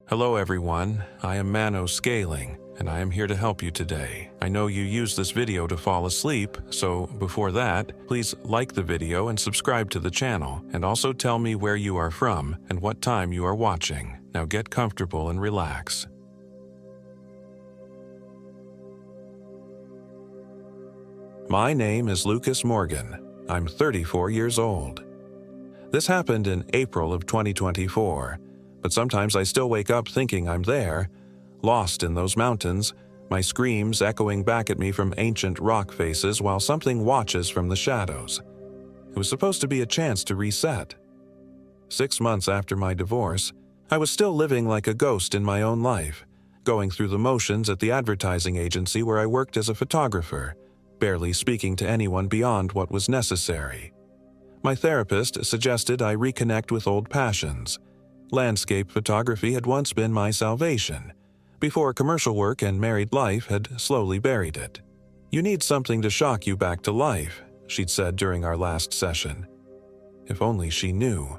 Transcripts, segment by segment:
Hello everyone, I am MANO Scaling, and I am here to help you today. I know you use this video to fall asleep, so before that, please like the video and subscribe to the channel, and also tell me where you are from and what time you are watching. Now get comfortable and relax. My name is Lucas Morgan. I'm 34 years old. This happened in April of 2024. But sometimes I still wake up thinking I'm there, lost in those mountains, my screams echoing back at me from ancient rock faces while something watches from the shadows. It was supposed to be a chance to reset. 6 months after my divorce, I was still living like a ghost in my own life, going through the motions at the advertising agency where I worked as a photographer, barely speaking to anyone beyond what was necessary. My therapist suggested I reconnect with old passions. Landscape photography had once been my salvation, before commercial work and married life had slowly buried it. "You need something to shock you back to life," she'd said during our last session. If only she knew.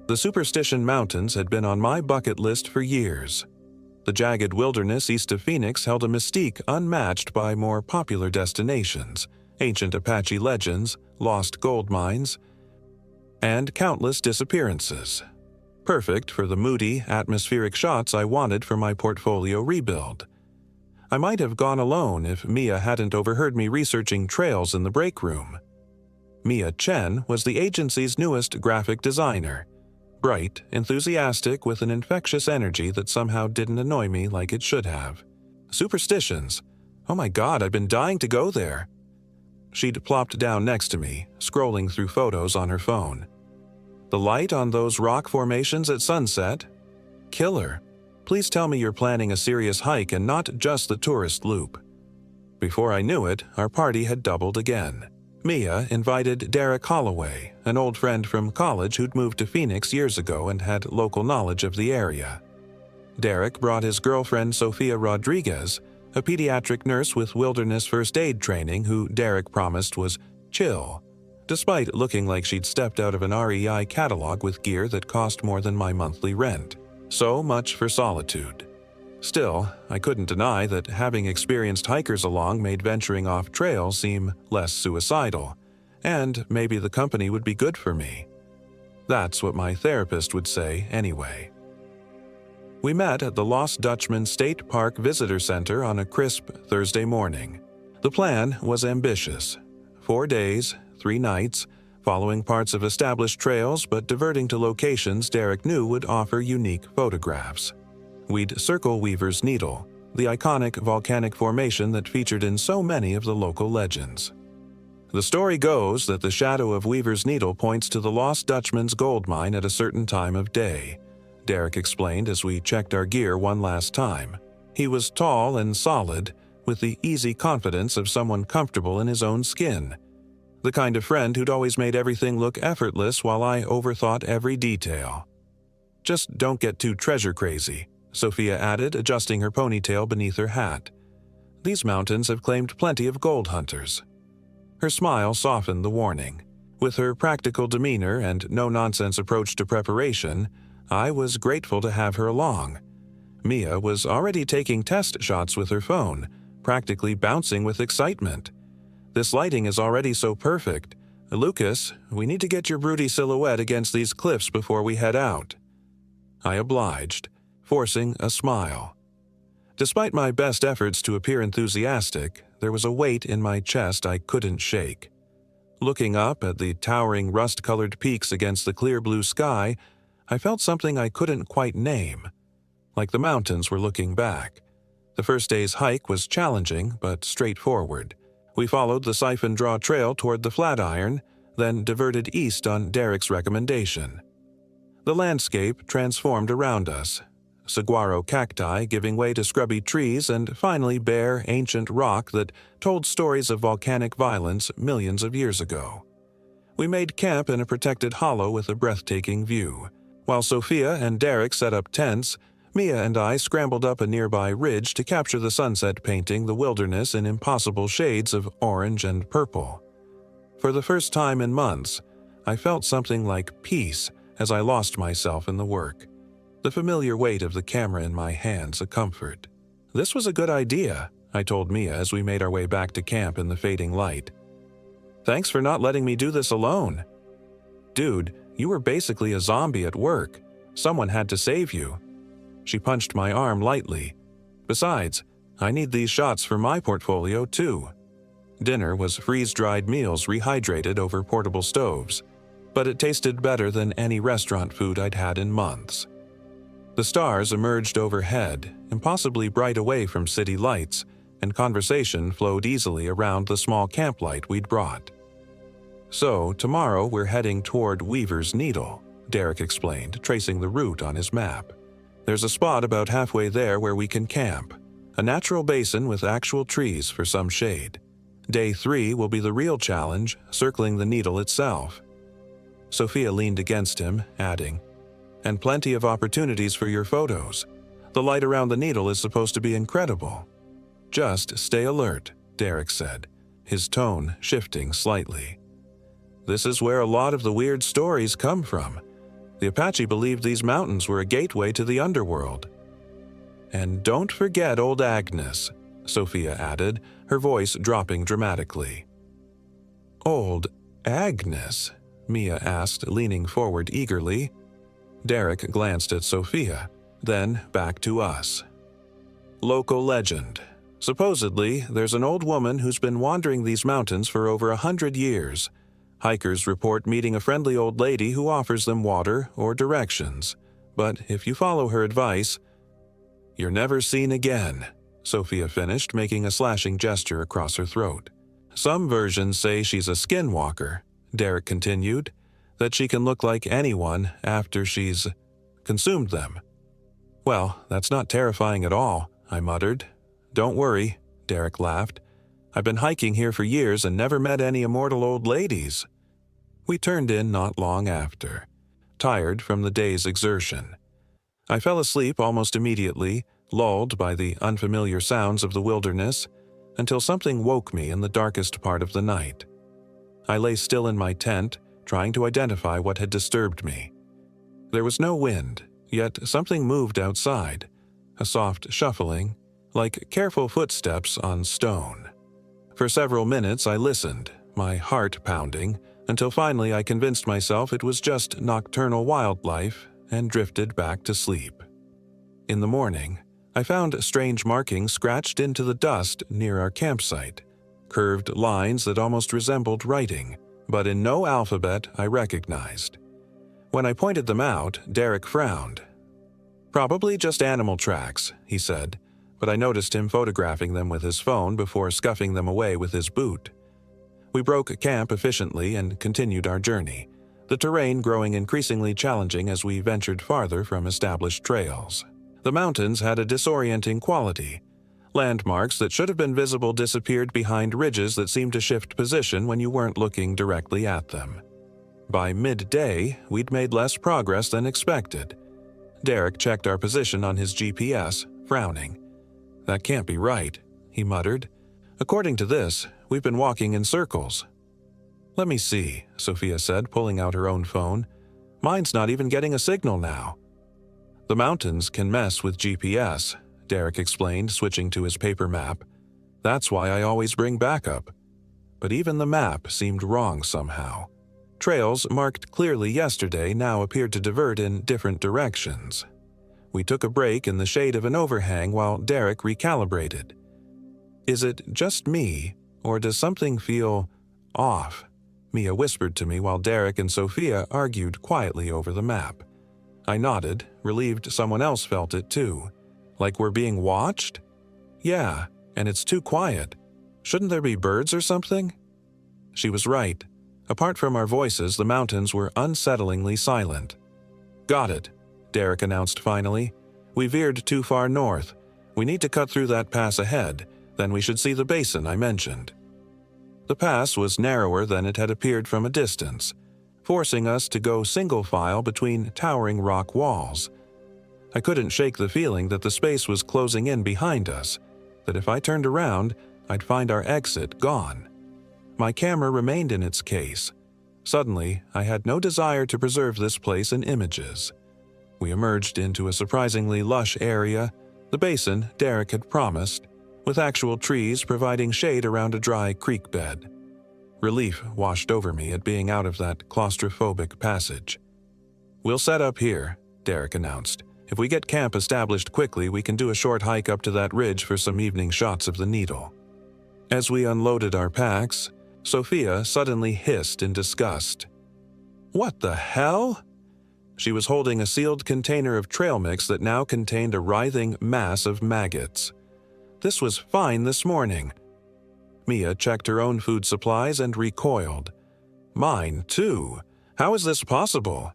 The Superstition Mountains had been on my bucket list for years. The jagged wilderness east of Phoenix held a mystique unmatched by more popular destinations, ancient Apache legends, lost gold mines, and countless disappearances. Perfect for the moody, atmospheric shots I wanted for my portfolio rebuild. I might have gone alone if Mia hadn't overheard me researching trails in the break room. Mia Chen was the agency's newest graphic designer. Bright, enthusiastic, with an infectious energy that somehow didn't annoy me like it should have. Superstitions. Oh my God, I've been dying to go there. She'd plopped down next to me, scrolling through photos on her phone. The light on those rock formations at sunset? Killer. Please tell me you're planning a serious hike and not just the tourist loop. Before I knew it, our party had doubled again. Mia invited Derek Holloway, an old friend from college who'd moved to Phoenix years ago and had local knowledge of the area. Derek brought his girlfriend Sofia Rodriguez, a pediatric nurse with wilderness first aid training who Derek promised was chill, despite looking like she'd stepped out of an REI catalog with gear that cost more than my monthly rent. So much for solitude. Still, I couldn't deny that having experienced hikers along made venturing off trail seem less suicidal, and maybe the company would be good for me. That's what my therapist would say anyway. We met at the Lost Dutchman State Park Visitor Center on a crisp Thursday morning. The plan was ambitious. 4 days, 3 nights, following parts of established trails but diverting to locations Derek knew would offer unique photographs. We'd circle Weaver's Needle, the iconic volcanic formation that featured in so many of the local legends. The story goes that the shadow of Weaver's Needle points to the Lost Dutchman's gold mine at a certain time of day, Derek explained as we checked our gear one last time. He was tall and solid, with the easy confidence of someone comfortable in his own skin. The kind of friend who'd always made everything look effortless while I overthought every detail. "Just don't get too treasure crazy," Sophia added, adjusting her ponytail beneath her hat. "These mountains have claimed plenty of gold hunters." Her smile softened the warning. With her practical demeanor and no-nonsense approach to preparation, I was grateful to have her along. Mia was already taking test shots with her phone, practically bouncing with excitement. "This lighting is already so perfect. Lucas, we need to get your broody silhouette against these cliffs before we head out." I obliged, forcing a smile. Despite my best efforts to appear enthusiastic, there was a weight in my chest I couldn't shake. Looking up at the towering rust-colored peaks against the clear blue sky, I felt something I couldn't quite name. Like the mountains were looking back. The first day's hike was challenging but straightforward. We followed the Siphon Draw Trail toward the Flatiron, then diverted east on Derek's recommendation. The landscape transformed around us, saguaro cacti giving way to scrubby trees and finally bare, ancient rock that told stories of volcanic violence millions of years ago. We made camp in a protected hollow with a breathtaking view. While Sophia and Derek set up tents, Mia and I scrambled up a nearby ridge to capture the sunset painting the wilderness in impossible shades of orange and purple. For the first time in months, I felt something like peace as I lost myself in the work. the familiar weight of the camera in my hands a comfort. This was a good idea, I told Mia as we made our way back to camp in the fading light. Thanks for not letting me do this alone. Dude, you were basically a zombie at work. Someone had to save you. She punched my arm lightly. Besides, I need these shots for my portfolio too. Dinner was freeze-dried meals rehydrated over portable stoves, but it tasted better than any restaurant food I'd had in months. The stars emerged overhead, impossibly bright away from city lights, and conversation flowed easily around the small camplight we'd brought. So, tomorrow we're heading toward Weaver's Needle, Derek explained, tracing the route on his map. There's a spot about halfway there where we can camp, a natural basin with actual trees for some shade. Day 3 will be the real challenge, circling the needle itself. Sophia leaned against him, adding, and plenty of opportunities for your photos. The light around the needle is supposed to be incredible. Just stay alert, Derek said, his tone shifting slightly. This is where a lot of the weird stories come from. The Apache believed these mountains were a gateway to the underworld. And don't forget old Agnes, Sophia added, her voice dropping dramatically. Old Agnes? Mia asked, leaning forward eagerly. Derek glanced at Sophia, then back to us. Local legend. Supposedly, there's an old woman who's been wandering these mountains for over 100 years. Hikers report meeting a friendly old lady who offers them water or directions. But if you follow her advice, you're never seen again, Sophia finished, making a slashing gesture across her throat. Some versions say she's a skinwalker, Derek continued, that she can look like anyone after she's consumed them. Well, that's not terrifying at all, I muttered. Don't worry, Derek laughed. I've been hiking here for years and never met any immortal old ladies. We turned in not long after, tired from the day's exertion. I fell asleep almost immediately, lulled by the unfamiliar sounds of the wilderness, until something woke me in the darkest part of the night. I lay still in my tent, trying to identify what had disturbed me. There was no wind, yet something moved outside, a soft shuffling, like careful footsteps on stone. For several minutes I listened, my heart pounding, until finally I convinced myself it was just nocturnal wildlife and drifted back to sleep. In the morning, I found strange markings scratched into the dust near our campsite, curved lines that almost resembled writing, but in no alphabet I recognized. When I pointed them out, Derek frowned. Probably just animal tracks, he said, but I noticed him photographing them with his phone before scuffing them away with his boot. We broke camp efficiently and continued our journey, the terrain growing increasingly challenging as we ventured farther from established trails. The mountains had a disorienting quality. Landmarks that should have been visible disappeared behind ridges that seemed to shift position when you weren't looking directly at them. By midday, we'd made less progress than expected. Derek checked our position on his GPS, frowning. That can't be right, he muttered. According to this, we've been walking in circles. Let me see, Sophia said, pulling out her own phone. Mine's not even getting a signal now. The mountains can mess with GPS, Derek explained, switching to his paper map. That's why I always bring backup. But even the map seemed wrong somehow. Trails marked clearly yesterday now appeared to divert in different directions. We took a break in the shade of an overhang while Derek recalibrated. Is it just me, or does something feel off? Mia whispered to me while Derek and Sophia argued quietly over the map. I nodded, relieved someone else felt it too. Like we're being watched? Yeah, and it's too quiet. Shouldn't there be birds or something? She was right. Apart from our voices, the mountains were unsettlingly silent. Got it, Derek announced finally. We veered too far north. We need to cut through that pass ahead, then we should see the basin I mentioned. The pass was narrower than it had appeared from a distance, forcing us to go single file between towering rock walls. I couldn't shake the feeling that the space was closing in behind us, that if I turned around, I'd find our exit gone. My camera remained in its case. Suddenly, I had no desire to preserve this place in images. We emerged into a surprisingly lush area, the basin Derek had promised, with actual trees providing shade around a dry creek bed. Relief washed over me at being out of that claustrophobic passage. "We'll set up here," Derek announced. "If we get camp established quickly, we can do a short hike up to that ridge for some evening shots of the Needle." As we unloaded our packs, Sophia suddenly hissed in disgust. "What the hell?" She was holding a sealed container of trail mix that now contained a writhing mass of maggots. "This was fine this morning." Mia checked her own food supplies and recoiled. "Mine, too. How is this possible?"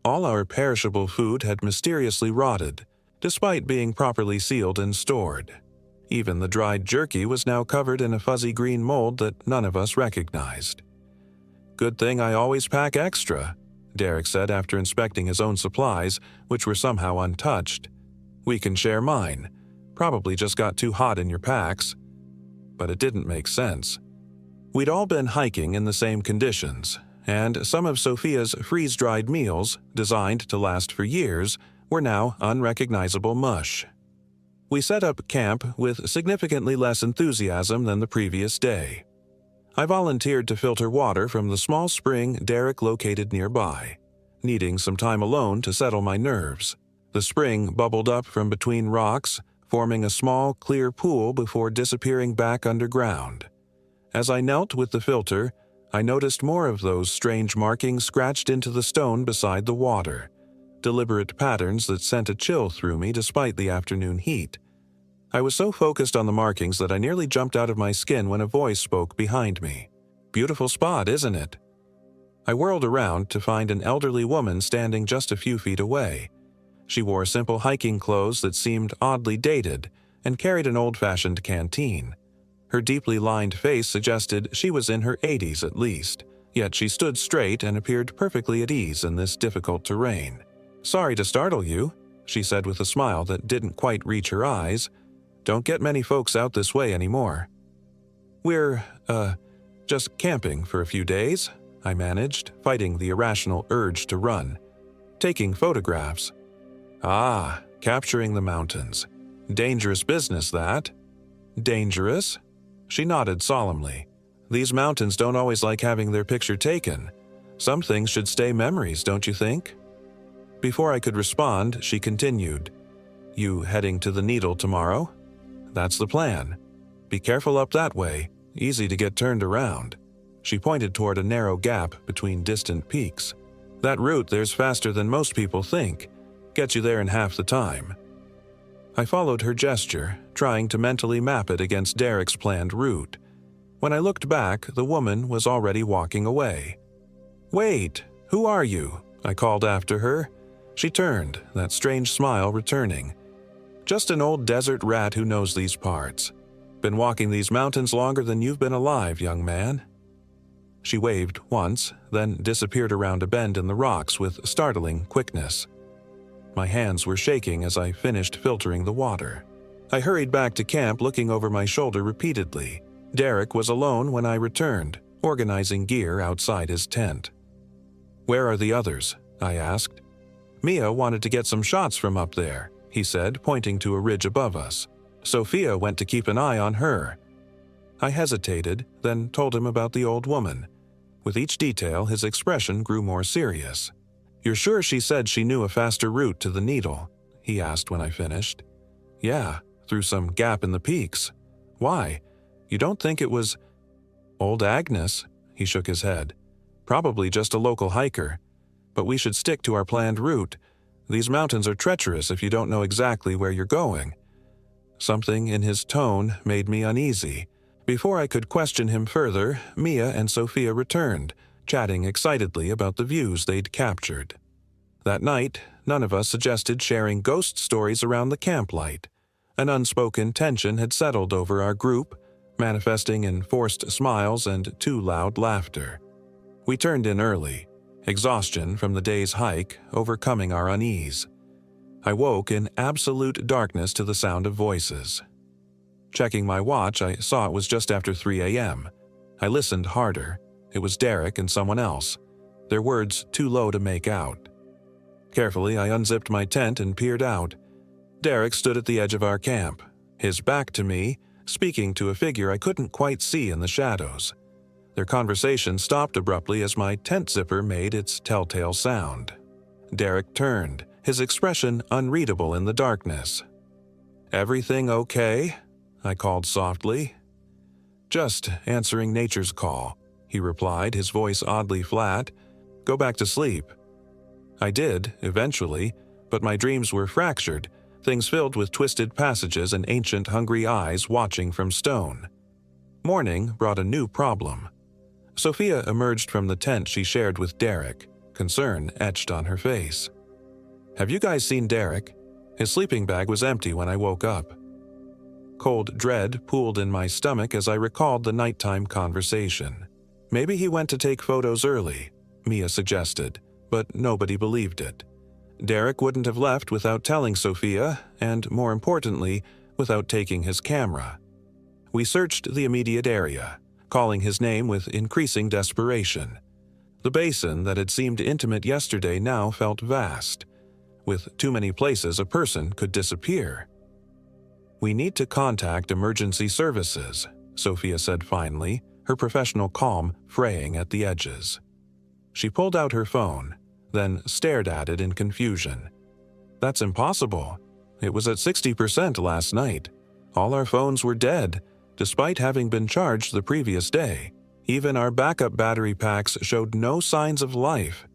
All our perishable food had mysteriously rotted, despite being properly sealed and stored. Even the dried jerky was now covered in a fuzzy green mold that none of us recognized. "Good thing I always pack extra," Derek said after inspecting his own supplies, which were somehow untouched. "We can share mine. Probably just got too hot in your packs." But it didn't make sense. We'd all been hiking in the same conditions, and some of Sophia's freeze-dried meals, designed to last for years, were now unrecognizable mush. We set up camp with significantly less enthusiasm than the previous day. I volunteered to filter water from the small spring Derek located nearby, needing some time alone to settle my nerves. The spring bubbled up from between rocks, forming a small, clear pool before disappearing back underground. As I knelt with the filter, I noticed more of those strange markings scratched into the stone beside the water, deliberate patterns that sent a chill through me despite the afternoon heat. I was so focused on the markings that I nearly jumped out of my skin when a voice spoke behind me. "Beautiful spot, isn't it?" I whirled around to find an elderly woman standing just a few feet away. She wore simple hiking clothes that seemed oddly dated and carried an old-fashioned canteen. Her deeply lined face suggested she was in her 80s at least, yet she stood straight and appeared perfectly at ease in this difficult terrain. "Sorry to startle you," she said with a smile that didn't quite reach her eyes. "Don't get many folks out this way anymore." "We're, just camping for a few days," I managed, fighting the irrational urge to run. "Taking photographs." "Ah, capturing the mountains. Dangerous business, that." "Dangerous?" She nodded solemnly. "These mountains don't always like having their picture taken. Some things should stay memories, don't you think?" Before I could respond, she continued, "You heading to the Needle tomorrow?" "That's the plan. Be careful up that way. Easy to get turned around." She pointed toward a narrow gap between distant peaks. "That route there's faster than most people think. Gets you there in half the time." I followed her gesture, trying to mentally map it against Derek's planned route. When I looked back, the woman was already walking away. "Wait, who are you?" I called after her. She turned, that strange smile returning. "Just an old desert rat who knows these parts. Been walking these mountains longer than you've been alive, young man." She waved once, then disappeared around a bend in the rocks with startling quickness. My hands were shaking as I finished filtering the water. I hurried back to camp, looking over my shoulder repeatedly. Derek was alone when I returned, organizing gear outside his tent. "Where are the others?" I asked. "Mia wanted to get some shots from up there," he said, pointing to a ridge above us. "Sophia went to keep an eye on her." I hesitated, then told him about the old woman. With each detail, his expression grew more serious. "You're sure she said she knew a faster route to the Needle?" he asked when I finished. "Yeah, through some gap in the peaks. Why? You don't think it was—" "Old Agnes," he shook his head. "Probably just a local hiker. But we should stick to our planned route. These mountains are treacherous if you don't know exactly where you're going." Something in his tone made me uneasy. Before I could question him further, Mia and Sophia returned, chatting excitedly about the views they'd captured. That night, none of us suggested sharing ghost stories around the camplight. An unspoken tension had settled over our group, manifesting in forced smiles and too loud laughter. We turned in early, exhaustion from the day's hike overcoming our unease. I woke in absolute darkness to the sound of voices. Checking my watch, I saw it was just after 3 a.m. I listened harder. It was Derek and someone else, their words too low to make out. Carefully, I unzipped my tent and peered out. Derek stood at the edge of our camp, his back to me, speaking to a figure I couldn't quite see in the shadows. Their conversation stopped abruptly as my tent zipper made its telltale sound. Derek turned, his expression unreadable in the darkness. "Everything okay?" I called softly. "Just answering nature's call," he replied, his voice oddly flat. "Go back to sleep." I did, eventually, but my dreams were fractured, things filled with twisted passages and ancient hungry eyes watching from stone. Morning brought a new problem. Sophia emerged from the tent she shared with Derek, concern etched on her face. "Have you guys seen Derek? His sleeping bag was empty when I woke up." Cold dread pooled in my stomach as I recalled the nighttime conversation. "Maybe he went to take photos early," Mia suggested, but nobody believed it. Derek wouldn't have left without telling Sophia, and more importantly, without taking his camera. We searched the immediate area, calling his name with increasing desperation. The basin that had seemed intimate yesterday now felt vast. With too many places a person could disappear. "We need to contact emergency services," Sophia said finally, her professional calm fraying at the edges. She pulled out her phone, then stared at it in confusion. "That's impossible. It was at 60% last night. All our phones were dead, despite having been charged the previous day. Even our backup battery packs showed no signs of life."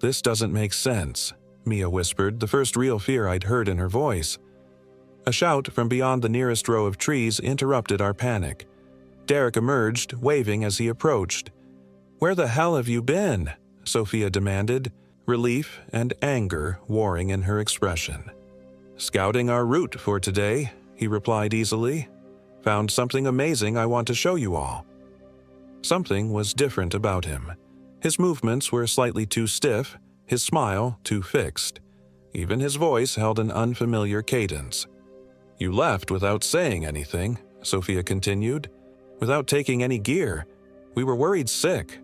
"This doesn't make sense," Mia whispered, the first real fear I'd heard in her voice. A shout from beyond the nearest row of trees interrupted our panic. Derek emerged, waving as he approached. "Where the hell have you been?" Sophia demanded, relief and anger warring in her expression. "Scouting our route for today," he replied easily. "Found something amazing I want to show you all." Something was different about him. His movements were slightly too stiff, his smile too fixed. Even his voice held an unfamiliar cadence. "You left without saying anything," Sophia continued. "Without taking any gear. We were worried sick."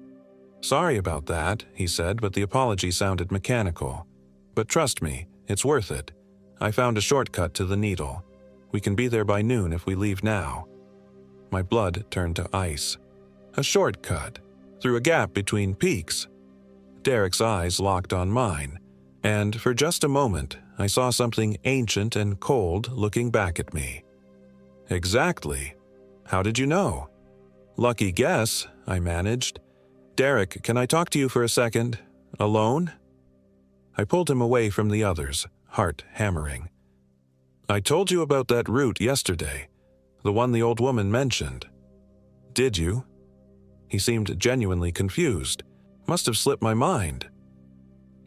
"Sorry about that," he said, but the apology sounded mechanical. "But trust me, it's worth it. I found a shortcut to the needle. We can be there by noon if we leave now." My blood turned to ice. A shortcut? Through a gap between peaks? Derek's eyes locked on mine, and for just a moment I saw something ancient and cold looking back at me. "Exactly. How did you know?" "Lucky guess," I managed. "Derek, can I talk to you for a second? Alone?" I pulled him away from the others, heart hammering. "I told you about that route yesterday, the one the old woman mentioned." "Did you?" He seemed genuinely confused. Must have slipped my mind.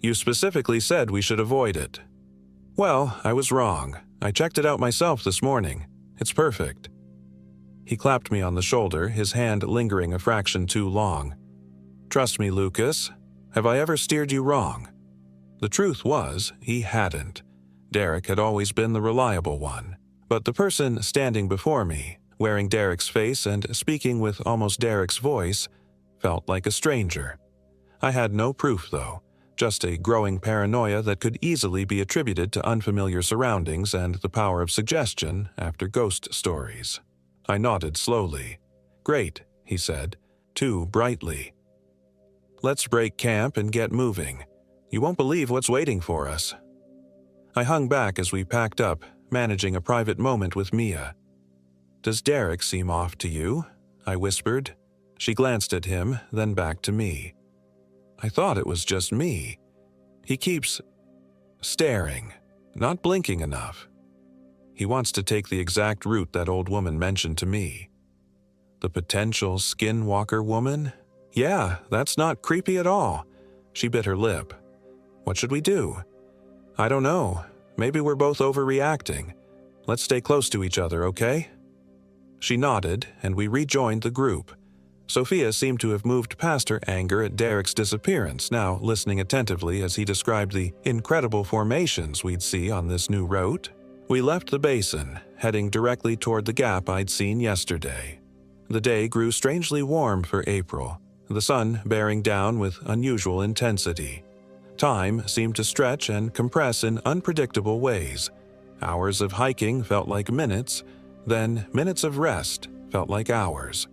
"You specifically said we should avoid it." "Well, I was wrong. I checked it out myself this morning. It's perfect." He clapped me on the shoulder, his hand lingering a fraction too long. "Trust me, Lucas. Have I ever steered you wrong?" The truth was, he hadn't. Derek had always been the reliable one. But the person standing before me, wearing Derek's face and speaking with almost Derek's voice, felt like a stranger. I had no proof, though, just a growing paranoia that could easily be attributed to unfamiliar surroundings and the power of suggestion after ghost stories. I nodded slowly. "Great," he said, too brightly. "Let's break camp and get moving. You won't believe what's waiting for us." I hung back as we packed up, managing a private moment with Mia. "Does Derek seem off to you?" I whispered. She glanced at him, then back to me. "I thought it was just me. He keeps staring, not blinking enough. He wants to take the exact route that old woman mentioned to me." "The potential skinwalker woman? Yeah, that's not creepy at all." She bit her lip. "What should we do?" "I don't know. Maybe we're both overreacting. Let's stay close to each other, okay?" She nodded, and we rejoined the group. Sophia seemed to have moved past her anger at Derek's disappearance, now listening attentively as he described the incredible formations we'd see on this new route. We left the basin, heading directly toward the gap I'd seen yesterday. The day grew strangely warm for April, the sun bearing down with unusual intensity. Time seemed to stretch and compress in unpredictable ways. Hours of hiking felt like minutes, then minutes of rest felt like hours.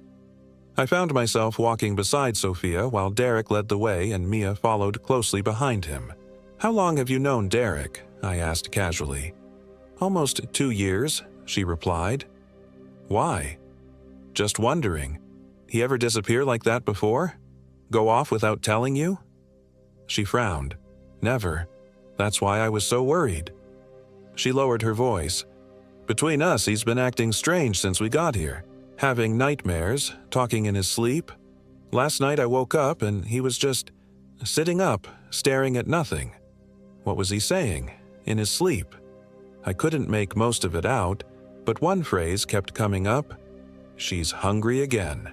I found myself walking beside Sophia while Derek led the way and Mia followed closely behind him. "How long have you known Derek?" I asked casually. "Almost 2 years," she replied. "Why?" "Just wondering. He ever disappear like that before? Go off without telling you?" She frowned. "Never. That's why I was so worried." She lowered her voice. "Between us, he's been acting strange since we got here. Having nightmares, talking in his sleep. Last night I woke up and he was just sitting up, staring at nothing. What was he saying? In his sleep? I couldn't make most of it out, but one phrase kept coming up. She's hungry again."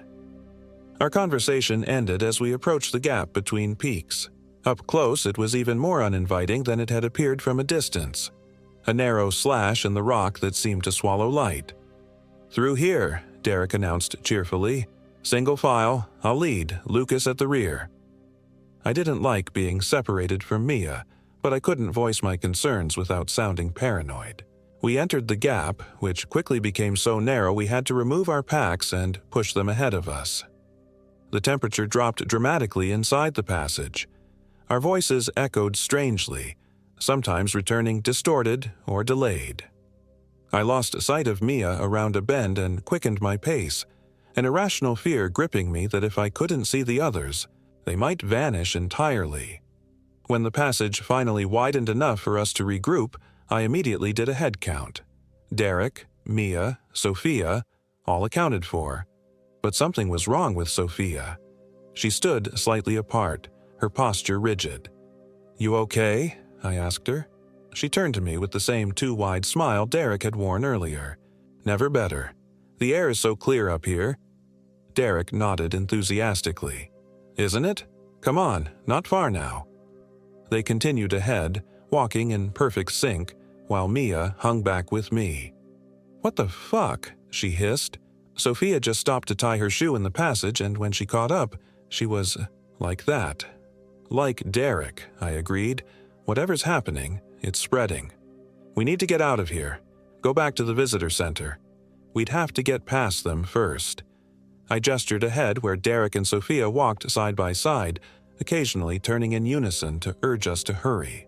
Our conversation ended as we approached the gap between peaks. Up close, it was even more uninviting than it had appeared from a distance. A narrow slash in the rock that seemed to swallow light. "Through here," Derek announced cheerfully. "Single file, I'll lead, Lucas at the rear." I didn't like being separated from Mia, but I couldn't voice my concerns without sounding paranoid. We entered the gap, which quickly became so narrow we had to remove our packs and push them ahead of us. The temperature dropped dramatically inside the passage. Our voices echoed strangely, sometimes returning distorted or delayed. I lost sight of Mia around a bend and quickened my pace, an irrational fear gripping me that if I couldn't see the others, they might vanish entirely. When the passage finally widened enough for us to regroup, I immediately did a head count. Derek, Mia, Sophia, all accounted for. But something was wrong with Sophia. She stood slightly apart, her posture rigid. "You okay?" I asked her. She turned to me with the same too-wide smile Derek had worn earlier. "Never better. The air is so clear up here." Derek nodded enthusiastically. "Isn't it? Come on, not far now." They continued ahead, walking in perfect sync, while Mia hung back with me. "What the fuck?" she hissed. Sophia just stopped to tie her shoe in the passage, and when she caught up, she was like that. "Like Derek," I agreed. "Whatever's happening, it's spreading. We need to get out of here. Go back to the visitor center. We'd have to get past them first." I gestured ahead where Derek and Sophia walked side by side, occasionally turning in unison to urge us to hurry.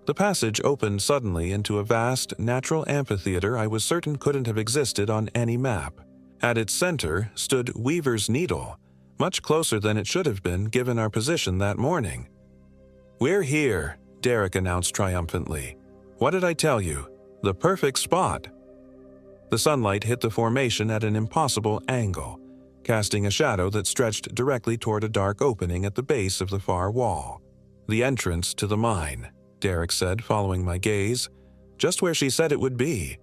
The passage opened suddenly into a vast, natural amphitheater I was certain couldn't have existed on any map. At its center stood Weaver's Needle, much closer than it should have been given our position that morning. "We're here," Derek announced triumphantly. "What did I tell you? The perfect spot." The sunlight hit the formation at an impossible angle, casting a shadow that stretched directly toward a dark opening at the base of the far wall. "The entrance to the mine," Derek said, following my gaze. "Just where she said it would be."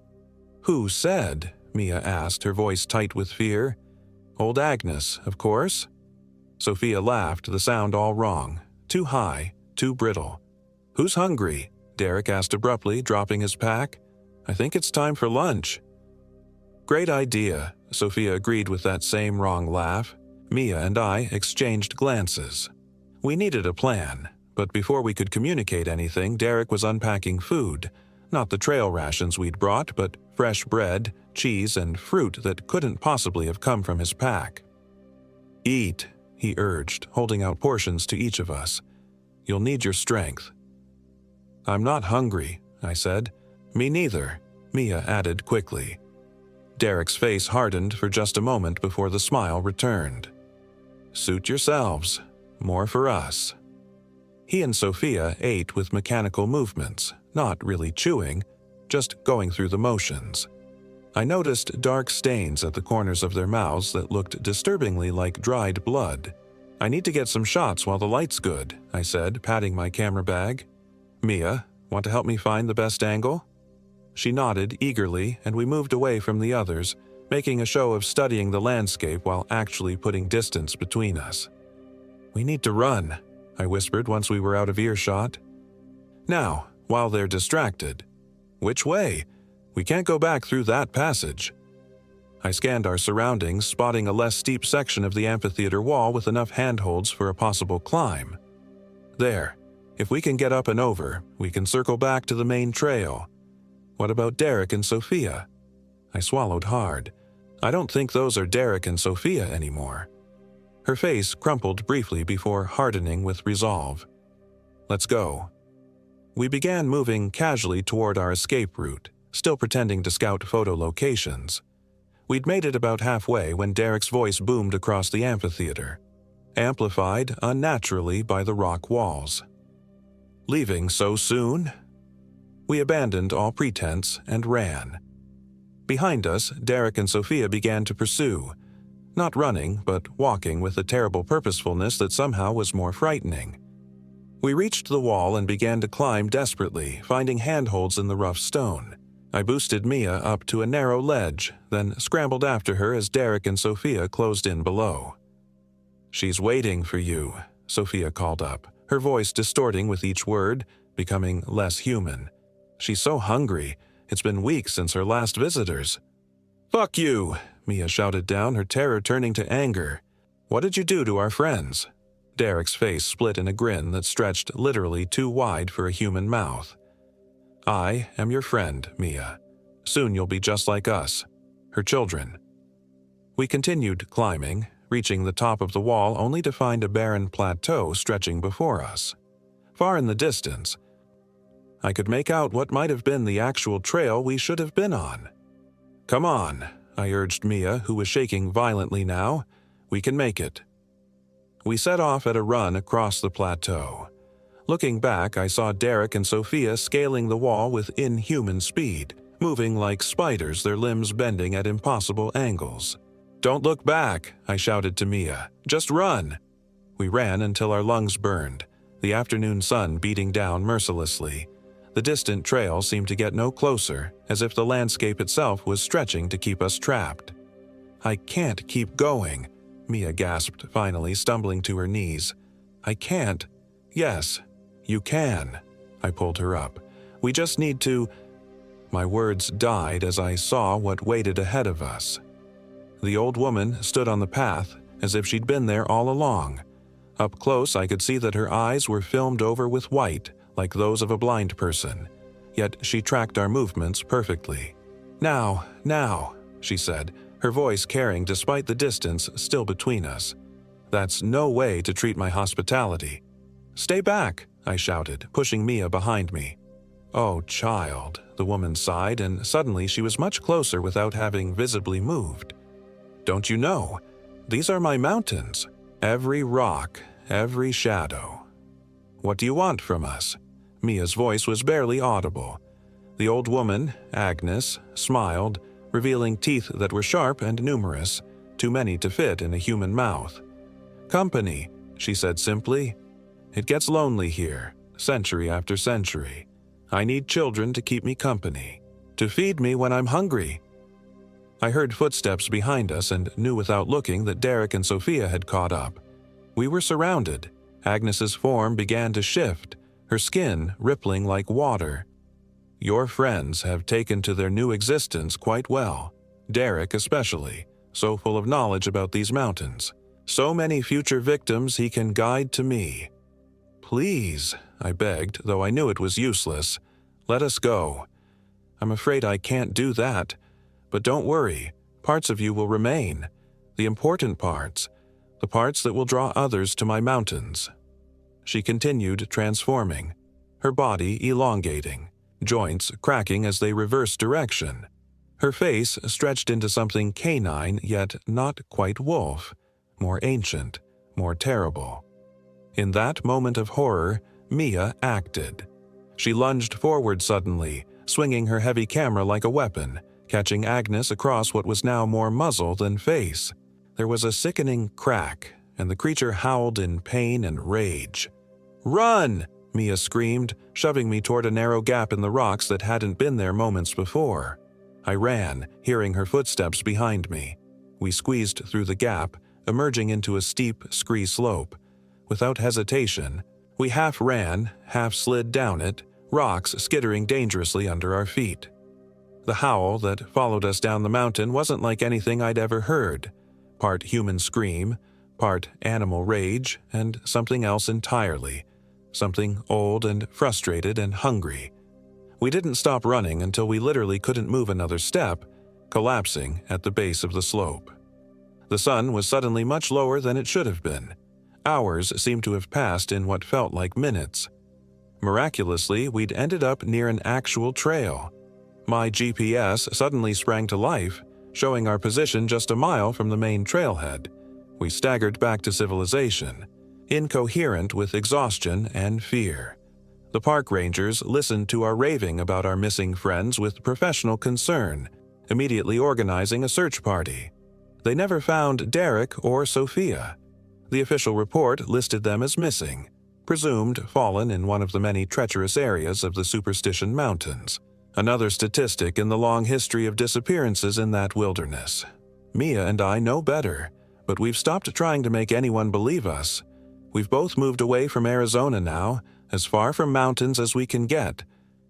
"Who said?" Mia asked, her voice tight with fear. "Old Agnes, of course." Sophia laughed, the sound all wrong. Too high, too brittle. "Who's hungry?" Derek asked abruptly, dropping his pack. "I think it's time for lunch." "Great idea," Sophia agreed with that same wrong laugh. Mia and I exchanged glances. We needed a plan, but before we could communicate anything, Derek was unpacking food. Not the trail rations we'd brought, but fresh bread, cheese, and fruit that couldn't possibly have come from his pack. "Eat," he urged, holding out portions to each of us. "You'll need your strength." "I'm not hungry," I said. "Me neither," Mia added quickly. Derek's face hardened for just a moment before the smile returned. "Suit yourselves. More for us." He and Sophia ate with mechanical movements, not really chewing, just going through the motions. I noticed dark stains at the corners of their mouths that looked disturbingly like dried blood. "I need to get some shots while the light's good," I said, patting my camera bag. "Mia, want to help me find the best angle?" She nodded eagerly, and we moved away from the others, making a show of studying the landscape while actually putting distance between us. "We need to run," I whispered once we were out of earshot. "Now, while they're distracted." "Which way? We can't go back through that passage." I scanned our surroundings, spotting a less steep section of the amphitheater wall with enough handholds for a possible climb. "There. If we can get up and over, we can circle back to the main trail. What about Derek and Sophia? I swallowed hard. I don't think those are Derek and Sophia anymore. Her face crumpled briefly before hardening with resolve. Let's go. We began moving casually toward our escape route, still pretending to scout photo locations. We'd made it about halfway when Derek's voice boomed across the amphitheater, amplified unnaturally by the rock walls. Leaving so soon? We abandoned all pretense and ran. Behind us, Derek and Sophia began to pursue, not running, but walking with a terrible purposefulness that somehow was more frightening. We reached the wall and began to climb desperately, finding handholds in the rough stone. I boosted Mia up to a narrow ledge, then scrambled after her as Derek and Sophia closed in below. "She's waiting for you," Sophia called up, her voice distorting with each word, becoming less human. "She's so hungry. It's been weeks since her last visitors." "Fuck you!" Mia shouted down, her terror turning to anger. "What did you do to our friends?" Derek's face split in a grin that stretched literally too wide for a human mouth. "I am your friend, Mia. Soon you'll be just like us, her children." We continued climbing, reaching the top of the wall only to find a barren plateau stretching before us. Far in the distance, I could make out what might have been the actual trail we should have been on. "Come on," I urged Mia, who was shaking violently now. "We can make it." We set off at a run across the plateau. Looking back, I saw Derek and Sophia scaling the wall with inhuman speed, moving like spiders, their limbs bending at impossible angles. "Don't look back," I shouted to Mia. "Just run." We ran until our lungs burned, the afternoon sun beating down mercilessly. The distant trail seemed to get no closer, as if the landscape itself was stretching to keep us trapped. "I can't keep going," Mia gasped finally, stumbling to her knees. "I can't." "Yes, you can." I pulled her up. "We just need to—" My words died as I saw what waited ahead of us. The old woman stood on the path, as if she'd been there all along. Up close, I could see that her eyes were filmed over with white, like those of a blind person. Yet she tracked our movements perfectly. Now, she said, her voice carrying despite the distance still between us. "That's no way to treat my hospitality." "Stay back," I shouted, pushing Mia behind me. "Oh, child," the woman sighed, and suddenly she was much closer without having visibly moved. "Don't you know? These are my mountains. Every rock, every shadow. What do you want from us?" Mia's voice was barely audible. The old woman, Agnes, smiled, revealing teeth that were sharp and numerous, too many to fit in a human mouth. "Company," she said simply. "It gets lonely here, century after century. I need children to keep me company, to feed me when I'm hungry." I heard footsteps behind us and knew without looking that Derek and Sophia had caught up. We were surrounded. Agnes's form began to shift, her skin rippling like water. "Your friends have taken to their new existence quite well, Derek especially, so full of knowledge about these mountains. So many future victims he can guide to me." "Please," I begged, though I knew it was useless. "Let us go." "I'm afraid I can't do that. But don't worry, parts of you will remain. The important parts, the parts that will draw others to my mountains." She continued transforming, her body elongating, joints cracking as they reversed direction. Her face stretched into something canine yet not quite wolf, more ancient, more terrible. In that moment of horror, Mia acted. She lunged forward suddenly, swinging her heavy camera like a weapon, catching Agnes across what was now more muzzle than face. There was a sickening crack, and the creature howled in pain and rage. "Run!" Mia screamed, shoving me toward a narrow gap in the rocks that hadn't been there moments before. I ran, hearing her footsteps behind me. We squeezed through the gap, emerging into a steep, scree slope. Without hesitation, we half ran, half slid down it, rocks skittering dangerously under our feet. The howl that followed us down the mountain wasn't like anything I'd ever heard. Part human scream, part animal rage, and something else entirely. something old and frustrated and hungry. We didn't stop running until we literally couldn't move another step, collapsing at the base of the slope. The sun was suddenly much lower than it should have been. Hours seemed to have passed in what felt like minutes. Miraculously, we'd ended up near an actual trail. My GPS suddenly sprang to life, showing our position just a mile from the main trailhead. We staggered back to civilization, incoherent with exhaustion and fear. The park rangers listened to our raving about our missing friends with professional concern, immediately organizing a search party. They never found Derek or Sophia. The official report listed them as missing, presumed fallen in one of the many treacherous areas of the Superstition Mountains. Another statistic in the long history of disappearances in that wilderness. Mia and I know better, but we've stopped trying to make anyone believe us. We've both moved away from Arizona now, as far from mountains as we can get.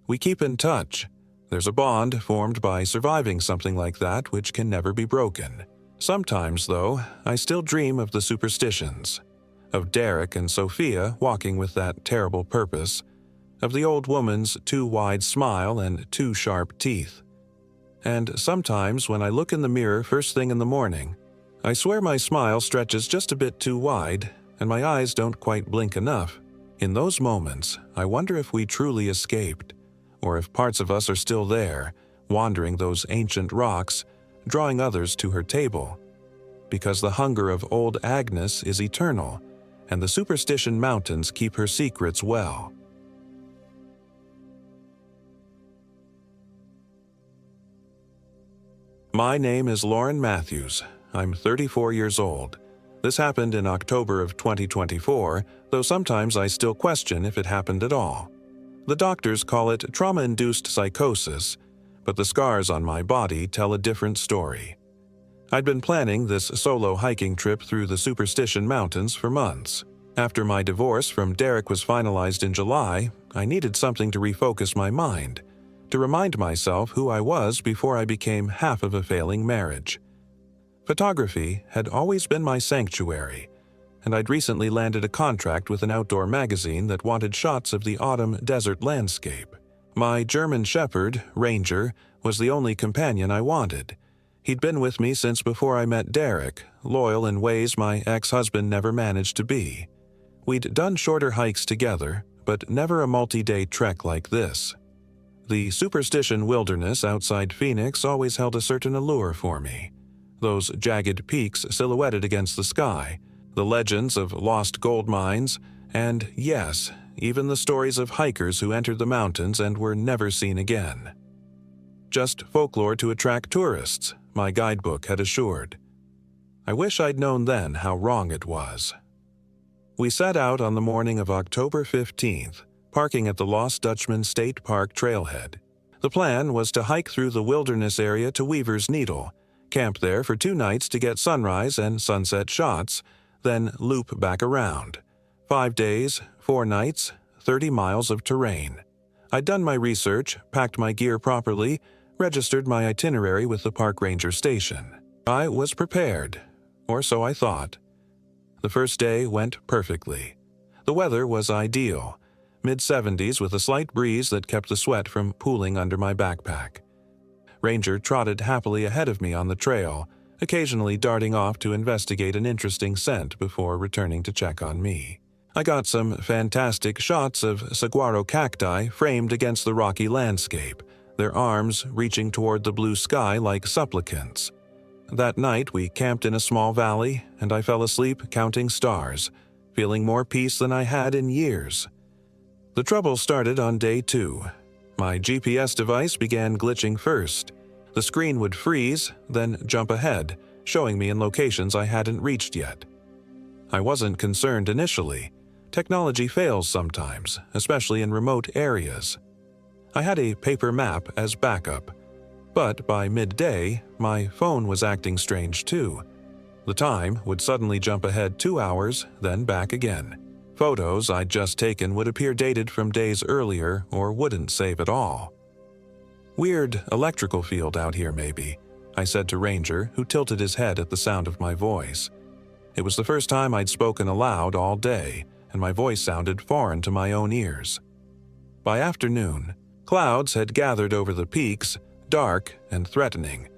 We keep in touch. There's a bond formed by surviving something like that which can never be broken. Sometimes, though, I still dream of the superstitions. Of Derek and Sophia walking with that terrible purpose. Of the old woman's too wide smile and too sharp teeth. And sometimes when I look in the mirror first thing in the morning, I swear my smile stretches just a bit too wide and my eyes don't quite blink enough. In those moments, I wonder if we truly escaped, or if parts of us are still there, wandering those ancient rocks, drawing others to her table. Because the hunger of old Agnes is eternal, and the Superstition Mountains keep her secrets well. My name is Lauren Matthews. I'm 34 years old. This happened in October of 2024, though sometimes I still question if it happened at all. The doctors call it trauma-induced psychosis, but the scars on my body tell a different story. I'd been planning this solo hiking trip through the Superstition Mountains for months. After my divorce from Derek was finalized in July, I needed something to refocus my mind, to remind myself who I was before I became half of a failing marriage. Photography had always been my sanctuary, and I'd recently landed a contract with an outdoor magazine that wanted shots of the autumn desert landscape. My German Shepherd, Ranger, was the only companion I wanted. He'd been with me since before I met Derek, loyal in ways my ex-husband never managed to be. We'd done shorter hikes together, but never a multi-day trek like this. The Superstition Wilderness outside Phoenix always held a certain allure for me. Those jagged peaks silhouetted against the sky, the legends of lost gold mines, and yes, even the stories of hikers who entered the mountains and were never seen again. Just folklore to attract tourists, my guidebook had assured. I wish I'd known then how wrong it was. We set out on the morning of October 15th, parking at the Lost Dutchman State Park trailhead. The plan was to hike through the wilderness area to Weaver's Needle, camp there for 2 nights to get sunrise and sunset shots, then loop back around. 5 days, 4 nights, 30 miles of terrain. I'd done my research, packed my gear properly, registered my itinerary with the park ranger station. I was prepared, or so I thought. The first day went perfectly. The weather was ideal, mid-70s with a slight breeze that kept the sweat from pooling under my backpack. Ranger trotted happily ahead of me on the trail, occasionally darting off to investigate an interesting scent before returning to check on me. I got some fantastic shots of saguaro cacti framed against the rocky landscape, their arms reaching toward the blue sky like supplicants. That night we camped in a small valley, and I fell asleep counting stars, feeling more peace than I had in years. The trouble started on day 2. My GPS device began glitching first. The screen would freeze, then jump ahead, showing me in locations I hadn't reached yet. I wasn't concerned initially. Technology fails sometimes, especially in remote areas. I had a paper map as backup, but by midday, my phone was acting strange too. The time would suddenly jump ahead 2 hours, then back again. Photos I'd just taken would appear dated from days earlier or wouldn't save at all. "Weird electrical field out here, maybe," I said to Ranger, who tilted his head at the sound of my voice. It was the first time I'd spoken aloud all day, and my voice sounded foreign to my own ears. By afternoon, clouds had gathered over the peaks, dark and threatening.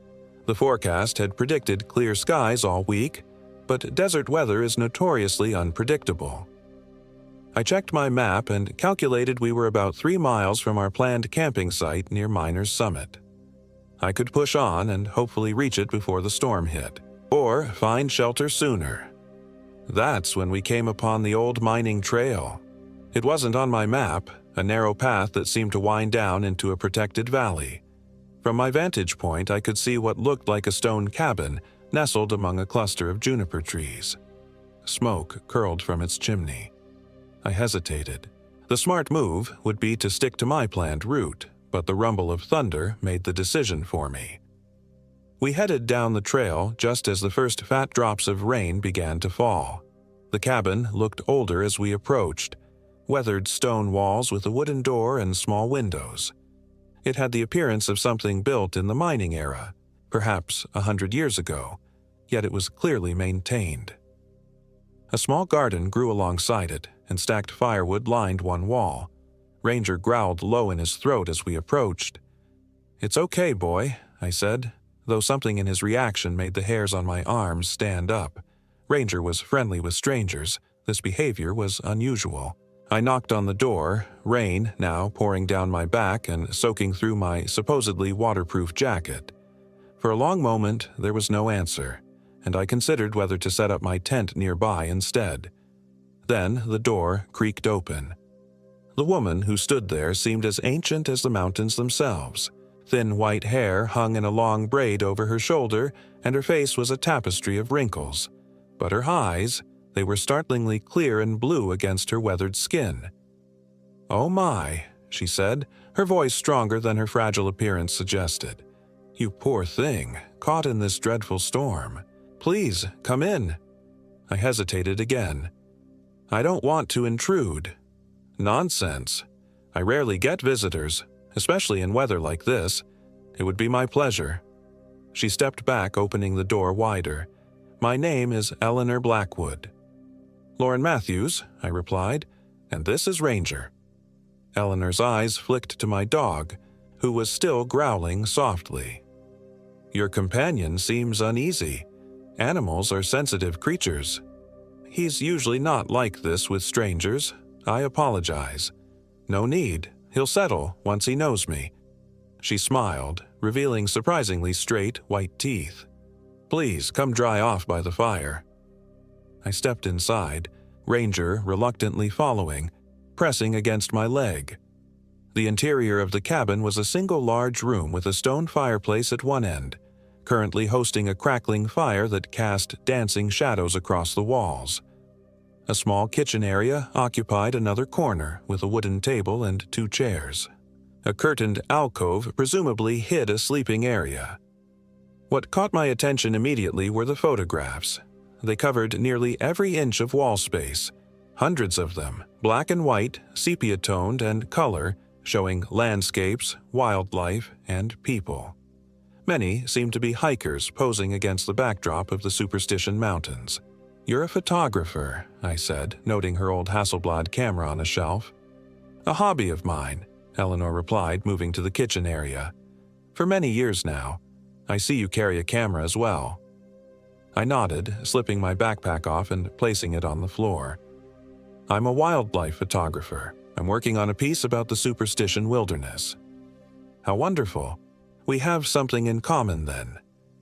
The forecast had predicted clear skies all week, but desert weather is notoriously unpredictable. I checked my map and calculated we were about 3 miles from our planned camping site near Miner's Summit. I could push on and hopefully reach it before the storm hit, or find shelter sooner. That's when we came upon the old mining trail. It wasn't on my map, a narrow path that seemed to wind down into a protected valley. From my vantage point, I could see what looked like a stone cabin nestled among a cluster of juniper trees. Smoke curled from its chimney. I hesitated. The smart move would be to stick to my planned route, but the rumble of thunder made the decision for me. We headed down the trail just as the first fat drops of rain began to fall. The cabin looked older as we approached, weathered stone walls with a wooden door and small windows. It had the appearance of something built in the mining era, perhaps 100 years ago, yet it was clearly maintained. A small garden grew alongside it, and stacked firewood lined one wall. Ranger growled low in his throat as we approached. "It's okay, boy," I said, though something in his reaction made the hairs on my arms stand up. Ranger was friendly with strangers. This behavior was unusual. I knocked on the door, rain now pouring down my back and soaking through my supposedly waterproof jacket. For a long moment, there was no answer, and I considered whether to set up my tent nearby instead. Then the door creaked open. The woman who stood there seemed as ancient as the mountains themselves. Thin white hair hung in a long braid over her shoulder, and her face was a tapestry of wrinkles. But her eyes, they were startlingly clear and blue against her weathered skin. "Oh my," she said, her voice stronger than her fragile appearance suggested. "You poor thing, caught in this dreadful storm. Please, come in." I hesitated again. "I don't want to intrude." "Nonsense. I rarely get visitors, especially in weather like this. It would be my pleasure." She stepped back, opening the door wider. "My name is Eleanor Blackwood." "Lauren Matthews," I replied, "and this is Ranger." Eleanor's eyes flicked to my dog, who was still growling softly. "Your companion seems uneasy. Animals are sensitive creatures." "He's usually not like this with strangers. I apologize." "No need. He'll settle once he knows me." She smiled, revealing surprisingly straight, white teeth. "Please come dry off by the fire." I stepped inside, Ranger reluctantly following, pressing against my leg. The interior of the cabin was a single large room with a stone fireplace at one end, currently hosting a crackling fire that cast dancing shadows across the walls. A small kitchen area occupied another corner with a wooden table and 2 chairs. A curtained alcove presumably hid a sleeping area. What caught my attention immediately were the photographs. They covered nearly every inch of wall space, hundreds of them, black and white, sepia-toned, and color, showing landscapes, wildlife, and people. Many seemed to be hikers posing against the backdrop of the Superstition Mountains. "You're a photographer," I said, noting her old Hasselblad camera on a shelf. "A hobby of mine," Eleanor replied, moving to the kitchen area. "For many years now. I see you carry a camera as well." I nodded, slipping my backpack off and placing it on the floor. "I'm a wildlife photographer. I'm working on a piece about the Superstition Wilderness." "How wonderful. We have something in common then."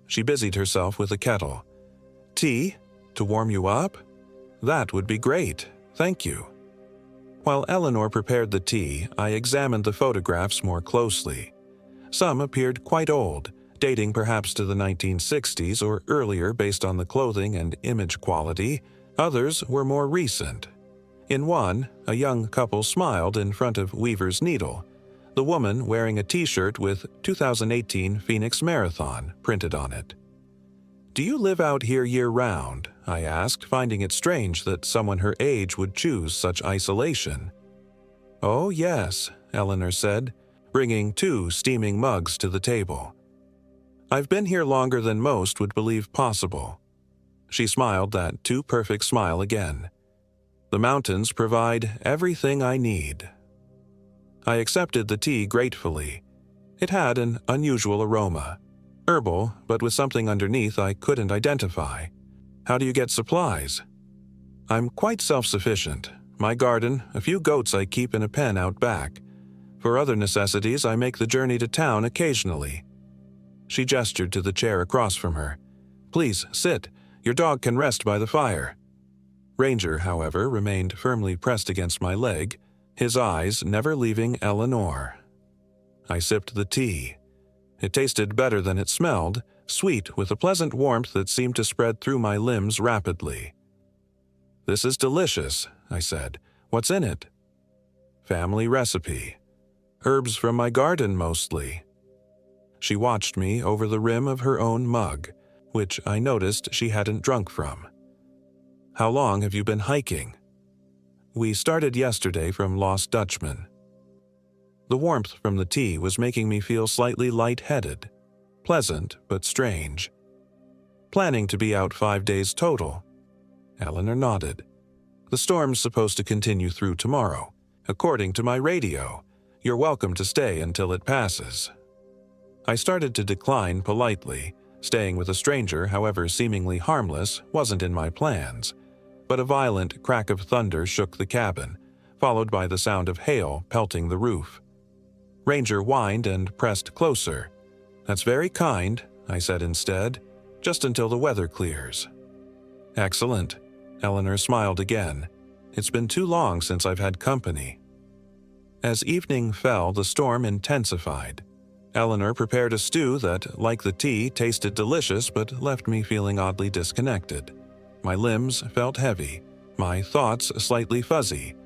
She busied herself with a kettle. "Tea? To warm you up? That would be great, thank you." While Eleanor prepared the tea, I examined the photographs more closely. Some appeared quite old, dating perhaps to the 1960s or earlier based on the clothing and image quality. Others were more recent. In one, a young couple smiled in front of Weaver's Needle, the woman wearing a t-shirt with 2018 Phoenix Marathon printed on it. "Do you live out here year-round?" I asked, finding it strange that someone her age would choose such isolation. "Oh, yes," Eleanor said, bringing 2 steaming mugs to the table. "I've been here longer than most would believe possible." She smiled that too perfect smile again. The mountains provide everything I need. I accepted the tea gratefully. It had an unusual aroma. Herbal, but with something underneath I couldn't identify. How do you get supplies? I'm quite self-sufficient. My garden, a few goats I keep in a pen out back. For other necessities, I make the journey to town occasionally. She gestured to the chair across from her. Please, sit. Your dog can rest by the fire. Ranger, however, remained firmly pressed against my leg, his eyes never leaving Eleanor. I sipped the tea. It tasted better than it smelled, sweet with a pleasant warmth that seemed to spread through my limbs rapidly. This is delicious, I said. What's in it? Family recipe. Herbs from my garden mostly. She watched me over the rim of her own mug, which I noticed she hadn't drunk from. How long have you been hiking? We started yesterday from Lost Dutchman. The warmth from the tea was making me feel slightly lightheaded. Pleasant, but strange. Planning to be out 5 days total. Eleanor nodded. The storm's supposed to continue through tomorrow. According to my radio, you're welcome to stay until it passes. I started to decline politely. Staying with a stranger, however seemingly harmless, wasn't in my plans. But a violent crack of thunder shook the cabin, followed by the sound of hail pelting the roof. Ranger whined and pressed closer. That's very kind, I said instead, just until the weather clears. Excellent. Eleanor smiled again. It's been too long since I've had company. As evening fell, the storm intensified. Eleanor prepared a stew that, like the tea, tasted delicious but left me feeling oddly disconnected. My limbs felt heavy, my thoughts slightly fuzzy.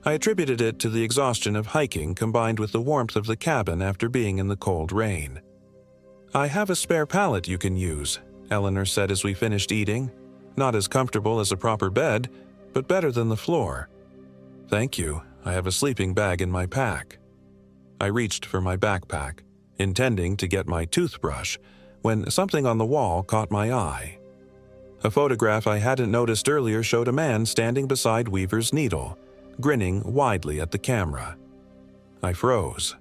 I attributed it to the exhaustion of hiking combined with the warmth of the cabin after being in the cold rain. I have a spare pallet you can use, Eleanor said as we finished eating. Not as comfortable as a proper bed, but better than the floor. Thank you, I have a sleeping bag in my pack. I reached for my backpack, intending to get my toothbrush, when something on the wall caught my eye. A photograph I hadn't noticed earlier showed a man standing beside Weaver's needle, grinning widely at the camera. I froze.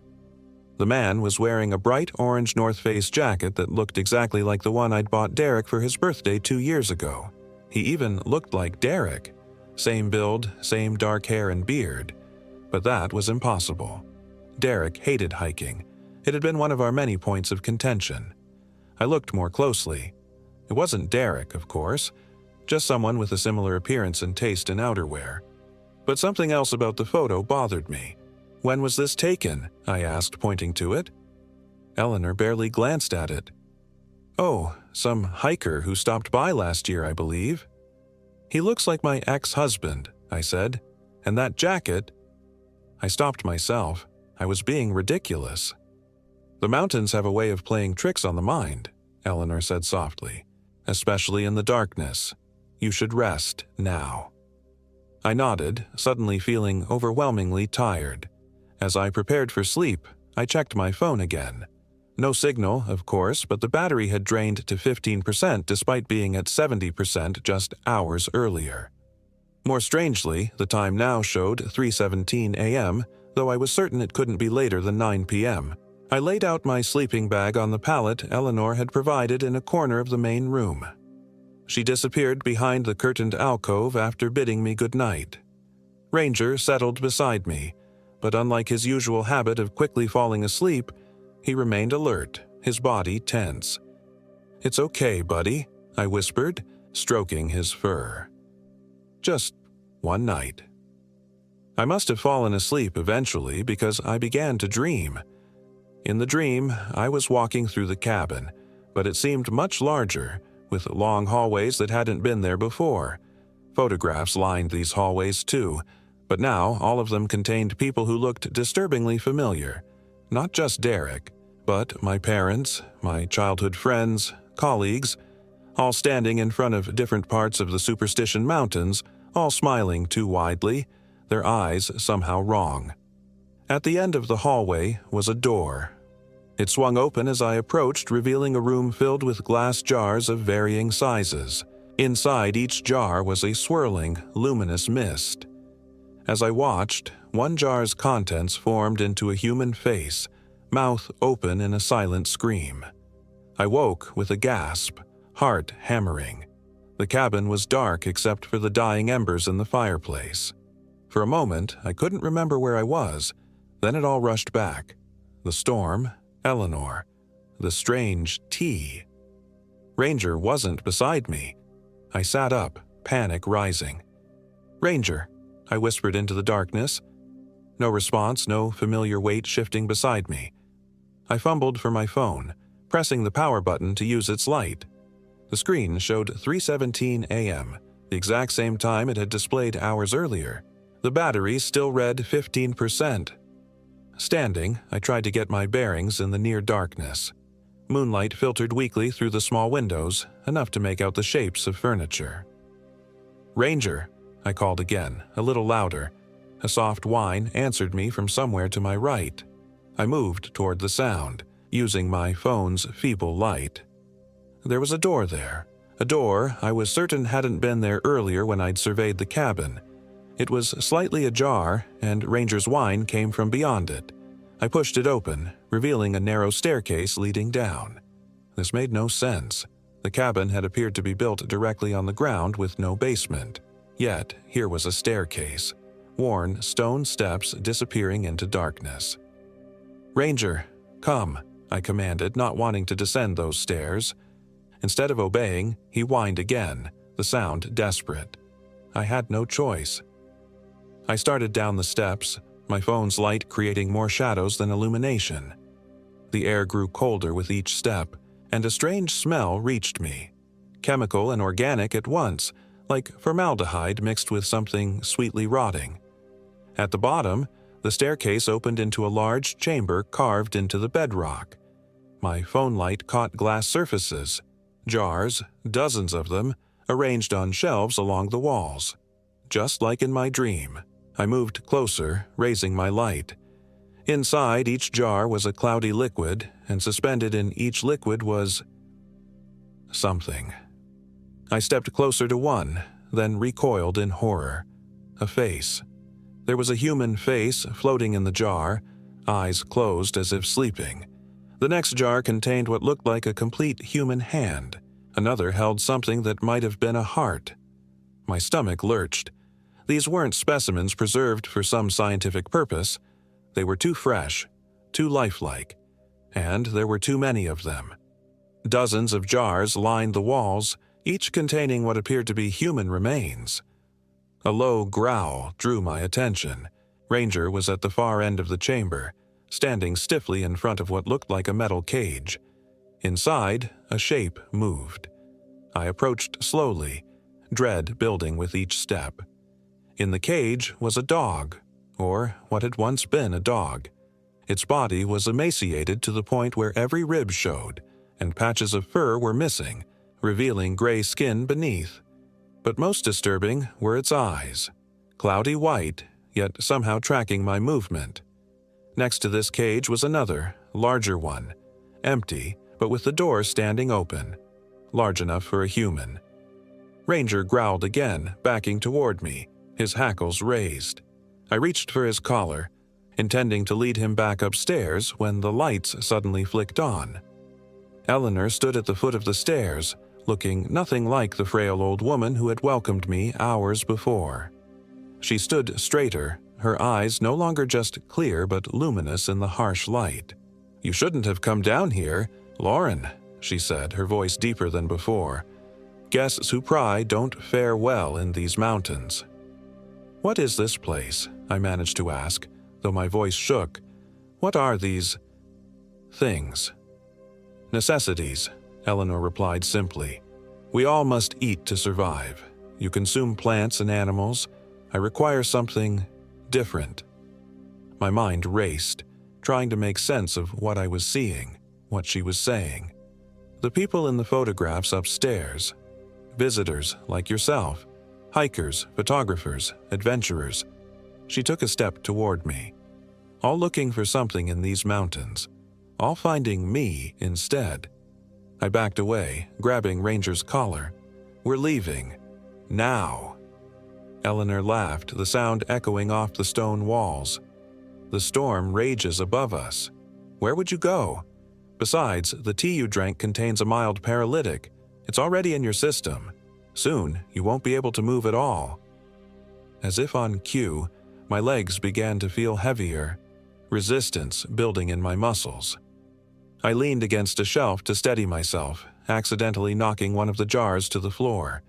The man was wearing a bright orange North Face jacket that looked exactly like the one I'd bought Derek for his birthday 2 years ago. He even looked like Derek. Same build, same dark hair and beard. But that was impossible. Derek hated hiking. It had been one of our many points of contention. I looked more closely. It wasn't Derek, of course, just someone with a similar appearance and taste in outerwear. But something else about the photo bothered me. When was this taken? I asked, pointing to it. Eleanor barely glanced at it. Oh, some hiker who stopped by last year, I believe. He looks like my ex-husband, I said. And that jacket... I stopped myself. I was being ridiculous. The mountains have a way of playing tricks on the mind, Eleanor said softly. Especially in the darkness. You should rest now. I nodded, suddenly feeling overwhelmingly tired. As I prepared for sleep, I checked my phone again. No signal, of course, but the battery had drained to 15% despite being at 70% just hours earlier. More strangely, the time now showed 3:17 a.m., though I was certain it couldn't be later than 9 p.m. I laid out my sleeping bag on the pallet Eleanor had provided in a corner of the main room. She disappeared behind the curtained alcove after bidding me good night. Ranger settled beside me, but unlike his usual habit of quickly falling asleep, he remained alert, his body tense. "It's okay, buddy," I whispered, stroking his fur. Just one night. I must have fallen asleep eventually because I began to dream. In the dream, I was walking through the cabin, but it seemed much larger, with long hallways that hadn't been there before. Photographs lined these hallways too, but now all of them contained people who looked disturbingly familiar. Not just Derek, but my parents, my childhood friends, colleagues, all standing in front of different parts of the Superstition Mountains, all smiling too widely, their eyes somehow wrong. At the end of the hallway was a door. It swung open as I approached, revealing a room filled with glass jars of varying sizes. Inside each jar was a swirling, luminous mist. As I watched, one jar's contents formed into a human face, mouth open in a silent scream. I woke with a gasp, heart hammering. The cabin was dark except for the dying embers in the fireplace. For a moment, I couldn't remember where I was. Then it all rushed back. The storm, Eleanor, the strange tea. Ranger wasn't beside me. I sat up, panic rising. "Ranger," I whispered into the darkness. No response, no familiar weight shifting beside me. I fumbled for my phone, pressing the power button to use its light. The screen showed 3:17 a.m., the exact same time it had displayed hours earlier. The battery still read 15%. Standing, I tried to get my bearings in the near darkness. Moonlight filtered weakly through the small windows, enough to make out the shapes of furniture. "Ranger," I called again, a little louder. A soft whine answered me from somewhere to my right. I moved toward the sound, using my phone's feeble light. There was a door there, a door I was certain hadn't been there earlier when I'd surveyed the cabin. It was slightly ajar, and Ranger's whine came from beyond it. I pushed it open, revealing a narrow staircase leading down. This made no sense. The cabin had appeared to be built directly on the ground with no basement. Yet, here was a staircase, worn stone steps disappearing into darkness. "Ranger, come," I commanded, not wanting to descend those stairs. Instead of obeying, he whined again, the sound desperate. I had no choice. I started down the steps, my phone's light creating more shadows than illumination. The air grew colder with each step, and a strange smell reached me. Chemical and organic at once, like formaldehyde mixed with something sweetly rotting. At the bottom, the staircase opened into a large chamber carved into the bedrock. My phone light caught glass surfaces, jars, dozens of them, arranged on shelves along the walls. Just like in my dream, I moved closer, raising my light. Inside each jar was a cloudy liquid, and suspended in each liquid was something. I stepped closer to one, then recoiled in horror. A face. There was a human face floating in the jar, eyes closed as if sleeping. The next jar contained what looked like a complete human hand. Another held something that might have been a heart. My stomach lurched. These weren't specimens preserved for some scientific purpose. They were too fresh, too lifelike, and there were too many of them. Dozens of jars lined the walls, each containing what appeared to be human remains. A low growl drew my attention. Ranger was at the far end of the chamber, standing stiffly in front of what looked like a metal cage. Inside, a shape moved. I approached slowly, dread building with each step. In the cage was a dog, or what had once been a dog. Its body was emaciated to the point where every rib showed, and patches of fur were missing, revealing gray skin beneath. But most disturbing were its eyes, cloudy white, yet somehow tracking my movement. Next to this cage was another, larger one, empty, but with the door standing open, large enough for a human. Ranger growled again, backing toward me, his hackles raised. I reached for his collar, intending to lead him back upstairs when the lights suddenly flicked on. Eleanor stood at the foot of the stairs, looking nothing like the frail old woman who had welcomed me hours before. She stood straighter, her eyes no longer just clear but luminous in the harsh light. "You shouldn't have come down here, Lauren," she said, her voice deeper than before. "Guests who pry don't fare well in these mountains." "What is this place?" I managed to ask, though my voice shook. "What are these things?" "Necessities," Eleanor replied simply. "We all must eat to survive. You consume plants and animals. I require something different." My mind raced, trying to make sense of what I was seeing, what she was saying. The people in the photographs upstairs, visitors like yourself, hikers, photographers, adventurers. She took a step toward me, all looking for something in these mountains, all finding me instead. I backed away, grabbing Ranger's collar. We're leaving. Now." Eleanor laughed, the sound echoing off the stone walls. "The storm rages above us. Where would you go? Besides, the tea you drank contains a mild paralytic. It's already in your system. Soon, you won't be able to move at all." As if on cue, my legs began to feel heavier, resistance building in my muscles. I leaned against a shelf to steady myself, accidentally knocking one of the jars to the floor.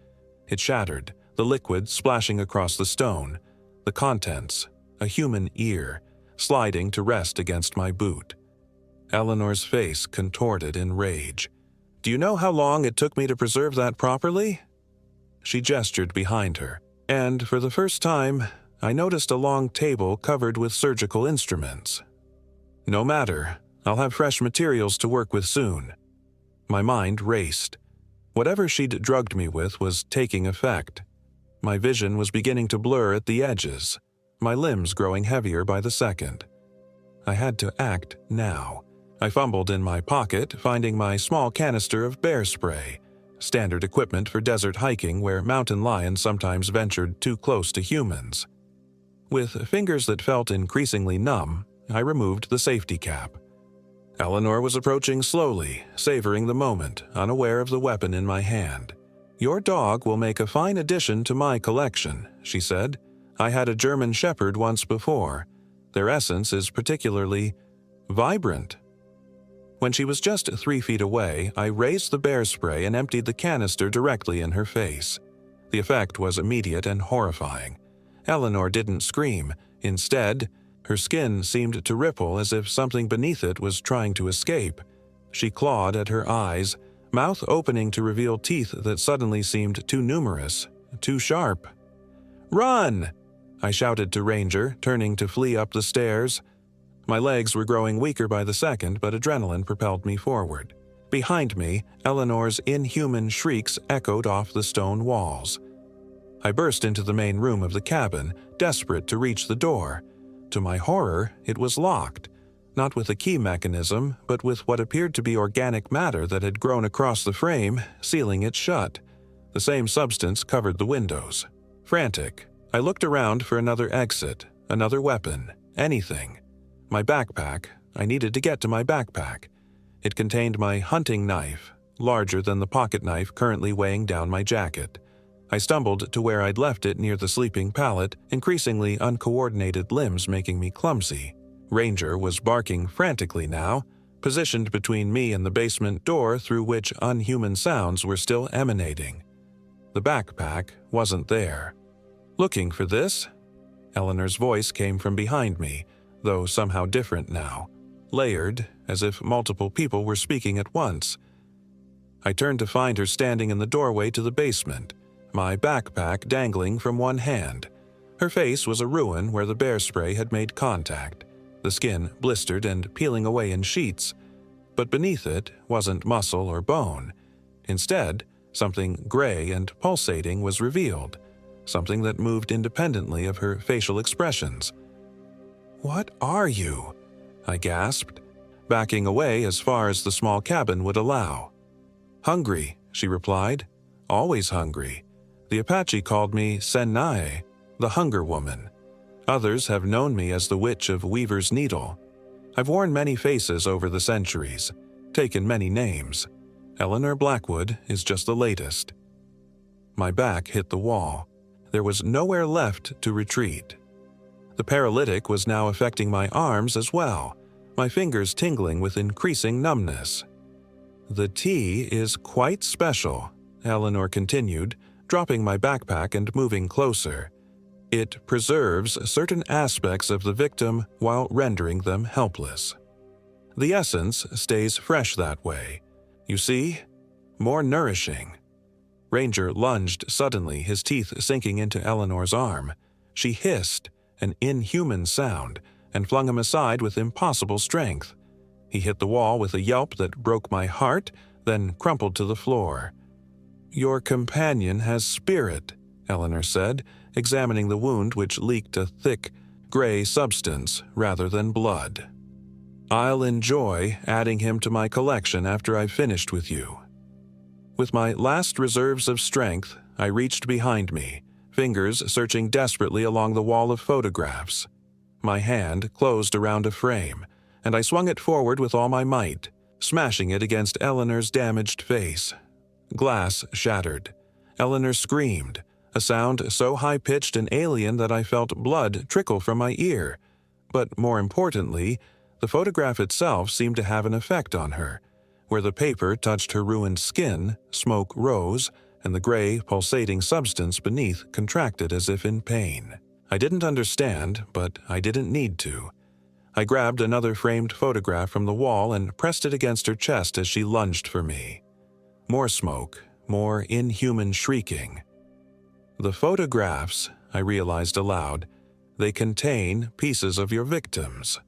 It shattered, the liquid splashing across the stone, the contents, a human ear, sliding to rest against my boot. Eleanor's face contorted in rage. "Do you know how long it took me to preserve that properly?" She gestured behind her, and for the first time, I noticed a long table covered with surgical instruments. "No matter, I'll have fresh materials to work with soon." My mind raced. Whatever she'd drugged me with was taking effect. My vision was beginning to blur at the edges, my limbs growing heavier by the second. I had to act now. I fumbled in my pocket, finding my small canister of bear spray, standard equipment for desert hiking where mountain lions sometimes ventured too close to humans. With fingers that felt increasingly numb, I removed the safety cap. Eleanor was approaching slowly, savoring the moment, unaware of the weapon in my hand. "Your dog will make a fine addition to my collection," she said. "I had a German Shepherd once before. Their essence is particularly vibrant." When she was just 3 feet away, I raised the bear spray and emptied the canister directly in her face. The effect was immediate and horrifying. Eleanor didn't scream. Instead, her skin seemed to ripple as if something beneath it was trying to escape. She clawed at her eyes, mouth opening to reveal teeth that suddenly seemed too numerous, too sharp. "Run!" I shouted to Ranger, turning to flee up the stairs. My legs were growing weaker by the second, but adrenaline propelled me forward. Behind me, Eleanor's inhuman shrieks echoed off the stone walls. I burst into the main room of the cabin, desperate to reach the door. To my horror, it was locked, not with a key mechanism, but with what appeared to be organic matter that had grown across the frame, sealing it shut. The same substance covered the windows. Frantic, I looked around for another exit, another weapon, anything. My backpack. I needed to get to my backpack. It contained my hunting knife, larger than the pocket knife currently weighing down my jacket. I stumbled to where I'd left it near the sleeping pallet, increasingly uncoordinated limbs making me clumsy. Ranger was barking frantically now, positioned between me and the basement door through which unhuman sounds were still emanating. The backpack wasn't there. "Looking for this?" Eleanor's voice came from behind me, though somehow different now, layered, as if multiple people were speaking at once. I turned to find her standing in the doorway to the basement, my backpack dangling from one hand. Her face was a ruin where the bear spray had made contact, the skin blistered and peeling away in sheets, but beneath it wasn't muscle or bone. Instead, something gray and pulsating was revealed, something that moved independently of her facial expressions. "What are you?" I gasped, backing away as far as the small cabin would allow. "Hungry," she replied. "Always hungry. The Apache called me Sennae, the Hunger Woman. Others have known me as the Witch of Weaver's Needle. I've worn many faces over the centuries, taken many names. Eleanor Blackwood is just the latest." My back hit the wall. There was nowhere left to retreat. The paralytic was now affecting my arms as well, my fingers tingling with increasing numbness. "The tea is quite special," Eleanor continued, dropping my backpack and moving closer. "It preserves certain aspects of the victim while rendering them helpless. The essence stays fresh that way. You see? More nourishing." Ranger lunged suddenly, his teeth sinking into Eleanor's arm. She hissed, an inhuman sound, and flung him aside with impossible strength. He hit the wall with a yelp that broke my heart, then crumpled to the floor. "Your companion has spirit," Eleanor said, examining the wound which leaked a thick, gray substance rather than blood. "I'll enjoy adding him to my collection after I've finished with you." With my last reserves of strength, I reached behind me, fingers searching desperately along the wall of photographs. My hand closed around a frame, and I swung it forward with all my might, smashing it against Eleanor's damaged face. Glass shattered. Eleanor screamed, a sound so high-pitched and alien that I felt blood trickle from my ear. But more importantly, the photograph itself seemed to have an effect on her. Where the paper touched her ruined skin, smoke rose, and the gray, pulsating substance beneath contracted as if in pain. I didn't understand, but I didn't need to. I grabbed another framed photograph from the wall and pressed it against her chest as she lunged for me. More smoke, more inhuman shrieking. The photographs, I realized aloud, they contain pieces of your victims.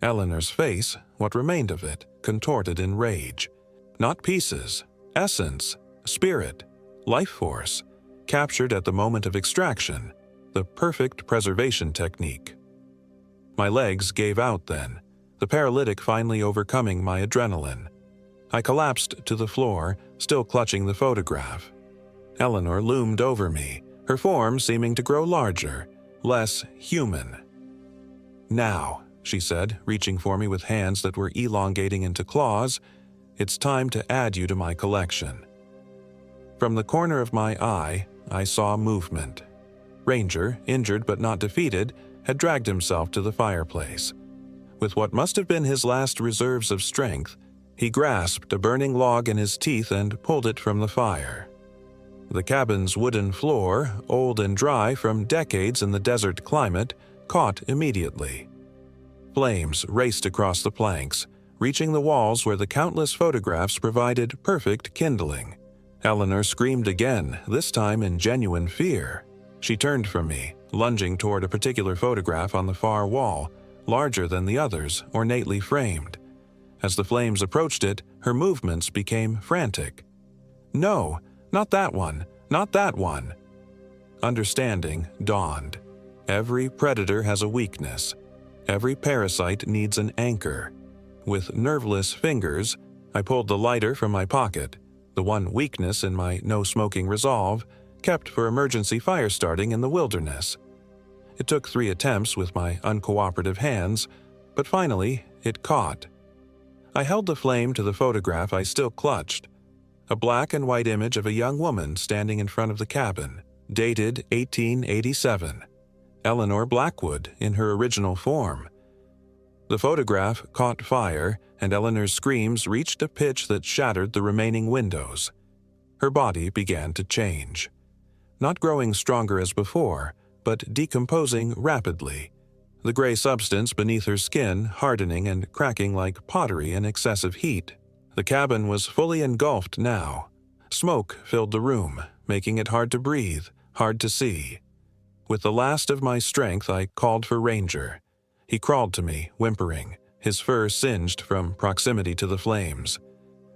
Eleanor's face, what remained of it, contorted in rage. Not pieces, essence, spirit, life force, captured at the moment of extraction, the perfect preservation technique. My legs gave out then, the paralytic finally overcoming my adrenaline. I collapsed to the floor, still clutching the photograph. Eleanor loomed over me, her form seeming to grow larger, less human. "Now," she said, reaching for me with hands that were elongating into claws, "it's time to add you to my collection." From the corner of my eye, I saw movement. Ranger, injured but not defeated, had dragged himself to the fireplace. With what must have been his last reserves of strength, he grasped a burning log in his teeth and pulled it from the fire. The cabin's wooden floor, old and dry from decades in the desert climate, caught immediately. Flames raced across the planks, reaching the walls where the countless photographs provided perfect kindling. Eleanor screamed again, this time in genuine fear. She turned from me, lunging toward a particular photograph on the far wall, larger than the others, ornately framed. As the flames approached it, her movements became frantic. "No, not that one, not that one." Understanding dawned. Every predator has a weakness. Every parasite needs an anchor. With nerveless fingers, I pulled the lighter from my pocket, the one weakness in my no-smoking resolve, kept for emergency fire starting in the wilderness. It took 3 attempts with my uncooperative hands, but finally it caught. I held the flame to the photograph I still clutched, a black and white image of a young woman standing in front of the cabin, dated 1887. Eleanor Blackwood in her original form. The photograph caught fire, and Eleanor's screams reached a pitch that shattered the remaining windows. Her body began to change. Not growing stronger as before, but decomposing rapidly. The gray substance beneath her skin hardening and cracking like pottery in excessive heat. The cabin was fully engulfed now. Smoke filled the room, making it hard to breathe, hard to see. With the last of my strength, I called for Ranger. He crawled to me, whimpering, his fur singed from proximity to the flames.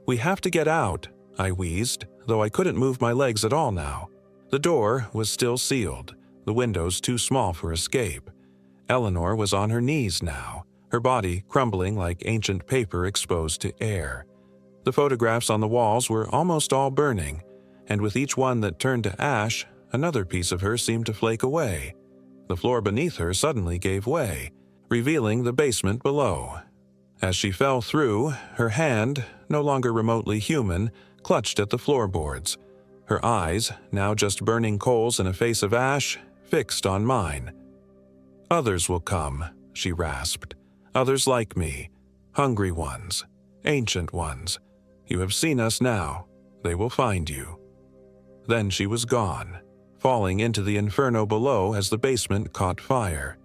"We have to get out," I wheezed, though I couldn't move my legs at all now. The door was still sealed, the windows too small for escape. Eleanor was on her knees now, her body crumbling like ancient paper exposed to air. The photographs on the walls were almost all burning, and with each one that turned to ash, another piece of her seemed to flake away. The floor beneath her suddenly gave way, revealing the basement below. As she fell through, her hand, no longer remotely human, clutched at the floorboards. Her eyes, now just burning coals in a face of ash, fixed on mine. "Others will come," she rasped. "Others like me. Hungry ones. Ancient ones. You have seen us now. They will find you." Then she was gone, falling into the inferno below as the basement caught fire.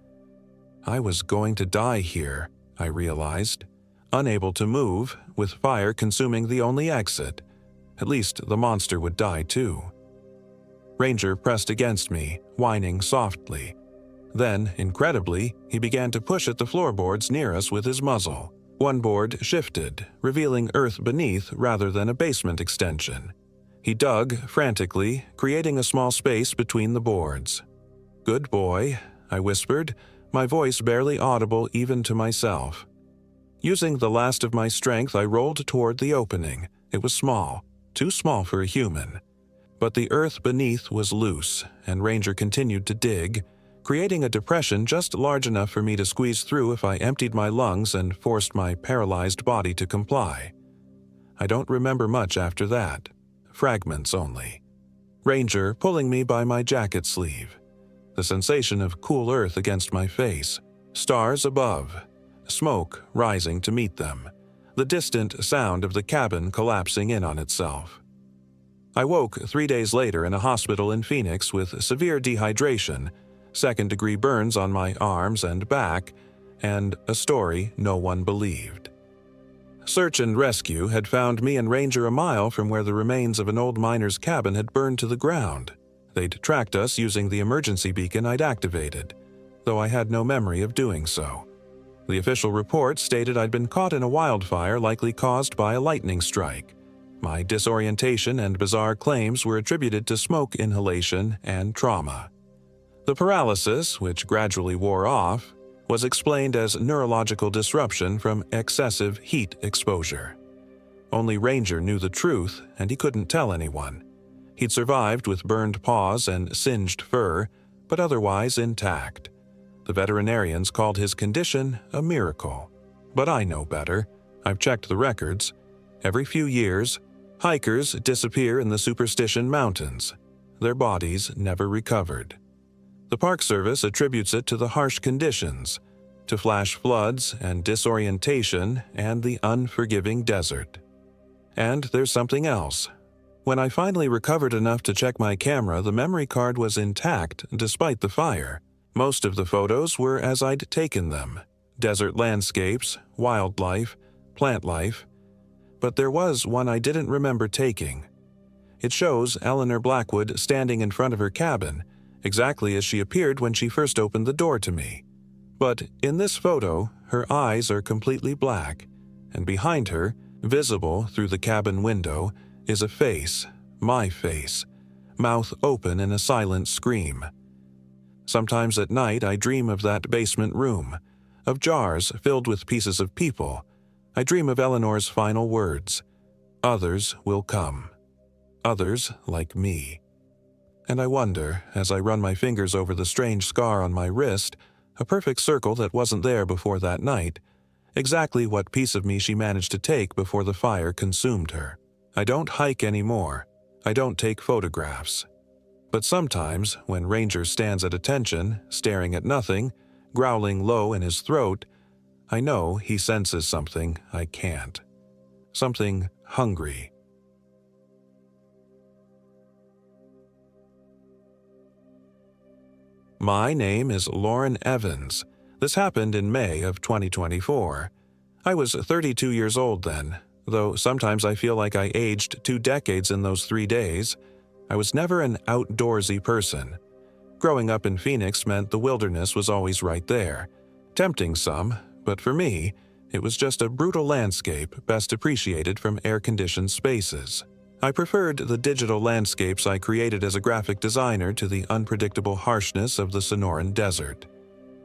I was going to die here, I realized, unable to move, with fire consuming the only exit. At least the monster would die too. Ranger pressed against me, whining softly. Then, incredibly, he began to push at the floorboards near us with his muzzle. One board shifted, revealing earth beneath rather than a basement extension. He dug frantically, creating a small space between the boards. "Good boy," I whispered, my voice barely audible even to myself. Using the last of my strength, I rolled toward the opening. It was small, too small for a human. But the earth beneath was loose, and Ranger continued to dig, creating a depression just large enough for me to squeeze through if I emptied my lungs and forced my paralyzed body to comply. I don't remember much after that, fragments only. Ranger pulling me by my jacket sleeve, the sensation of cool earth against my face, stars above, smoke rising to meet them, the distant sound of the cabin collapsing in on itself. I woke 3 days later in a hospital in Phoenix with severe dehydration, second-degree burns on my arms and back, and a story no one believed. Search and rescue had found me and Ranger a mile from where the remains of an old miner's cabin had burned to the ground. They'd tracked us using the emergency beacon I'd activated, though I had no memory of doing so. The official report stated I'd been caught in a wildfire likely caused by a lightning strike. My disorientation and bizarre claims were attributed to smoke inhalation and trauma. The paralysis, which gradually wore off, was explained as neurological disruption from excessive heat exposure. Only Ranger knew the truth, and he couldn't tell anyone. He'd survived with burned paws and singed fur, but otherwise intact. The veterinarians called his condition a miracle. But I know better. I've checked the records. Every few years, hikers disappear in the Superstition Mountains. Their bodies never recovered. The Park Service attributes it to the harsh conditions, to flash floods and disorientation and the unforgiving desert. And there's something else. When I finally recovered enough to check my camera, the memory card was intact despite the fire. Most of the photos were as I'd taken them: desert landscapes, wildlife, plant life. But there was one I didn't remember taking. It shows Eleanor Blackwood standing in front of her cabin, exactly as she appeared when she first opened the door to me. But in this photo, her eyes are completely black, and behind her, visible through the cabin window, is a face, my face, mouth open in a silent scream. Sometimes at night I dream of that basement room, of jars filled with pieces of people. I dream of Eleanor's final words: "Others will come. Others like me." And I wonder, as I run my fingers over the strange scar on my wrist, a perfect circle that wasn't there before that night, exactly what piece of me she managed to take before the fire consumed her. I don't hike anymore. I don't take photographs. But sometimes, when Ranger stands at attention, staring at nothing, growling low in his throat, I know he senses something I can't. Something hungry. My name is Lauren Evans. This happened in May of 2024. I was 32 years old then, though sometimes I feel like I aged 2 decades in those 3 days. I was never an outdoorsy person. Growing up in Phoenix meant the wilderness was always right there, tempting some, but for me, it was just a brutal landscape best appreciated from air-conditioned spaces. I preferred the digital landscapes I created as a graphic designer to the unpredictable harshness of the Sonoran Desert.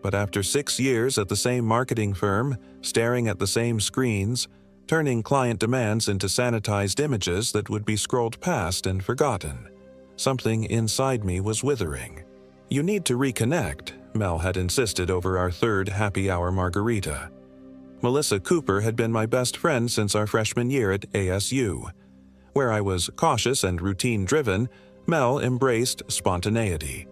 But after 6 years at the same marketing firm, staring at the same screens, turning client demands into sanitized images that would be scrolled past and forgotten, something inside me was withering. "You need to reconnect," Mel had insisted over our third happy hour margarita. Melissa Cooper had been my best friend since our freshman year at ASU. Where I was cautious and routine-driven, Mel embraced spontaneity.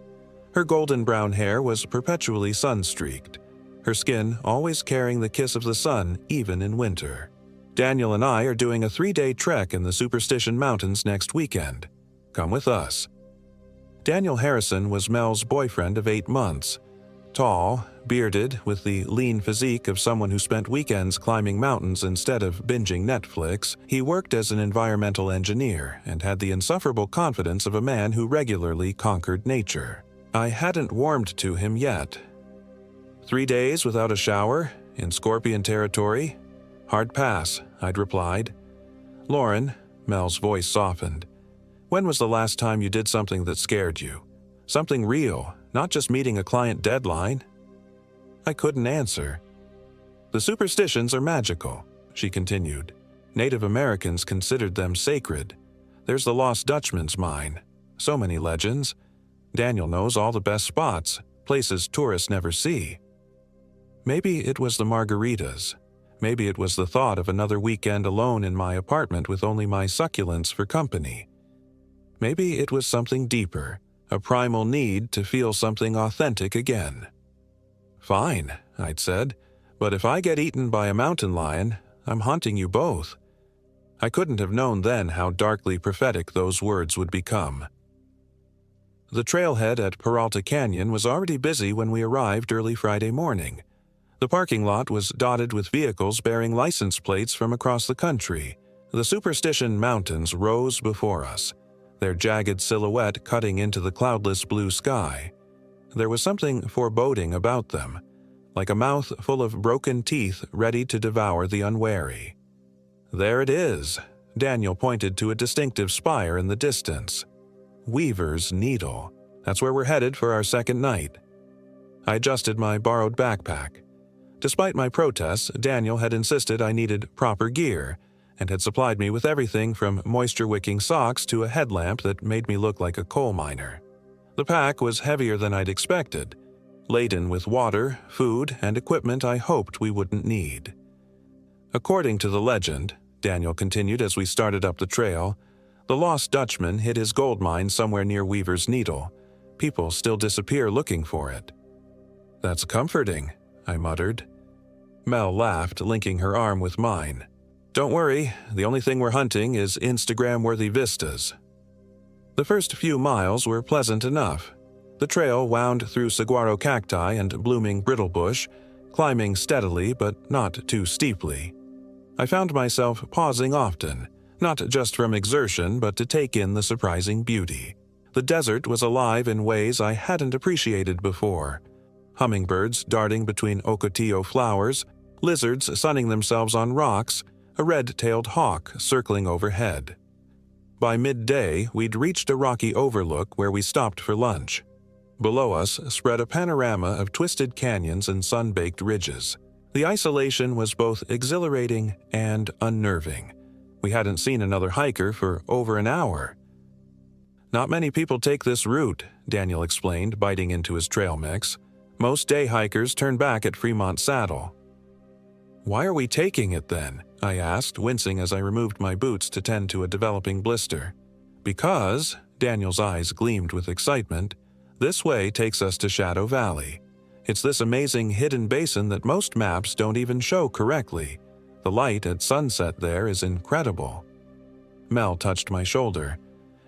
Her golden brown hair was perpetually sun-streaked, her skin always carrying the kiss of the sun even in winter. "Daniel and I are doing a 3-day trek in the Superstition Mountains next weekend. Come with us." Daniel Harrison was Mel's boyfriend of 8 months. Tall, bearded, with the lean physique of someone who spent weekends climbing mountains instead of binging Netflix, he worked as an environmental engineer and had the insufferable confidence of a man who regularly conquered nature. I hadn't warmed to him yet. 3 days without a shower, in Scorpion territory? Hard pass, I'd replied. "Lauren," Mel's voice softened, "when was the last time you did something that scared you? Something real, not just meeting a client deadline?" I couldn't answer. "The superstitions are magical," she continued. "Native Americans considered them sacred. There's the Lost Dutchman's mine. So many legends. Daniel knows all the best spots, places tourists never see. Maybe it was the margaritas. Maybe it was the thought of another weekend alone in my apartment with only my succulents for company. Maybe it was something deeper, a primal need to feel something authentic again. "Fine," I'd said, "but if I get eaten by a mountain lion, I'm haunting you both." I couldn't have known then how darkly prophetic those words would become. The trailhead at Peralta Canyon was already busy when we arrived early Friday morning. The parking lot was dotted with vehicles bearing license plates from across the country. The Superstition Mountains rose before us, their jagged silhouette cutting into the cloudless blue sky. There was something foreboding about them, like a mouth full of broken teeth ready to devour the unwary. "There it is," Daniel pointed to a distinctive spire in the distance. "Weaver's Needle. That's where we're headed for our second night." I adjusted my borrowed backpack. Despite my protests, Daniel had insisted I needed proper gear, and had supplied me with everything from moisture-wicking socks to a headlamp that made me look like a coal miner. The pack was heavier than I'd expected, laden with water, food, and equipment I hoped we wouldn't need. According to the legend, Daniel continued as we started up the trail, the Lost Dutchman hid his gold mine somewhere near Weaver's Needle. People still disappear looking for it. "That's comforting," I muttered. Mel laughed, linking her arm with mine. "Don't worry, the only thing we're hunting is Instagram-worthy vistas." The first few miles were pleasant enough. The trail wound through saguaro cacti and blooming brittlebush, climbing steadily but not too steeply. I found myself pausing often, not just from exertion but to take in the surprising beauty. The desert was alive in ways I hadn't appreciated before. Hummingbirds darting between ocotillo flowers, lizards sunning themselves on rocks, a red-tailed hawk circling overhead. By midday, we'd reached a rocky overlook where we stopped for lunch. Below us spread a panorama of twisted canyons and sun-baked ridges. The isolation was both exhilarating and unnerving. We hadn't seen another hiker for over an hour. "Not many people take this route," Daniel explained, biting into his trail mix. "Most day hikers turn back at Fremont Saddle." "Why are we taking it then?" I asked, wincing as I removed my boots to tend to a developing blister. "Because," Daniel's eyes gleamed with excitement, "this way takes us to Shadow Valley. It's this amazing hidden basin that most maps don't even show correctly. The light at sunset there is incredible." Mel touched my shoulder.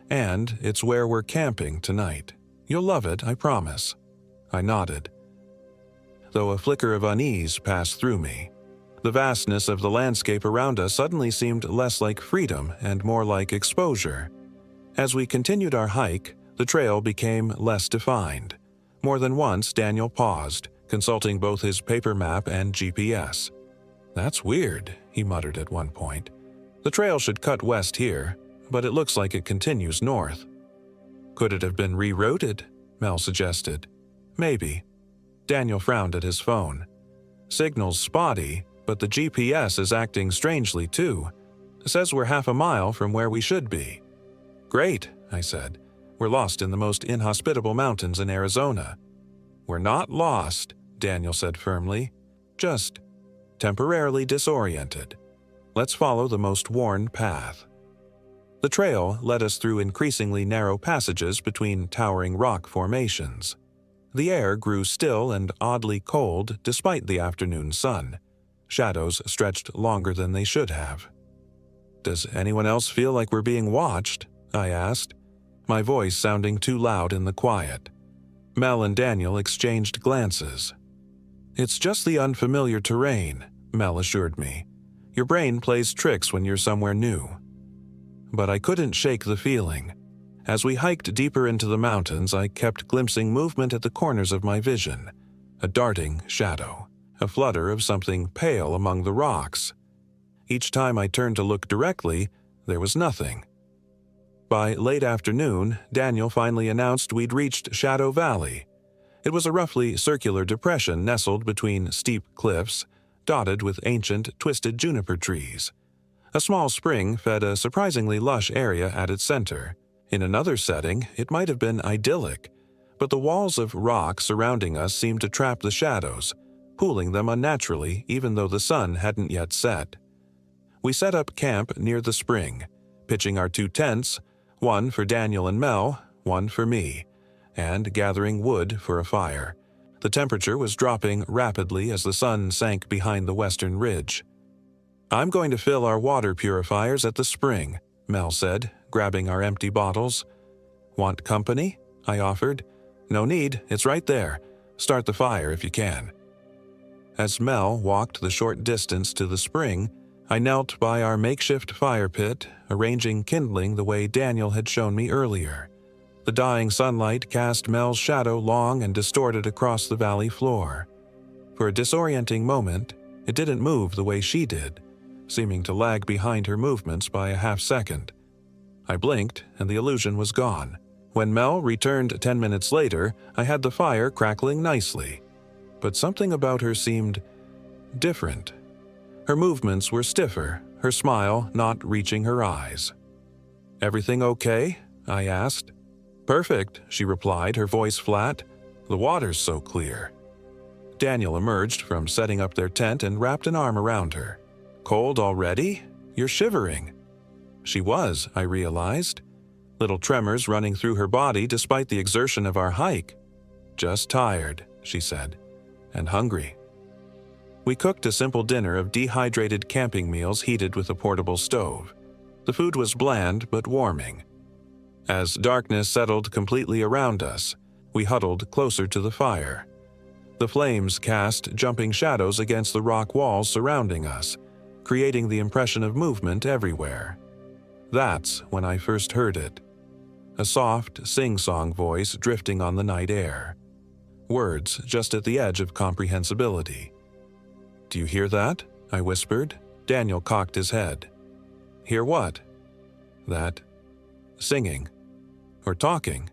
"And it's where we're camping tonight. You'll love it, I promise." I nodded, though a flicker of unease passed through me. The vastness of the landscape around us suddenly seemed less like freedom and more like exposure. As we continued our hike, the trail became less defined. More than once, Daniel paused, consulting both his paper map and GPS. "That's weird," he muttered at one point. "The trail should cut west here, but it looks like it continues north." "Could it have been rerouted?" Mel suggested. "Maybe." Daniel frowned at his phone. "Signal's spotty, but the GPS is acting strangely too. Says we're half a mile from where we should be." "Great," I said. "We're lost in the most inhospitable mountains in Arizona." "We're not lost," Daniel said firmly. "Just temporarily disoriented. Let's follow the most worn path." The trail led us through increasingly narrow passages between towering rock formations. The air grew still and oddly cold despite the afternoon sun. Shadows stretched longer than they should have. "Does anyone else feel like we're being watched?" I asked, my voice sounding too loud in the quiet. Mel and Daniel exchanged glances. "It's just the unfamiliar terrain," Mel assured me. "Your brain plays tricks when you're somewhere new." But I couldn't shake the feeling. As we hiked deeper into the mountains, I kept glimpsing movement at the corners of my vision. A darting shadow, a flutter of something pale among the rocks. Each time I turned to look directly, there was nothing. By late afternoon, Daniel finally announced we'd reached Shadow Valley. It was a roughly circular depression nestled between steep cliffs, dotted with ancient, twisted juniper trees. A small spring fed a surprisingly lush area at its center. In another setting, it might have been idyllic, but the walls of rock surrounding us seemed to trap the shadows, pooling them unnaturally even though the sun hadn't yet set. We set up camp near the spring, pitching our 2 tents, one for Daniel and Mel, one for me, and gathering wood for a fire. The temperature was dropping rapidly as the sun sank behind the western ridge. "I'm going to fill our water purifiers at the spring," Mel said, grabbing our empty bottles. "Want company?" I offered. "No need, it's right there. Start the fire if you can." As Mel walked the short distance to the spring, I knelt by our makeshift fire pit, arranging kindling the way Daniel had shown me earlier. The dying sunlight cast Mel's shadow long and distorted across the valley floor. For a disorienting moment, it didn't move the way she did, seeming to lag behind her movements by a half-second. I blinked, and the illusion was gone. When Mel returned 10 minutes later, I had the fire crackling nicely. But something about her seemed different. Her movements were stiffer, her smile not reaching her eyes. "Everything okay?" I asked. "Perfect," she replied, her voice flat. "The water's so clear." Daniel emerged from setting up their tent and wrapped an arm around her. "Cold already? You're shivering." She was, I realized. Little tremors running through her body despite the exertion of our hike. "Just tired," she said, "and hungry." We cooked a simple dinner of dehydrated camping meals heated with a portable stove. The food was bland but warming. As darkness settled completely around us, we huddled closer to the fire. The flames cast jumping shadows against the rock walls surrounding us, creating the impression of movement everywhere. That's when I first heard it. A soft, sing-song voice drifting on the night air. Words just at the edge of comprehensibility. "Do you hear that?" I whispered. Daniel cocked his head. "Hear what?" "That. Singing. Or talking."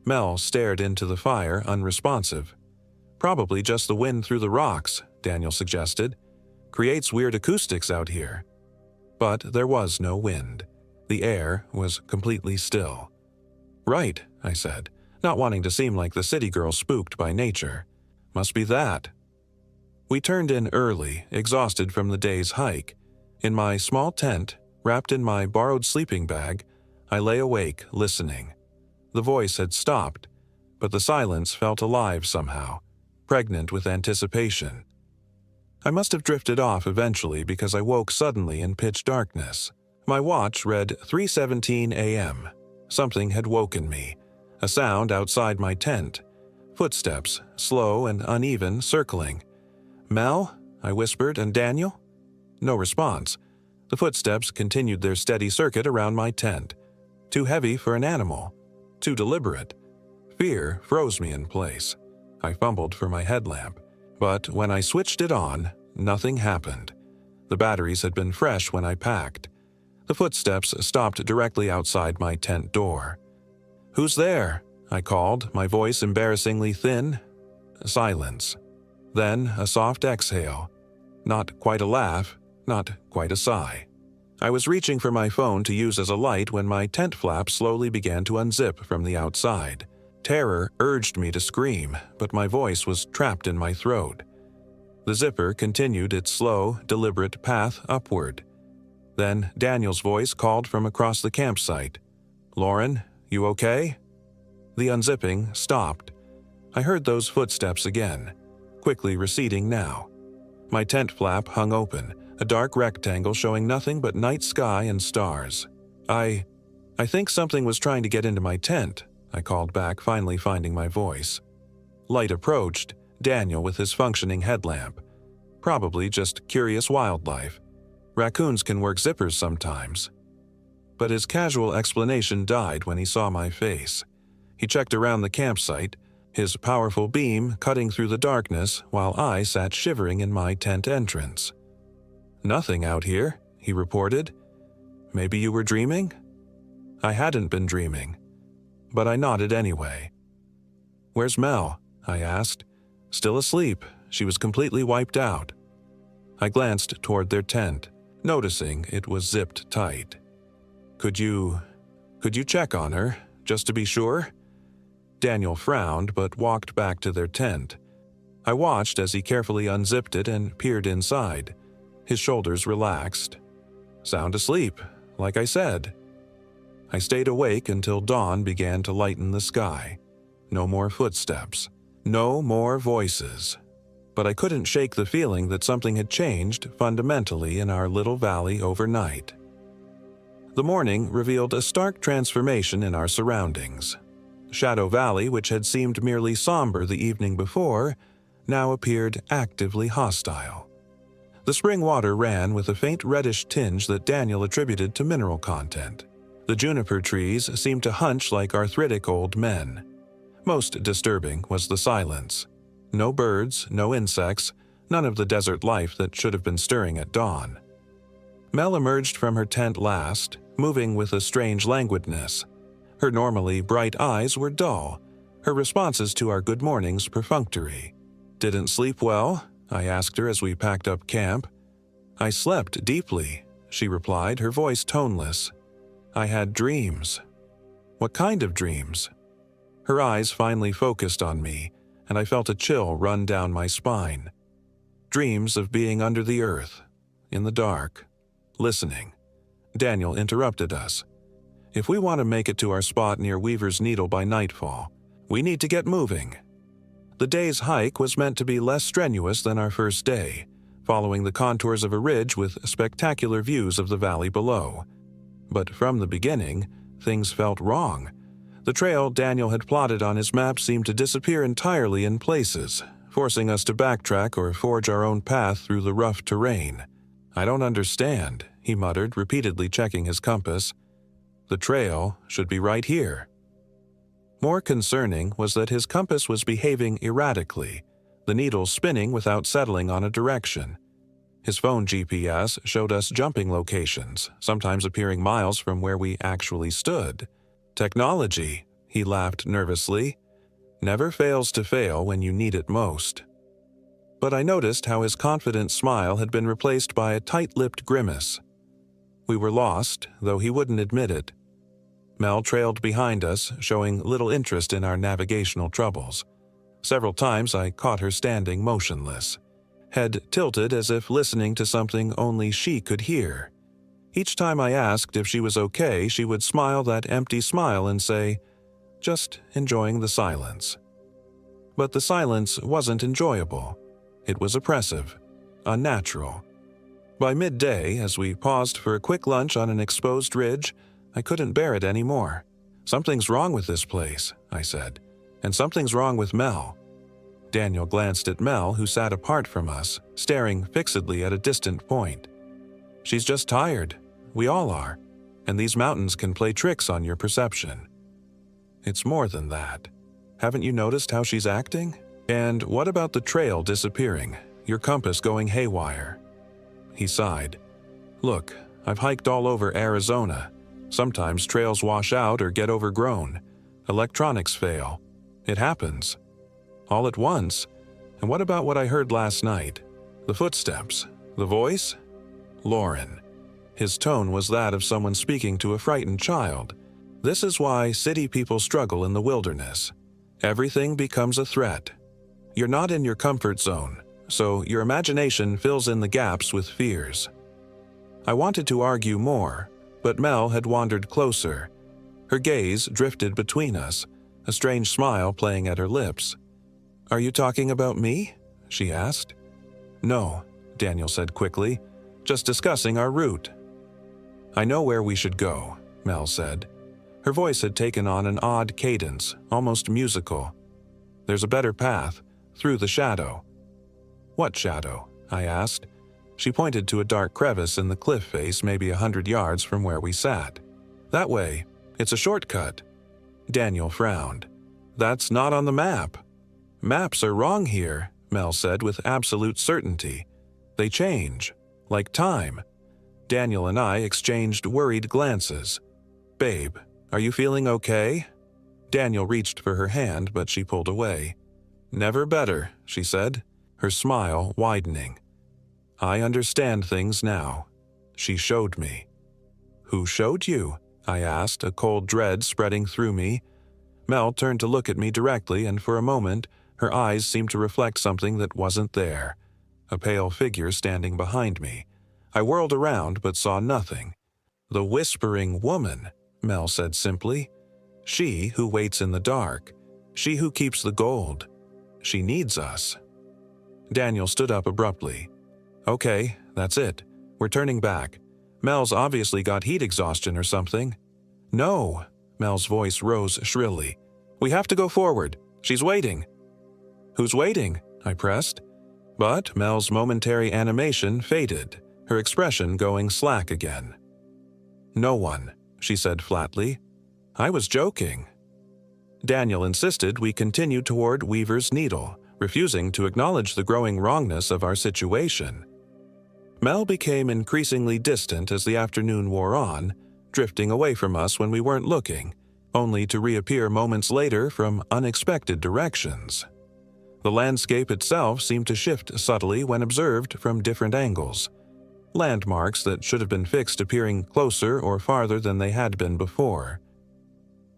Mel stared into the fire, unresponsive. "Probably just the wind through the rocks," Daniel suggested. "Creates weird acoustics out here." But there was no wind. The air was completely still. "Right," I said, not wanting to seem like the city girl spooked by nature. "Must be that." We turned in early, exhausted from the day's hike. In my small tent, wrapped in my borrowed sleeping bag, I lay awake, listening. The voice had stopped, but the silence felt alive somehow, pregnant with anticipation. I must have drifted off eventually because I woke suddenly in pitch darkness. My watch read 3:17 a.m. Something had woken me. A sound outside my tent. Footsteps, slow and uneven, circling. "Mel?" I whispered, "and Daniel?" No response. The footsteps continued their steady circuit around my tent. Too heavy for an animal. Too deliberate. Fear froze me in place. I fumbled for my headlamp. But when I switched it on, nothing happened. The batteries had been fresh when I packed. The footsteps stopped directly outside my tent door. "Who's there?" I called, my voice embarrassingly thin. Silence. Then a soft exhale. Not quite a laugh, not quite a sigh. I was reaching for my phone to use as a light when my tent flap slowly began to unzip from the outside. Terror urged me to scream, but my voice was trapped in my throat. The zipper continued its slow, deliberate path upward. Then Daniel's voice called from across the campsite. "Lauren, you okay?" The unzipping stopped. I heard those footsteps again, quickly receding now. My tent flap hung open, a dark rectangle showing nothing but night sky and stars. I think something was trying to get into my tent," I called back, finally finding my voice. Light approached, Daniel with his functioning headlamp. Probably just curious wildlife. Raccoons can work zippers sometimes. But his casual explanation died when he saw my face. He checked around the campsite, his powerful beam cutting through the darkness while I sat shivering in my tent entrance. "Nothing out here," he reported. "Maybe you were dreaming?" I hadn't been dreaming, but I nodded anyway. "Where's Mel?" I asked. "Still asleep. She was completely wiped out." I glanced toward their tent. noticing it was zipped tight. Could you check on her, just to be sure?" Daniel frowned but walked back to their tent. I watched as he carefully unzipped it and peered inside. His shoulders relaxed. "Sound asleep, like I said." I stayed awake until dawn began to lighten the sky. No more footsteps. No more voices. But I couldn't shake the feeling that something had changed fundamentally in our little valley overnight. The morning revealed a stark transformation in our surroundings. Shadow Valley, which had seemed merely somber the evening before, now appeared actively hostile. The spring water ran with a faint reddish tinge that Daniel attributed to mineral content. The juniper trees seemed to hunch like arthritic old men. Most disturbing was the silence. No birds, no insects, none of the desert life that should have been stirring at dawn. Mel emerged from her tent last, moving with a strange languidness. Her normally bright eyes were dull, her responses to our good mornings perfunctory. "Didn't sleep well?" I asked her as we packed up camp. "I slept deeply," she replied, her voice toneless. "I had dreams." "What kind of dreams?" Her eyes finally focused on me, and I felt a chill run down my spine. Dreams of being under the earth, in the dark, listening. Daniel interrupted us. "If we want to make it to our spot near Weaver's Needle by nightfall, we need to get moving." The day's hike was meant to be less strenuous than our first day, following the contours of a ridge with spectacular views of the valley below. But from the beginning, things felt wrong. The trail Daniel had plotted on his map seemed to disappear entirely in places, forcing us to backtrack or forge our own path through the rough terrain. "I don't understand," he muttered, repeatedly checking his compass. "The trail should be right here." More concerning was that his compass was behaving erratically, the needle spinning without settling on a direction. His phone GPS showed us jumping locations, sometimes appearing miles from where we actually stood. "Technology," he laughed nervously, "never fails to fail when you need it most." But I noticed how his confident smile had been replaced by a tight-lipped grimace. We were lost, though he wouldn't admit it. Mel trailed behind us, showing little interest in our navigational troubles. Several times I caught her standing motionless, head tilted as if listening to something only she could hear. Each time I asked if she was okay, she would smile that empty smile and say, "Just enjoying the silence." But the silence wasn't enjoyable. It was oppressive, unnatural. By midday, as we paused for a quick lunch on an exposed ridge, I couldn't bear it anymore. "Something's wrong with this place," I said, "and something's wrong with Mel." Daniel glanced at Mel, who sat apart from us, staring fixedly at a distant point. "She's just tired. We all are. And these mountains can play tricks on your perception." "It's more than that. Haven't you noticed how she's acting? And what about the trail disappearing, your compass going haywire?" He sighed. "Look, I've hiked all over Arizona. Sometimes trails wash out or get overgrown. Electronics fail. It happens. All at once. And what about what I heard last night? The footsteps. The voice? Lauren." His tone was that of someone speaking to a frightened child. "This is why city people struggle in the wilderness. Everything becomes a threat. You're not in your comfort zone, so your imagination fills in the gaps with fears." I wanted to argue more, but Mel had wandered closer. Her gaze drifted between us, a strange smile playing at her lips. "Are you talking about me?" she asked. "No," Daniel said quickly, "just discussing our route." "I know where we should go," Mel said. Her voice had taken on an odd cadence, almost musical. "There's a better path, through the shadow." "What shadow?" I asked. She pointed to a dark crevice in the cliff face maybe 100 yards from where we sat. "That way. It's a shortcut." Daniel frowned. "That's not on the map." "Maps are wrong here," Mel said with absolute certainty. "They change, like time." Daniel and I exchanged worried glances. "Babe, are you feeling okay?" Daniel reached for her hand, but she pulled away. "Never better," she said, her smile widening. "I understand things now." She showed me. Who showed you? I asked, a cold dread spreading through me. Mel turned to look at me directly, and for a moment, her eyes seemed to reflect something that wasn't there. A pale figure standing behind me. I whirled around but saw nothing. The whispering woman, Mel said simply. She who waits in the dark. She who keeps the gold. She needs us. Daniel stood up abruptly. Okay, that's it. We're turning back. Mel's obviously got heat exhaustion or something. No, Mel's voice rose shrilly. We have to go forward. She's waiting. Who's waiting? I pressed. But Mel's momentary animation faded, her expression going slack again. No one, she said flatly. I was joking. Daniel insisted we continue toward Weaver's Needle, refusing to acknowledge the growing wrongness of our situation. Mel became increasingly distant as the afternoon wore on, drifting away from us when we weren't looking, only to reappear moments later from unexpected directions. The landscape itself seemed to shift subtly when observed from different angles, landmarks that should have been fixed appearing closer or farther than they had been before.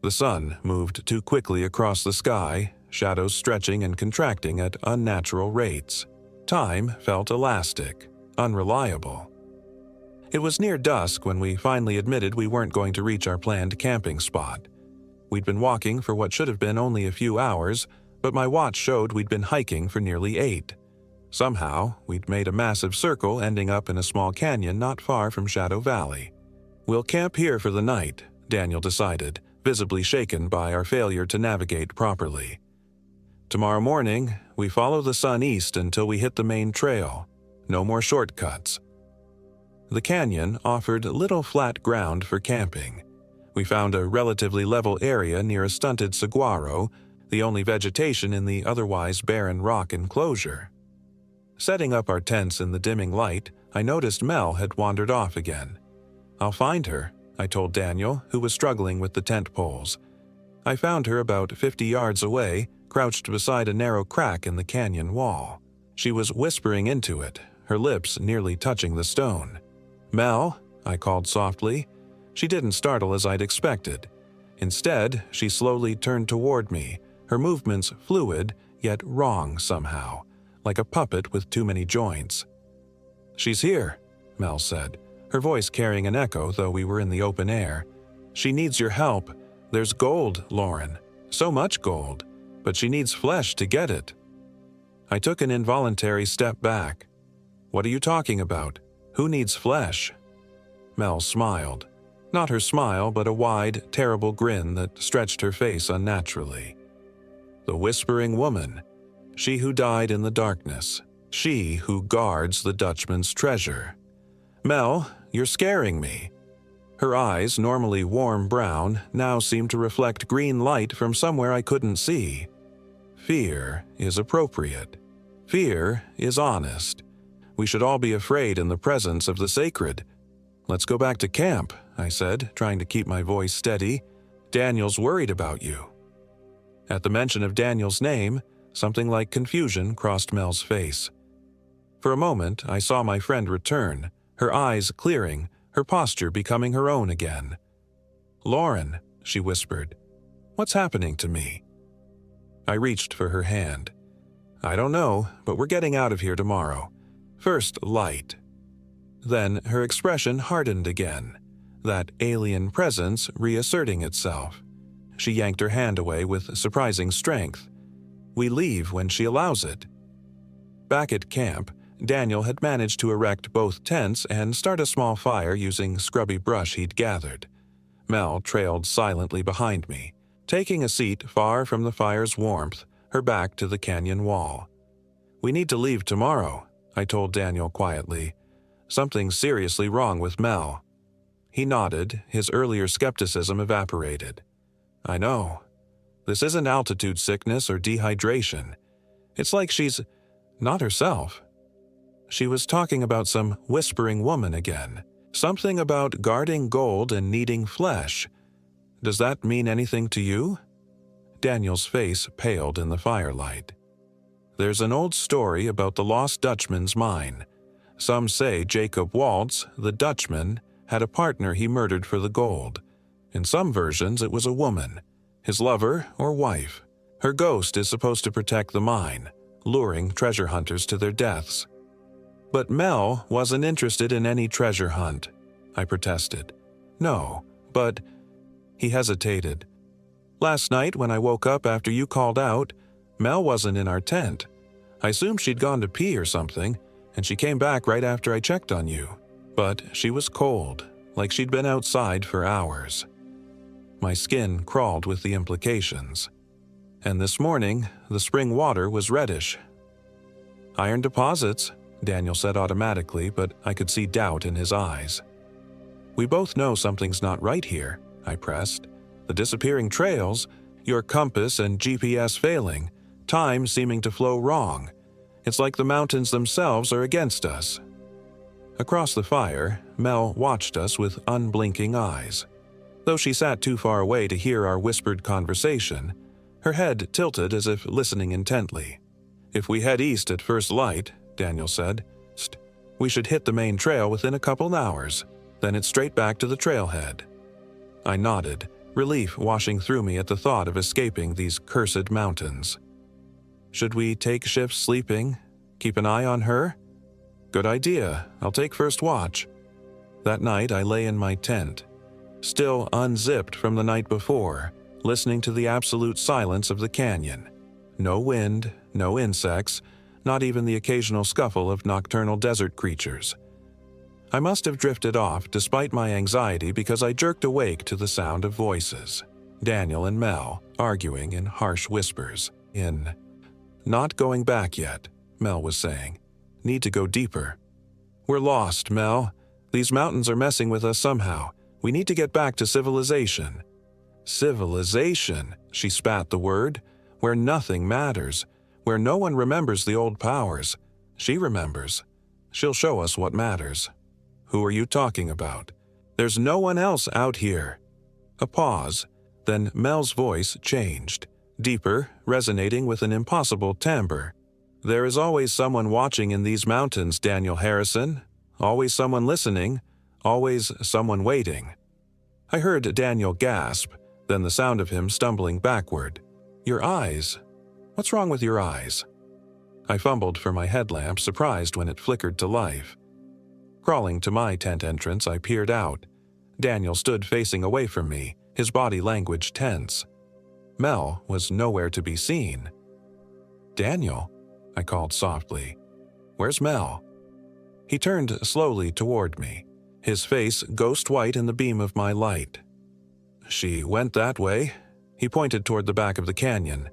The sun moved too quickly across the sky, shadows stretching and contracting at unnatural rates. Time felt elastic, unreliable. It was near dusk when we finally admitted we weren't going to reach our planned camping spot. We'd been walking for what should have been only a few hours, but my watch showed we'd been hiking for nearly 8. Somehow, we'd made a massive circle ending up in a small canyon not far from Shadow Valley. We'll camp here for the night, Daniel decided, visibly shaken by our failure to navigate properly. Tomorrow morning, we follow the sun east until we hit the main trail. No more shortcuts. The canyon offered little flat ground for camping. We found a relatively level area near a stunted saguaro, the only vegetation in the otherwise barren rock enclosure. Setting up our tents in the dimming light, I noticed Mel had wandered off again. I'll find her, I told Daniel, who was struggling with the tent poles. I found her about 50 yards away, crouched beside a narrow crack in the canyon wall. She was whispering into it, her lips nearly touching the stone. Mel, I called softly. She didn't startle as I'd expected. Instead, she slowly turned toward me, her movements fluid yet wrong somehow, like a puppet with too many joints. She's here, Mel said, her voice carrying an echo though we were in the open air. She needs your help. There's gold, Lauren. So much gold. But she needs flesh to get it. I took an involuntary step back. What are you talking about? Who needs flesh? Mel smiled. Not her smile, but a wide, terrible grin that stretched her face unnaturally. The whispering woman. She who died in the darkness. She who guards the Dutchman's treasure. Mel, you're scaring me. Her eyes, normally warm brown, now seemed to reflect green light from somewhere I couldn't see. Fear is appropriate. Fear is honest. We should all be afraid in the presence of the sacred. Let's go back to camp, I said, trying to keep my voice steady. Daniel's worried about you. At the mention of Daniel's name, something like confusion crossed Mel's face. For a moment, I saw my friend return, her eyes clearing, her posture becoming her own again. Lauren, she whispered, what's happening to me? I reached for her hand. I don't know, but we're getting out of here tomorrow. First, light. Then her expression hardened again, that alien presence reasserting itself. She yanked her hand away with surprising strength. We leave when she allows it. Back at camp, Daniel had managed to erect both tents and start a small fire using scrubby brush he'd gathered. Mel trailed silently behind me, taking a seat far from the fire's warmth, her back to the canyon wall. We need to leave tomorrow, I told Daniel quietly. Something's seriously wrong with Mel. He nodded, his earlier skepticism evaporated. I know. This isn't altitude sickness or dehydration. It's like she's not herself. She was talking about some whispering woman again. Something about guarding gold and needing flesh. Does that mean anything to you? Daniel's face paled in the firelight. There's an old story about the lost Dutchman's mine. Some say Jacob Waltz, the Dutchman, had a partner he murdered for the gold. In some versions, it was a woman, his lover or wife. Her ghost is supposed to protect the mine, luring treasure hunters to their deaths. But Mel wasn't interested in any treasure hunt, I protested. No, but… He hesitated. Last night when I woke up after you called out, Mel wasn't in our tent. I assumed she'd gone to pee or something, and she came back right after I checked on you. But she was cold, like she'd been outside for hours. My skin crawled with the implications. And this morning, the spring water was reddish. Iron deposits, Daniel said automatically, but I could see doubt in his eyes. We both know something's not right here, I pressed. The disappearing trails, your compass and GPS failing, time seeming to flow wrong. It's like the mountains themselves are against us. Across the fire, Mel watched us with unblinking eyes. Though she sat too far away to hear our whispered conversation, her head tilted as if listening intently. If we head east at first light, Daniel said, we should hit the main trail within a couple hours. Then it's straight back to the trailhead. I nodded, relief washing through me at the thought of escaping these cursed mountains. Should we take shifts sleeping? Keep an eye on her? Good idea. I'll take first watch. That night I lay in my tent, still unzipped from the night before, listening to the absolute silence of the canyon. No wind, no insects, not even the occasional scuffle of nocturnal desert creatures. I must have drifted off despite my anxiety because I jerked awake to the sound of voices. Daniel and Mel arguing in harsh whispers. Not going back yet, Mel was saying. Need to go deeper. We're lost, Mel. These mountains are messing with us somehow. We need to get back to civilization. Civilization, she spat the word. Where nothing matters. Where no one remembers the old powers. She remembers. She'll show us what matters. Who are you talking about? There's no one else out here. A pause, then Mel's voice changed, deeper, resonating with an impossible timbre. There is always someone watching in these mountains, Daniel Harrison. Always someone listening, always someone waiting. I heard Daniel gasp, then the sound of him stumbling backward. Your eyes. What's wrong with your eyes? I fumbled for my headlamp, surprised when it flickered to life. Crawling to my tent entrance, I peered out. Daniel stood facing away from me, his body language tense. Mel was nowhere to be seen. Daniel, I called softly. Where's Mel? He turned slowly toward me, his face ghost white in the beam of my light. She went that way. He pointed toward the back of the canyon.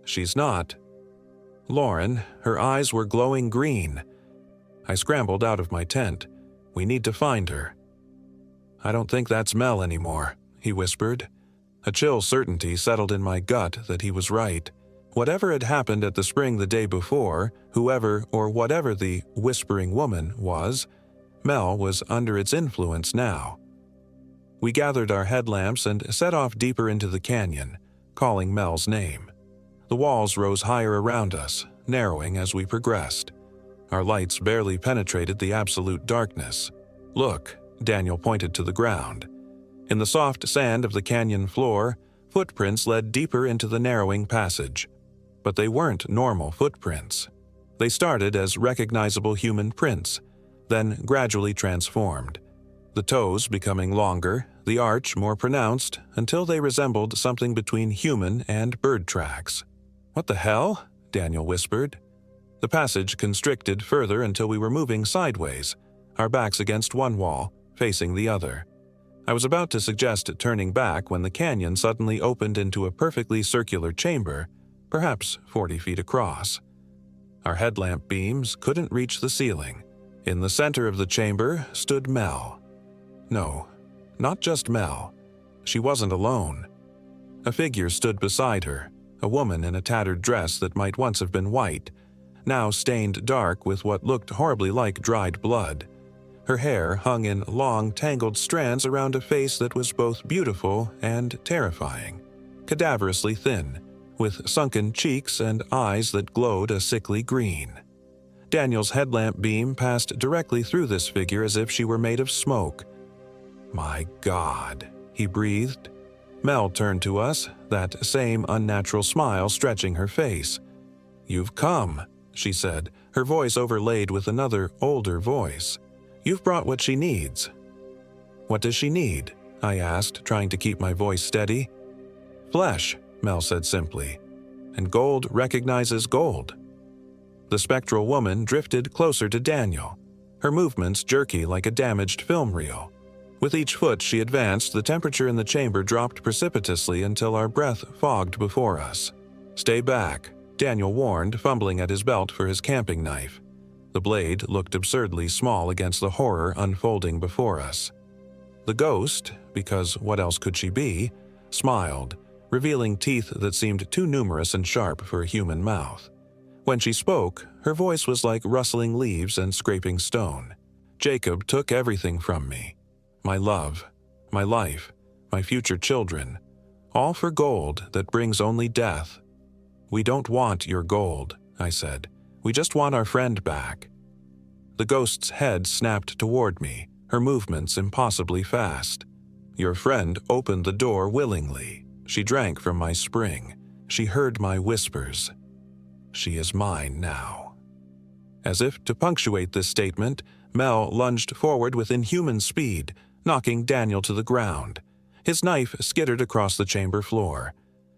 She's not. Lauren, her eyes were glowing green. I scrambled out of my tent. We need to find her. I don't think that's Mel anymore, he whispered. A chill certainty settled in my gut that he was right. Whatever had happened at the spring the day before, whoever or whatever the whispering woman was, Mel was under its influence now. We gathered our headlamps and set off deeper into the canyon, calling Mel's name. The walls rose higher around us, narrowing as we progressed. Our lights barely penetrated the absolute darkness. Look, Daniel pointed to the ground. In the soft sand of the canyon floor, footprints led deeper into the narrowing passage. But they weren't normal footprints. They started as recognizable human prints, then gradually transformed. The toes becoming longer, the arch more pronounced, until they resembled something between human and bird tracks. What the hell? Daniel whispered. The passage constricted further until we were moving sideways, our backs against one wall, facing the other. I was about to suggest turning back when the canyon suddenly opened into a perfectly circular chamber, perhaps 40 feet across. Our headlamp beams couldn't reach the ceiling. In the center of the chamber stood Mel. No, not just Mel. She wasn't alone. A figure stood beside her, a woman in a tattered dress that might once have been white, now stained dark with what looked horribly like dried blood. Her hair hung in long, tangled strands around a face that was both beautiful and terrifying, cadaverously thin, with sunken cheeks and eyes that glowed a sickly green. Daniel's headlamp beam passed directly through this figure as if she were made of smoke. "My God," he breathed. Mel turned to us, that same unnatural smile stretching her face. "You've come," she said, her voice overlaid with another, older voice. "You've brought what she needs." "What does she need?" I asked, trying to keep my voice steady. "Flesh," Mel said simply. "And gold recognizes gold." The spectral woman drifted closer to Daniel, her movements jerky like a damaged film reel. With each foot she advanced, the temperature in the chamber dropped precipitously until our breath fogged before us. "Stay back," Daniel warned, fumbling at his belt for his camping knife. The blade looked absurdly small against the horror unfolding before us. The ghost, because what else could she be, smiled, revealing teeth that seemed too numerous and sharp for a human mouth. When she spoke, her voice was like rustling leaves and scraping stone. "Jacob took everything from me. My love, my life, my future children, all for gold that brings only death. We don't want your gold," I said. "We just want our friend back." The ghost's head snapped toward me, her movements impossibly fast. "Your friend opened the door willingly. She drank from my spring. She heard my whispers. She is mine now." As if to punctuate this statement, Mel lunged forward with inhuman speed, knocking Daniel to the ground. His knife skittered across the chamber floor.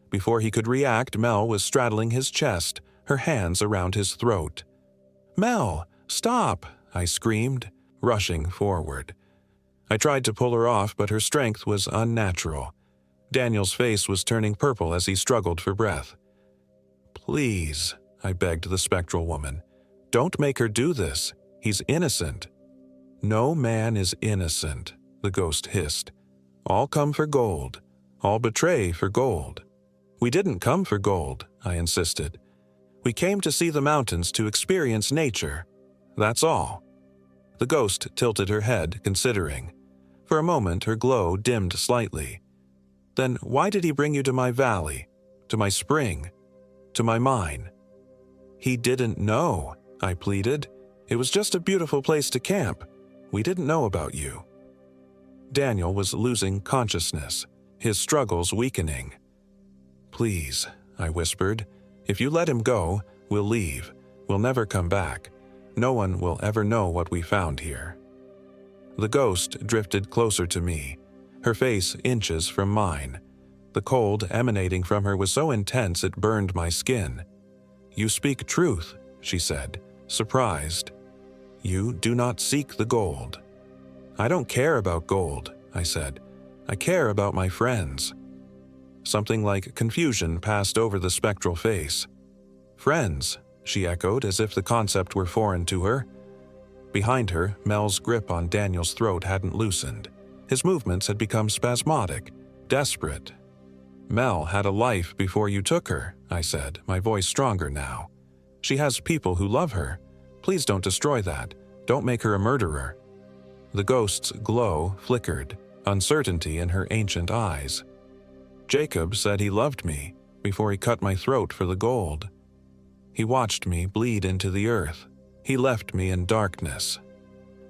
Before he could react, Mel was straddling his chest, her hands around his throat. "Mel, stop!" I screamed, rushing forward. I tried to pull her off, but her strength was unnatural. Daniel's face was turning purple as he struggled for breath. "Please," I begged the spectral woman. "Don't make her do this. He's innocent." "No man is innocent," the ghost hissed. "All come for gold. All betray for gold." "We didn't come for gold," I insisted. "We came to see the mountains, to experience nature. That's all." The ghost tilted her head, considering. For a moment, her glow dimmed slightly. "Then why did he bring you to my valley, to my spring, to my mine?" "He didn't know," I pleaded. "It was just a beautiful place to camp. We didn't know about you." Daniel was losing consciousness, his struggles weakening. "Please," I whispered. "If you let him go, we'll leave. We'll never come back. No one will ever know what we found here." The ghost drifted closer to me, her face inches from mine. The cold emanating from her was so intense it burned my skin. "You speak truth," she said, surprised. "You do not seek the gold." "I don't care about gold," I said. "I care about my friends." Something like confusion passed over the spectral face. "Friends," she echoed, as if the concept were foreign to her. Behind her, Mel's grip on Daniel's throat hadn't loosened. His movements had become spasmodic, desperate. "Mel had a life before you took her," I said, my voice stronger now. "She has people who love her. Please don't destroy that. Don't make her a murderer." The ghost's glow flickered, uncertainty in her ancient eyes. "Jacob said he loved me before he cut my throat for the gold. He watched me bleed into the earth. He left me in darkness."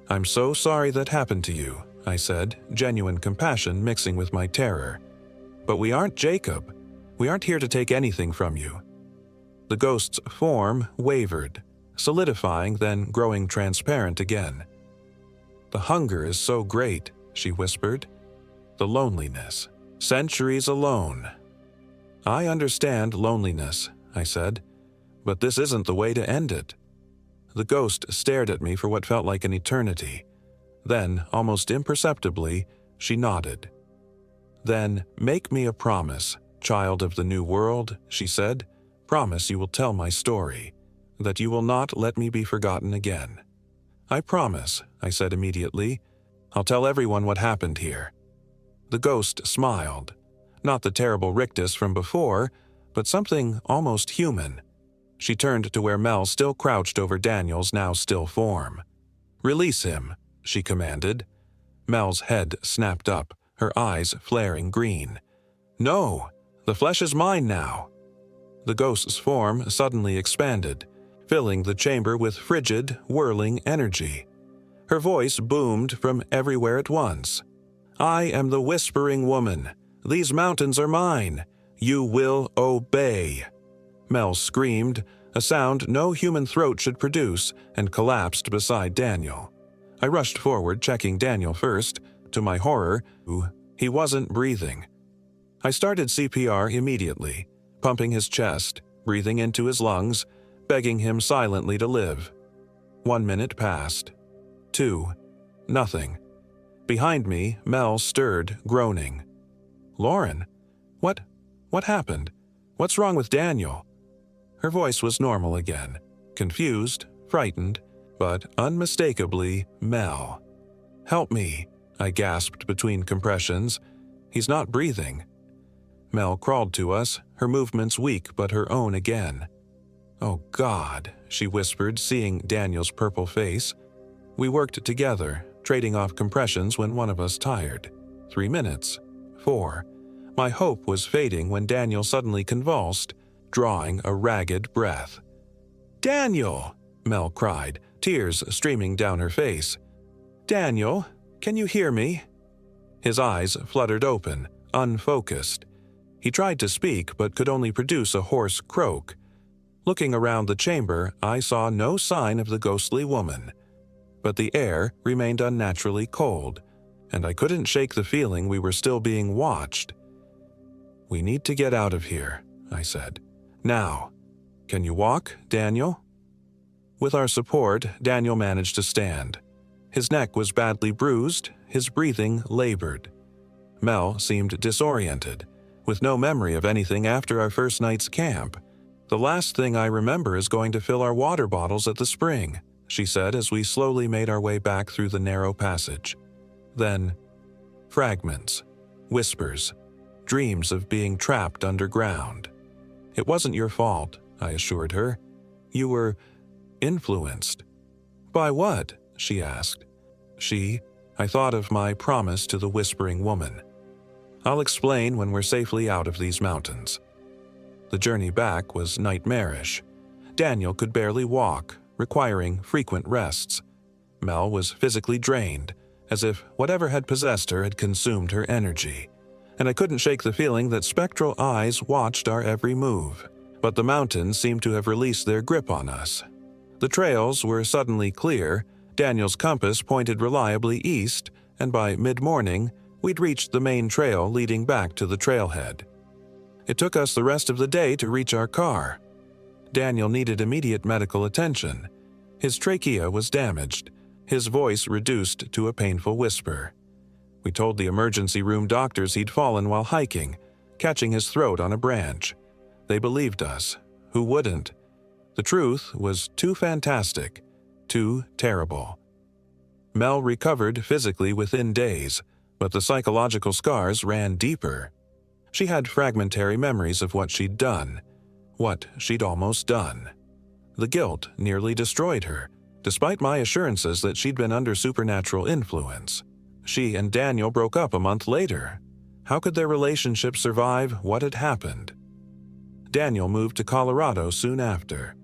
"I'm so sorry that happened to you," I said, genuine compassion mixing with my terror. "But we aren't Jacob. We aren't here to take anything from you." The ghost's form wavered, solidifying, then growing transparent again. "The hunger is so great," she whispered. "The loneliness. Centuries alone." "I understand loneliness," I said, "but this isn't the way to end it." The ghost stared at me for what felt like an eternity. Then, almost imperceptibly, she nodded. "Then make me a promise, child of the new world," she said. "Promise you will tell my story, that you will not let me be forgotten again." "I promise," I said immediately. "I'll tell everyone what happened here." The ghost smiled. Not the terrible rictus from before, but something almost human. She turned to where Mel still crouched over Daniel's now still form. "Release him," she commanded. Mel's head snapped up, her eyes flaring green. "No! The flesh is mine now!" The ghost's form suddenly expanded. filling the chamber with frigid, whirling energy. Her voice boomed from everywhere at once. "I am the Whispering Woman. These mountains are mine. You will obey." Mel screamed, a sound no human throat should produce, and collapsed beside Daniel. I rushed forward, checking Daniel first. To my horror, he wasn't breathing. I started CPR immediately, pumping his chest, breathing into his lungs, begging him silently to live. 1 minute passed. 2. Nothing. Behind me, Mel stirred, groaning. "Lauren, what happened? What's wrong with Daniel?" Her voice was normal again, confused, frightened, but unmistakably Mel. "Help me," I gasped between compressions. "He's not breathing." Mel crawled to us, her movements weak but her own again. "Oh God," she whispered, seeing Daniel's purple face. We worked together, trading off compressions when one of us tired. 3 minutes. 4. My hope was fading when Daniel suddenly convulsed, drawing a ragged breath. "Daniel!" Mel cried, tears streaming down her face. "Daniel, can you hear me?" His eyes fluttered open, unfocused. He tried to speak but could only produce a hoarse croak. Looking around the chamber, I saw no sign of the ghostly woman. But the air remained unnaturally cold, and I couldn't shake the feeling we were still being watched. "We need to get out of here," I said. "Now. Can you walk, Daniel?" With our support, Daniel managed to stand. His neck was badly bruised, his breathing labored. Mel seemed disoriented, with no memory of anything after our first night's camp. "The last thing I remember is going to fill our water bottles at the spring," she said as we slowly made our way back through the narrow passage. Then, fragments, whispers, dreams of being trapped underground. "It wasn't your fault," I assured her. "You were influenced." "By what?" she asked. I thought of my promise to the Whispering Woman. "I'll explain when we're safely out of these mountains." The journey back was nightmarish. Daniel could barely walk, requiring frequent rests. Mel was physically drained, as if whatever had possessed her had consumed her energy. And I couldn't shake the feeling that spectral eyes watched our every move. But the mountains seemed to have released their grip on us. The trails were suddenly clear, Daniel's compass pointed reliably east, and by mid-morning, we'd reached the main trail leading back to the trailhead. It took us the rest of the day to reach our car. Daniel needed immediate medical attention. His trachea was damaged, his voice reduced to a painful whisper. We told the emergency room doctors he'd fallen while hiking, catching his throat on a branch. They believed us. Who wouldn't? The truth was too fantastic, too terrible. Mel recovered physically within days, but the psychological scars ran deeper. She had fragmentary memories of what she'd done, what she'd almost done. The guilt nearly destroyed her, despite my assurances that she'd been under supernatural influence. She and Daniel broke up a month later. How could their relationship survive what had happened? Daniel moved to Colorado soon after.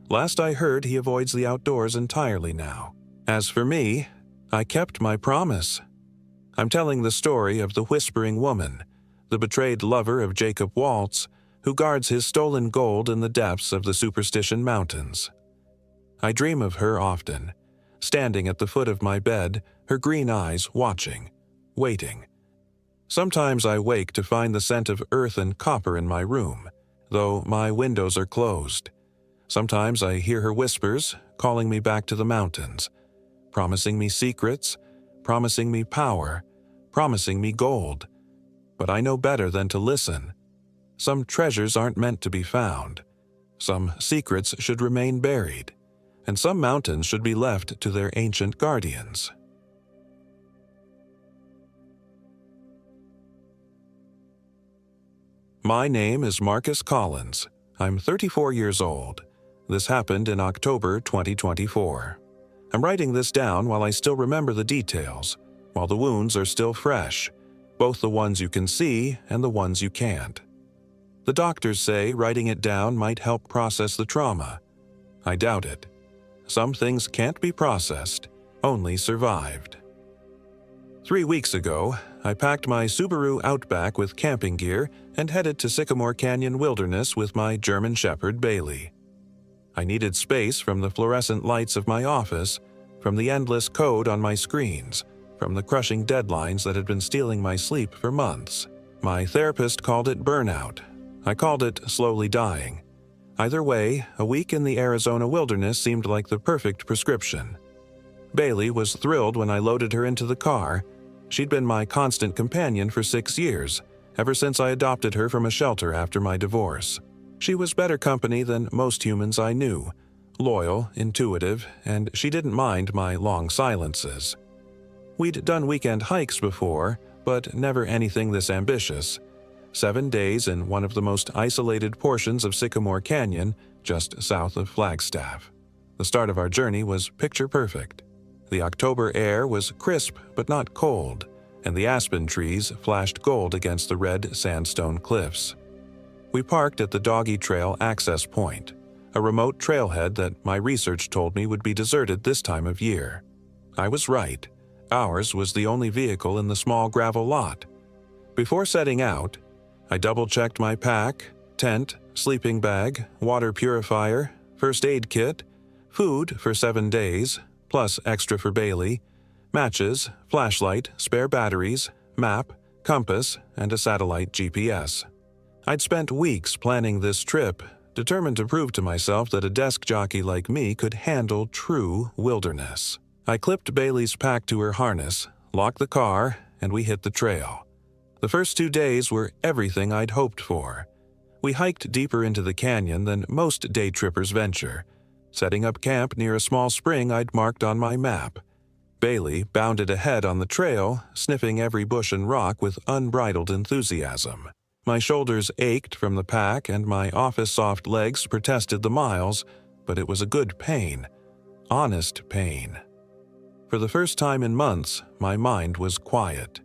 Last I heard, he avoids the outdoors entirely now. As for me, I kept my promise. I'm telling the story of the Whispering Woman, the betrayed lover of Jacob Waltz, who guards his stolen gold in the depths of the Superstition Mountains. I dream of her often, standing at the foot of my bed, her green eyes watching, waiting. Sometimes I wake to find the scent of earth and copper in my room, though my windows are closed. Sometimes I hear her whispers, calling me back to the mountains, promising me secrets, promising me power, promising me gold. But I know better than to listen. Some treasures aren't meant to be found. Some secrets should remain buried, and some mountains should be left to their ancient guardians. My name is Marcus Collins. I'm 34 years old. This happened in October 2024. I'm writing this down while I still remember the details, while the wounds are still fresh, both the ones you can see and the ones you can't. The doctors say writing it down might help process the trauma. I doubt it. Some things can't be processed, only survived. 3 weeks ago, I packed my Subaru Outback with camping gear and headed to Sycamore Canyon Wilderness with my German Shepherd Bailey. I needed space from the fluorescent lights of my office, from the endless code on my screens, from the crushing deadlines that had been stealing my sleep for months. My therapist called it burnout. I called it slowly dying. Either way, a week in the Arizona wilderness seemed like the perfect prescription. Bailey was thrilled when I loaded her into the car. She'd been my constant companion for 6 years, ever since I adopted her from a shelter after my divorce. She was better company than most humans I knew, loyal, intuitive, and she didn't mind my long silences. We'd done weekend hikes before, but never anything this ambitious. 7 days in one of the most isolated portions of Sycamore Canyon, just south of Flagstaff. The start of our journey was picture perfect. The October air was crisp but not cold, and the aspen trees flashed gold against the red sandstone cliffs. We parked at the Doggy Trail access point, a remote trailhead that my research told me would be deserted this time of year. I was right. Ours was the only vehicle in the small gravel lot. Before setting out, I double-checked my pack, tent, sleeping bag, water purifier, first aid kit, food for 7 days, plus extra for Bailey, matches, flashlight, spare batteries, map, compass, and a satellite GPS. I'd spent weeks planning this trip, determined to prove to myself that a desk jockey like me could handle true wilderness. I clipped Bailey's pack to her harness, locked the car, and we hit the trail. The first 2 days were everything I'd hoped for. We hiked deeper into the canyon than most day trippers venture, setting up camp near a small spring I'd marked on my map. Bailey bounded ahead on the trail, sniffing every bush and rock with unbridled enthusiasm. My shoulders ached from the pack and my office-soft legs protested the miles, but it was a good pain. Honest pain. For the first time in months, my mind was quiet.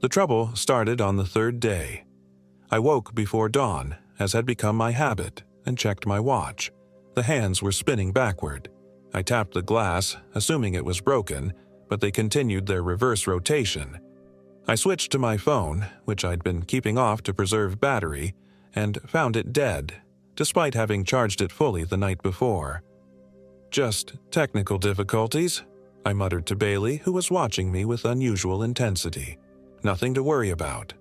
The trouble started on the 3rd day. I woke before dawn, as had become my habit, and checked my watch. The hands were spinning backward. I tapped the glass, assuming it was broken, but they continued their reverse rotation. I switched to my phone, which I'd been keeping off to preserve battery, and found it dead, despite having charged it fully the night before. "Just technical difficulties," I muttered to Bailey, who was watching me with unusual intensity. "Nothing to worry about."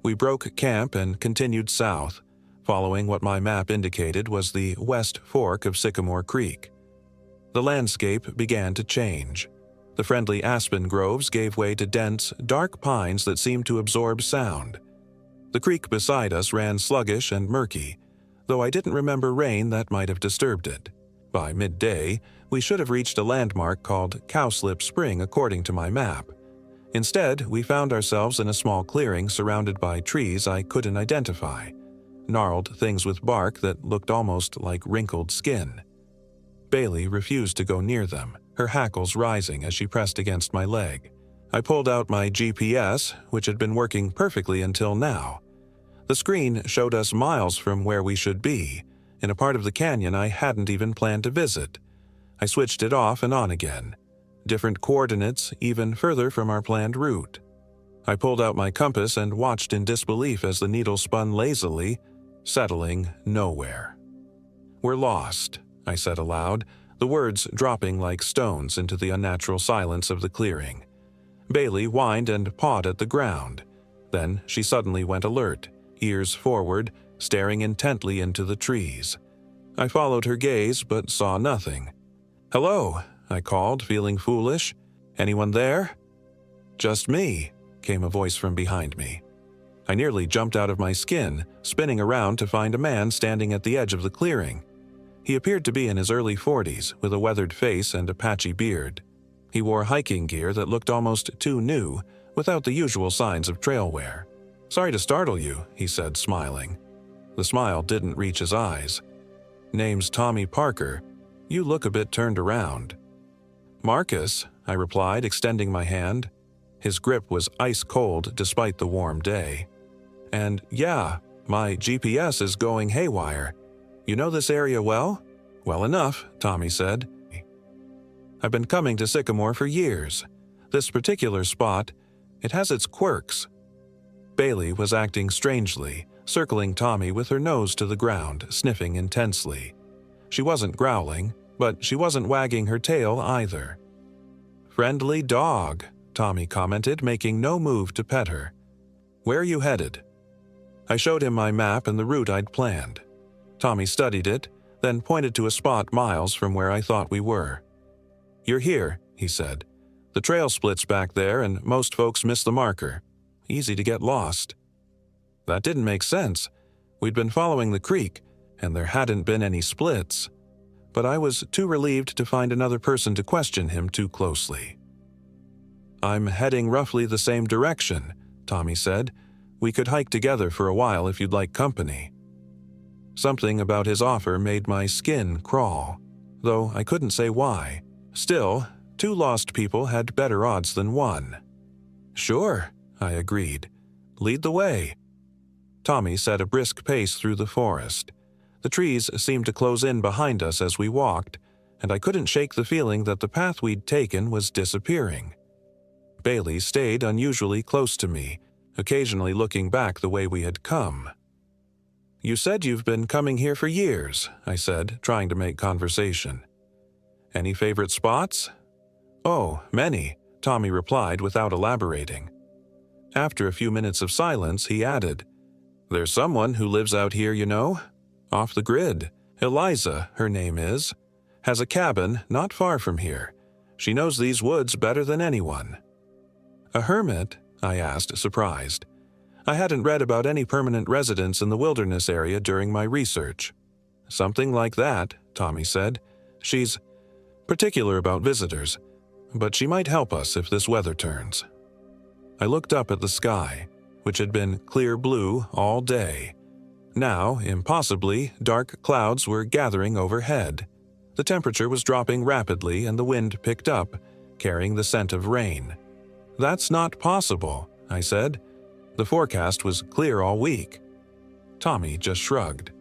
We broke camp and continued south, following what my map indicated was the west fork of Sycamore Creek. The landscape began to change. The friendly aspen groves gave way to dense, dark pines that seemed to absorb sound. The creek beside us ran sluggish and murky, though I didn't remember rain that might have disturbed it. By midday, we should have reached a landmark called Cowslip Spring according to my map. Instead, we found ourselves in a small clearing surrounded by trees I couldn't identify, gnarled things with bark that looked almost like wrinkled skin. Bailey refused to go near them, her hackles rising as she pressed against my leg. I pulled out my GPS, which had been working perfectly until now. The screen showed us miles from where we should be, in a part of the canyon I hadn't even planned to visit. I switched it off and on again. Different coordinates even further from our planned route. I pulled out my compass and watched in disbelief as the needle spun lazily, settling nowhere. "We're lost," I said aloud, the words dropping like stones into the unnatural silence of the clearing. Bailey whined and pawed at the ground. Then she suddenly went alert, ears forward, staring intently into the trees. I followed her gaze but saw nothing. "Hello," I called, feeling foolish. "Anyone there?" "Just me," came a voice from behind me. I nearly jumped out of my skin, spinning around to find a man standing at the edge of the clearing. He appeared to be in his early 40s, with a weathered face and a patchy beard. He wore hiking gear that looked almost too new, without the usual signs of trail wear. "Sorry to startle you," he said, smiling. The smile didn't reach his eyes. "Name's Tommy Parker. You look a bit turned around." "Marcus," I replied, extending my hand. His grip was ice cold despite the warm day. "And yeah, my GPS is going haywire. You know this area well? "Well enough," Tommy said. "I've been coming to Sycamore for years. This particular spot, it has its quirks." Bailey was acting strangely, circling Tommy with her nose to the ground, sniffing intensely. She wasn't growling, but she wasn't wagging her tail either. "Friendly dog," Tommy commented, making no move to pet her. "Where are you headed?" I showed him my map and the route I'd planned. Tommy studied it, then pointed to a spot miles from where I thought we were. "You're here," he said. "The trail splits back there and most folks miss the marker. Easy to get lost." That didn't make sense. We'd been following the creek, and there hadn't been any splits. But I was too relieved to find another person to question him too closely. "I'm heading roughly the same direction," Tommy said. "We could hike together for a while if you'd like company." Something about his offer made my skin crawl, though I couldn't say why. Still, 2 lost people had better odds than 1. "Sure," I agreed. "Lead the way." Tommy set a brisk pace through the forest. The trees seemed to close in behind us as we walked, and I couldn't shake the feeling that the path we'd taken was disappearing. Bailey stayed unusually close to me, occasionally looking back the way we had come. "You said you've been coming here for years," I said, trying to make conversation. "Any favorite spots?" "Oh, many," Tommy replied without elaborating. After a few minutes of silence, he added, "There's someone who lives out here, you know. Off the grid. Eliza, her name is. Has a cabin not far from here. She knows these woods better than anyone." "A hermit?" I asked, surprised. I hadn't read about any permanent residents in the wilderness area during my research. "Something like that," Tommy said. "She's particular about visitors, but she might help us if this weather turns." I looked up at the sky, which had been clear blue all day. Now, impossibly, dark clouds were gathering overhead. The temperature was dropping rapidly and the wind picked up, carrying the scent of rain. "That's not possible," I said. "The forecast was clear all week." Tommy just shrugged.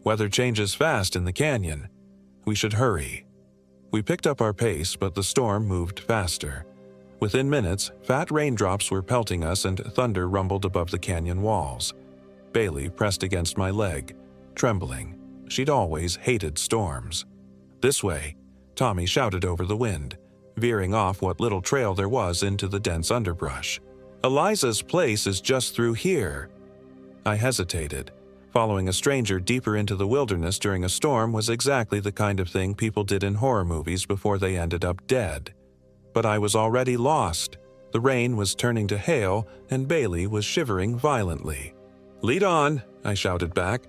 "Weather changes fast in the canyon. We should hurry." We picked up our pace, but the storm moved faster. Within minutes, fat raindrops were pelting us and thunder rumbled above the canyon walls. Bailey pressed against my leg, trembling. She'd always hated storms. "This way," Tommy shouted over the wind, veering off what little trail there was into the dense underbrush. "Eliza's place is just through here." I hesitated. Following a stranger deeper into the wilderness during a storm was exactly the kind of thing people did in horror movies before they ended up dead. But I was already lost. The rain was turning to hail, and Bailey was shivering violently. "Lead on," I shouted back.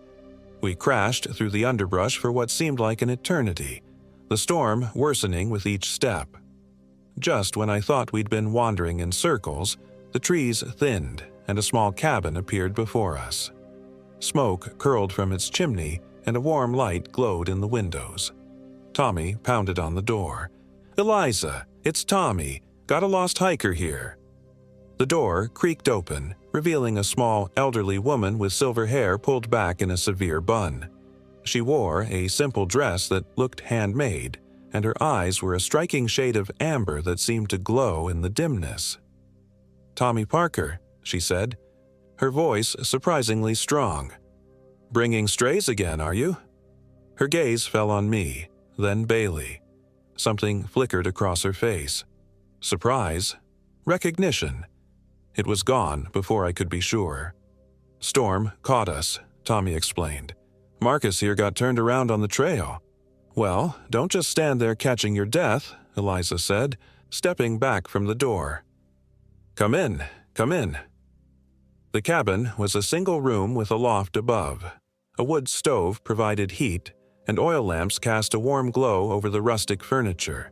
We crashed through the underbrush for what seemed like an eternity, the storm worsening with each step. Just when I thought we'd been wandering in circles, the trees thinned, and a small cabin appeared before us. Smoke curled from its chimney, and a warm light glowed in the windows. Tommy pounded on the door. "Eliza, it's Tommy. Got a lost hiker here." The door creaked open, revealing a small, elderly woman with silver hair pulled back in a severe bun. She wore a simple dress that looked handmade, and her eyes were a striking shade of amber that seemed to glow in the dimness. "Tommy Parker," she said, her voice surprisingly strong. "Bringing strays again, are you?" Her gaze fell on me, then Bailey. Something flickered across her face. Surprise. Recognition. It was gone before I could be sure. "Storm caught us," Tommy explained. "Marcus here got turned around on the trail." "Well, don't just stand there catching your death," Eliza said, stepping back from the door. Come in. The cabin was a single room with a loft above. A wood stove provided heat, and oil lamps cast a warm glow over the rustic furniture.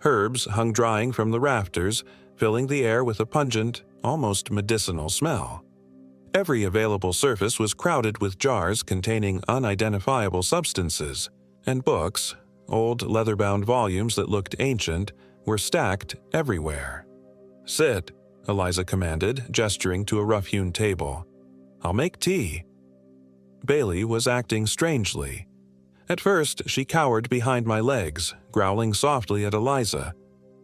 Herbs hung drying from the rafters, filling the air with a pungent, almost medicinal smell. Every available surface was crowded with jars containing unidentifiable substances, and books, old leather-bound volumes that looked ancient, were stacked everywhere. "Sit," Eliza commanded, gesturing to a rough-hewn table. "I'll make tea." Bailey was acting strangely. At first, she cowered behind my legs, growling softly at Eliza.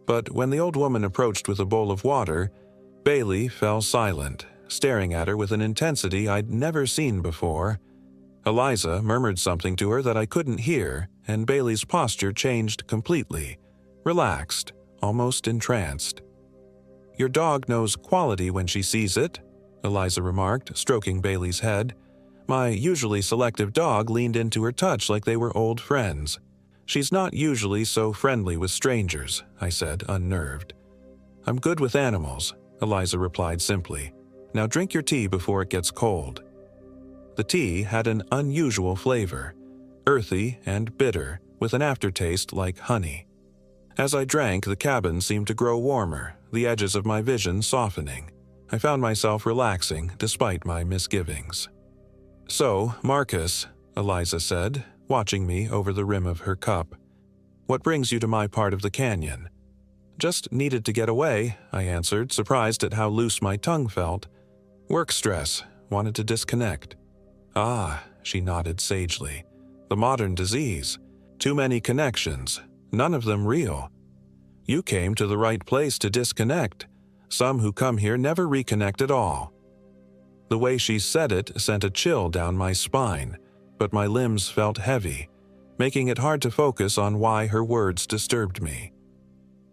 But when the old woman approached with a bowl of water, Bailey fell silent, staring at her with an intensity I'd never seen before. Eliza murmured something to her that I couldn't hear, and Bailey's posture changed completely, relaxed, almost entranced. "Your dog knows quality when she sees it," Eliza remarked, stroking Bailey's head. My usually selective dog leaned into her touch like they were old friends. "She's not usually so friendly with strangers," I said, unnerved. "I'm good with animals," Eliza replied simply. "Now drink your tea before it gets cold." The tea had an unusual flavor, earthy and bitter, with an aftertaste like honey. As I drank, the cabin seemed to grow warmer, the edges of my vision softening. I found myself relaxing despite my misgivings. "So, Marcus," Eliza said, watching me over the rim of her cup, "what brings you to my part of the canyon?" "Just needed to get away," I answered, surprised at how loose my tongue felt. "Work stress, wanted to disconnect." "Ah," she nodded sagely. "The modern disease. Too many connections, none of them real. You came to the right place to disconnect. Some who come here never reconnect at all." The way she said it sent a chill down my spine, but my limbs felt heavy, making it hard to focus on why her words disturbed me.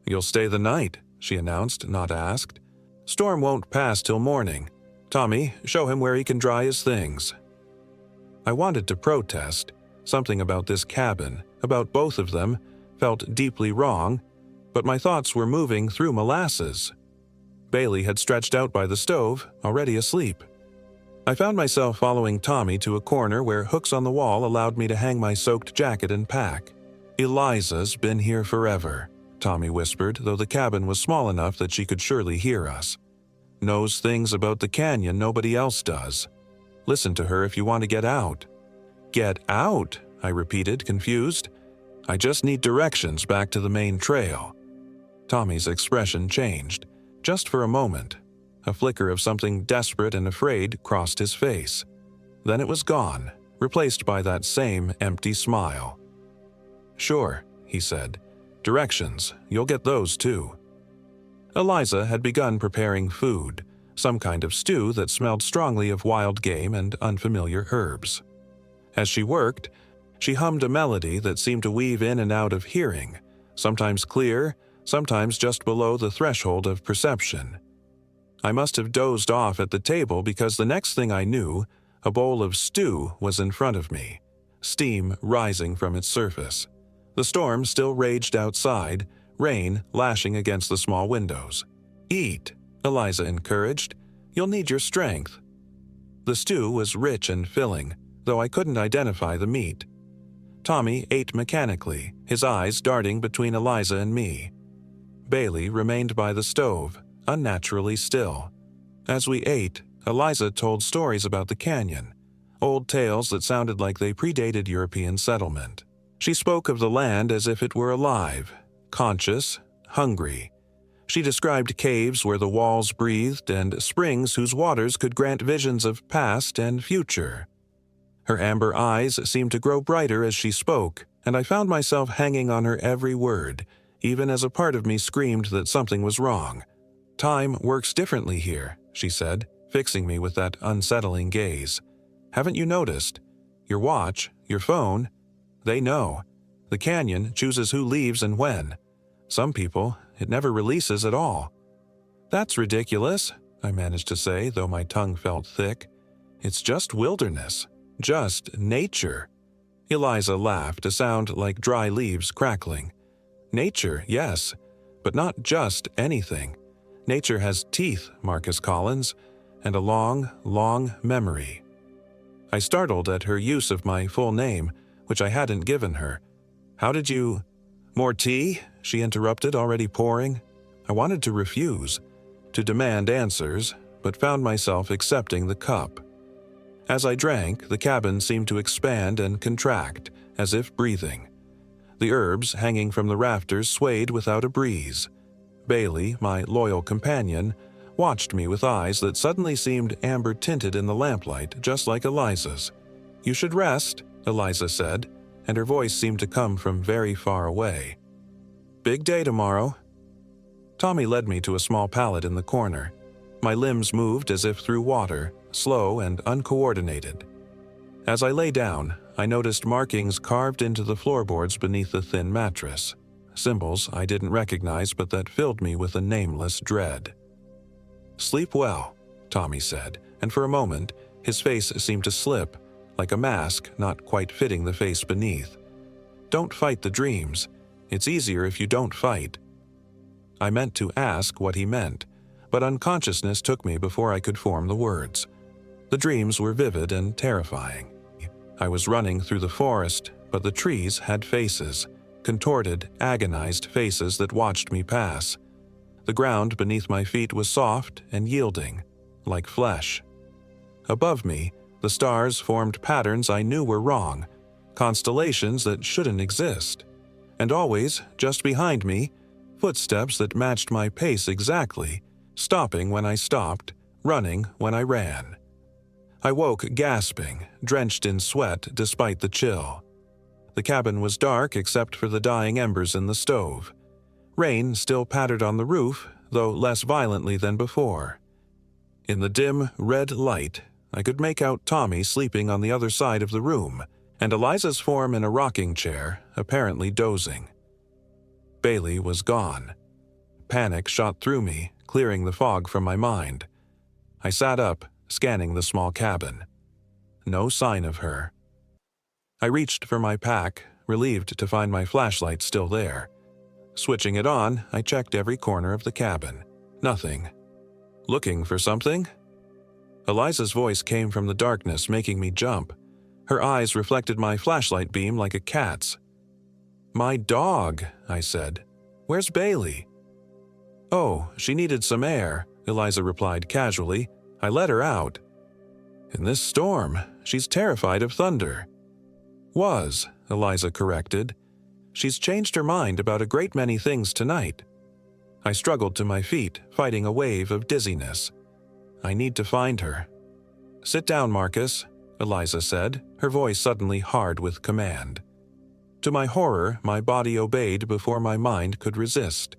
"You'll stay the night," she announced, not asked. "Storm won't pass till morning. Tommy, show him where he can dry his things." I wanted to protest. Something about this cabin, about both of them, felt deeply wrong, but my thoughts were moving through molasses. Bailey had stretched out by the stove, already asleep. I found myself following Tommy to a corner where hooks on the wall allowed me to hang my soaked jacket and pack. "Eliza's been here forever," Tommy whispered, though the cabin was small enough that she could surely hear us. "Knows things about the canyon nobody else does. Listen to her if you want to get out." "Get out?" I repeated, confused. "I just need directions back to the main trail." Tommy's expression changed, just for a moment. A flicker of something desperate and afraid crossed his face. Then it was gone, replaced by that same empty smile. "Sure," he said. "Directions, you'll get those too." Eliza had begun preparing food, some kind of stew that smelled strongly of wild game and unfamiliar herbs. As she worked, she hummed a melody that seemed to weave in and out of hearing, sometimes clear, sometimes just below the threshold of perception. I must have dozed off at the table because the next thing I knew, a bowl of stew was in front of me, steam rising from its surface. The storm still raged outside, rain lashing against the small windows. "Eat," Eliza encouraged. "You'll need your strength." The stew was rich and filling, though I couldn't identify the meat. Tommy ate mechanically, his eyes darting between Eliza and me. Bailey remained by the stove, unnaturally still. As we ate, Eliza told stories about the canyon, old tales that sounded like they predated European settlement. She spoke of the land as if it were alive, conscious, hungry. She described caves where the walls breathed and springs whose waters could grant visions of past and future. Her amber eyes seemed to grow brighter as she spoke, and I found myself hanging on her every word, even as a part of me screamed that something was wrong. "Time works differently here," she said, fixing me with that unsettling gaze. "Haven't you noticed? Your watch, your phone, they know. The canyon chooses who leaves and when. Some people, it never releases at all." "That's ridiculous," I managed to say, though my tongue felt thick. "It's just wilderness. Just nature." Eliza laughed, a sound like dry leaves crackling. "Nature, yes, but not just anything. Nature has teeth, Marcus Collins, and a long, long memory." I startled at her use of my full name, which I hadn't given her. "How did you—" "More tea?" she interrupted, already pouring. I wanted to refuse, to demand answers, but found myself accepting the cup. As I drank, the cabin seemed to expand and contract, as if breathing. The herbs hanging from the rafters swayed without a breeze. Bailey, my loyal companion, watched me with eyes that suddenly seemed amber-tinted in the lamplight, just like Eliza's. "You should rest," Eliza said. and her voice seemed to come from very far away. "Big day tomorrow." Tommy led me to a small pallet in the corner. My limbs moved as if through water, slow and uncoordinated. As I lay down, I noticed markings carved into the floorboards beneath the thin mattress, symbols I didn't recognize but that filled me with a nameless dread. "Sleep well," Tommy said, and for a moment, his face seemed to slip, like a mask not quite fitting the face beneath. "Don't fight the dreams. It's easier if you don't fight." I meant to ask what he meant, but unconsciousness took me before I could form the words. The dreams were vivid and terrifying. I was running through the forest, but the trees had faces, contorted, agonized faces that watched me pass. The ground beneath my feet was soft and yielding, like flesh. Above me, the stars formed patterns I knew were wrong, constellations that shouldn't exist. And always, just behind me, footsteps that matched my pace exactly, stopping when I stopped, running when I ran. I woke gasping, drenched in sweat despite the chill. The cabin was dark except for the dying embers in the stove. Rain still pattered on the roof, though less violently than before. In the dim, red light, I could make out Tommy sleeping on the other side of the room, and Eliza's form in a rocking chair, apparently dozing. Bailey was gone. Panic shot through me, clearing the fog from my mind. I sat up, scanning the small cabin. No sign of her. I reached for my pack, relieved to find my flashlight still there. Switching it on, I checked every corner of the cabin. Nothing. "Looking for something?" Eliza's voice came from the darkness, making me jump. Her eyes reflected my flashlight beam like a cat's. "My dog," I said. "Where's Bailey?" "Oh, she needed some air," Eliza replied casually. "I let her out." "In this storm, she's terrified of thunder." "Was," Eliza corrected. "She's changed her mind about a great many things tonight." I struggled to my feet, fighting a wave of dizziness. "I need to find her." "Sit down, Marcus," Eliza said, her voice suddenly hard with command. To my horror, my body obeyed before my mind could resist.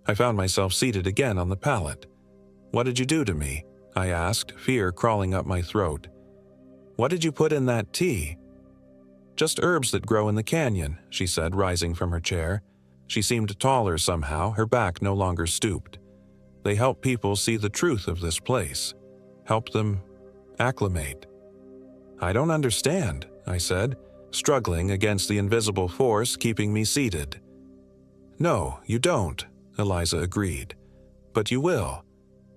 I found myself seated again on the pallet. "What did you do to me?" I asked, fear crawling up my throat. "What did you put in that tea?" "Just herbs that grow in the canyon," she said, rising from her chair. She seemed taller somehow, her back no longer stooped. "They help people see the truth of this place. Help them acclimate." "I don't understand," I said, struggling against the invisible force keeping me seated. "No, you don't," Eliza agreed. "But you will.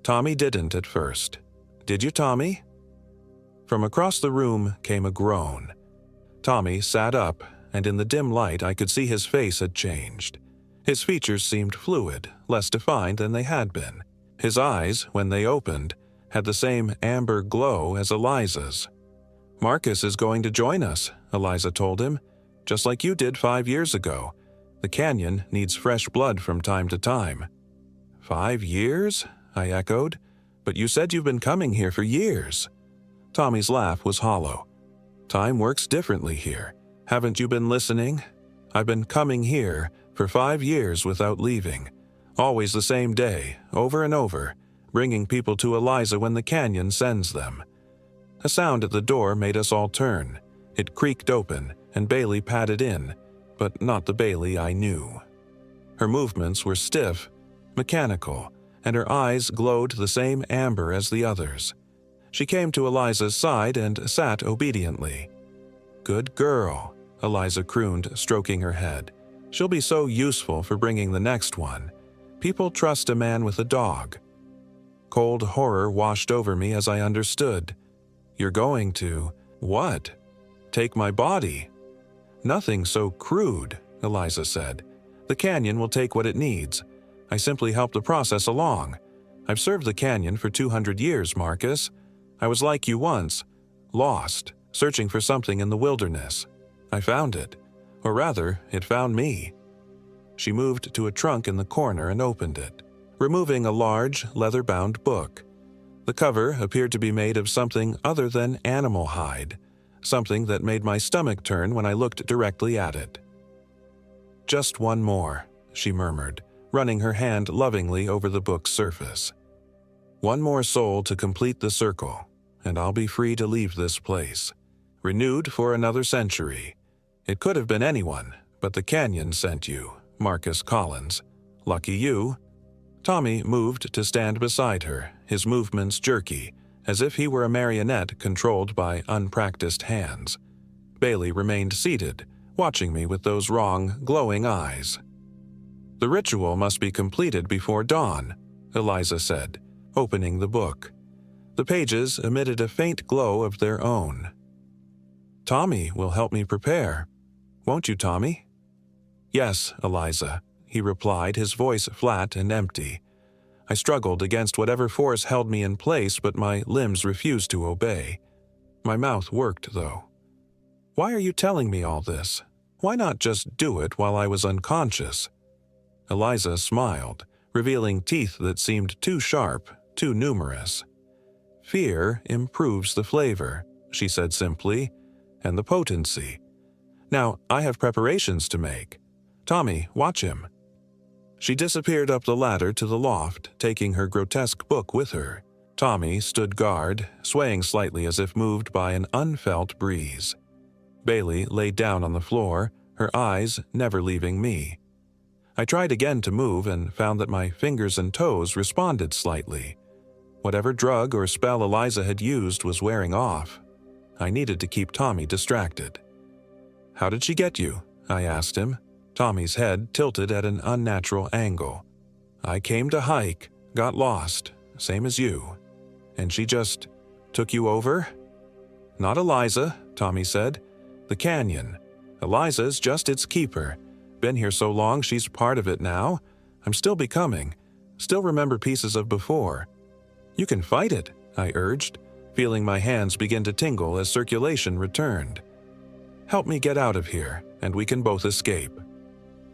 Tommy didn't at first. Did you, Tommy?" From across the room came a groan. Tommy sat up, and in the dim light I could see his face had changed. His features seemed fluid, less defined than they had been. His eyes, when they opened, had the same amber glow as Eliza's. "Marcus is going to join us," Eliza told him, "just like you did 5 years ago. The canyon needs fresh blood from time to time." "5 years?" I echoed. "But you said you've been coming here for years." Tommy's laugh was hollow. "Time works differently here. Haven't you been listening? I've been coming here for 5 years without leaving. Always the same day, over and over, bringing people to Eliza when the canyon sends them." A sound at the door made us all turn. It creaked open, and Bailey padded in, but not the Bailey I knew. Her movements were stiff, mechanical, and her eyes glowed the same amber as the others. She came to Eliza's side and sat obediently. "Good girl," Eliza crooned, stroking her head. "She'll be so useful for bringing the next one. People trust a man with a dog." Cold horror washed over me as I understood. "You're going to... what? Take my body?" "Nothing so crude," Eliza said. "The canyon will take what it needs. I simply help the process along. I've served the canyon for 200 years, Marcus. I was like you once, lost, searching for something in the wilderness. I found it. Or rather, it found me." She moved to a trunk in the corner and opened it, removing a large, leather-bound book. The cover appeared to be made of something other than animal hide, something that made my stomach turn when I looked directly at it. "Just one more," she murmured, running her hand lovingly over the book's surface. "One more soul to complete the circle, and I'll be free to leave this place. Renewed for another century. It could have been anyone, but the canyon sent you, Marcus Collins. Lucky you." Tommy moved to stand beside her, his movements jerky, as if he were a marionette controlled by unpracticed hands. Bailey remained seated, watching me with those wrong, glowing eyes. "The ritual must be completed before dawn," Eliza said, opening the book. The pages emitted a faint glow of their own. "Tommy will help me prepare. Won't you, Tommy?" "Yes, Eliza," he replied, his voice flat and empty. I struggled against whatever force held me in place, but my limbs refused to obey. My mouth worked, though. "Why are you telling me all this? Why not just do it while I was unconscious?" Eliza smiled, revealing teeth that seemed too sharp, too numerous. "Fear improves the flavor," she said simply, "and the potency. Now, I have preparations to make. Tommy, watch him." She disappeared up the ladder to the loft, taking her grotesque book with her. Tommy stood guard, swaying slightly as if moved by an unfelt breeze. Bailey laid down on the floor, her eyes never leaving me. I tried again to move and found that my fingers and toes responded slightly. Whatever drug or spell Eliza had used was wearing off. I needed to keep Tommy distracted. "How did she get you?" I asked him. Tommy's head tilted at an unnatural angle. "I came to hike, got lost, same as you. And she just took you over?" "Not Eliza," Tommy said. "The canyon. Eliza's just its keeper. Been here so long she's part of it now. I'm still becoming. Still remember pieces of before." "You can fight it," I urged, feeling my hands begin to tingle as circulation returned. "Help me get out of here, and we can both escape."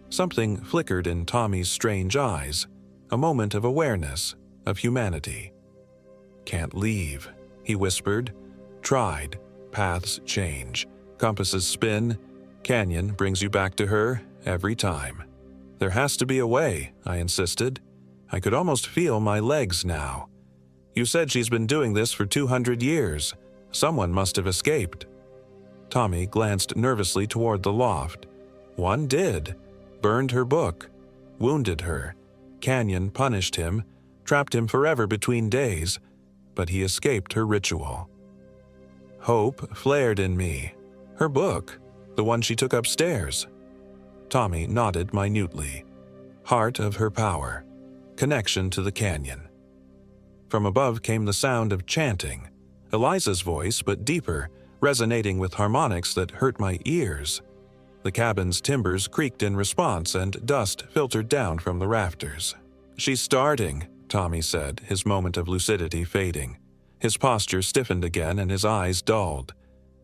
Something flickered in Tommy's strange eyes, a moment of awareness, of humanity. "Can't leave," he whispered. "Tried. Paths change. Compasses spin. Canyon brings you back to her every time." "There has to be a way," I insisted. I could almost feel my legs now. "You said she's been doing this for 200 years. Someone must have escaped." Tommy glanced nervously toward the loft. "One did. Burned her book. Wounded her. Canyon punished him, trapped him forever between days, but he escaped her ritual." Hope flared in me. Her book, the one she took upstairs. Tommy nodded minutely. Heart of her power. Connection to the canyon. From above came the sound of chanting. Eliza's voice, but deeper, resonating with harmonics that hurt my ears. The cabin's timbers creaked in response and dust filtered down from the rafters. "She's starting," Tommy said, his moment of lucidity fading. His posture stiffened again and his eyes dulled.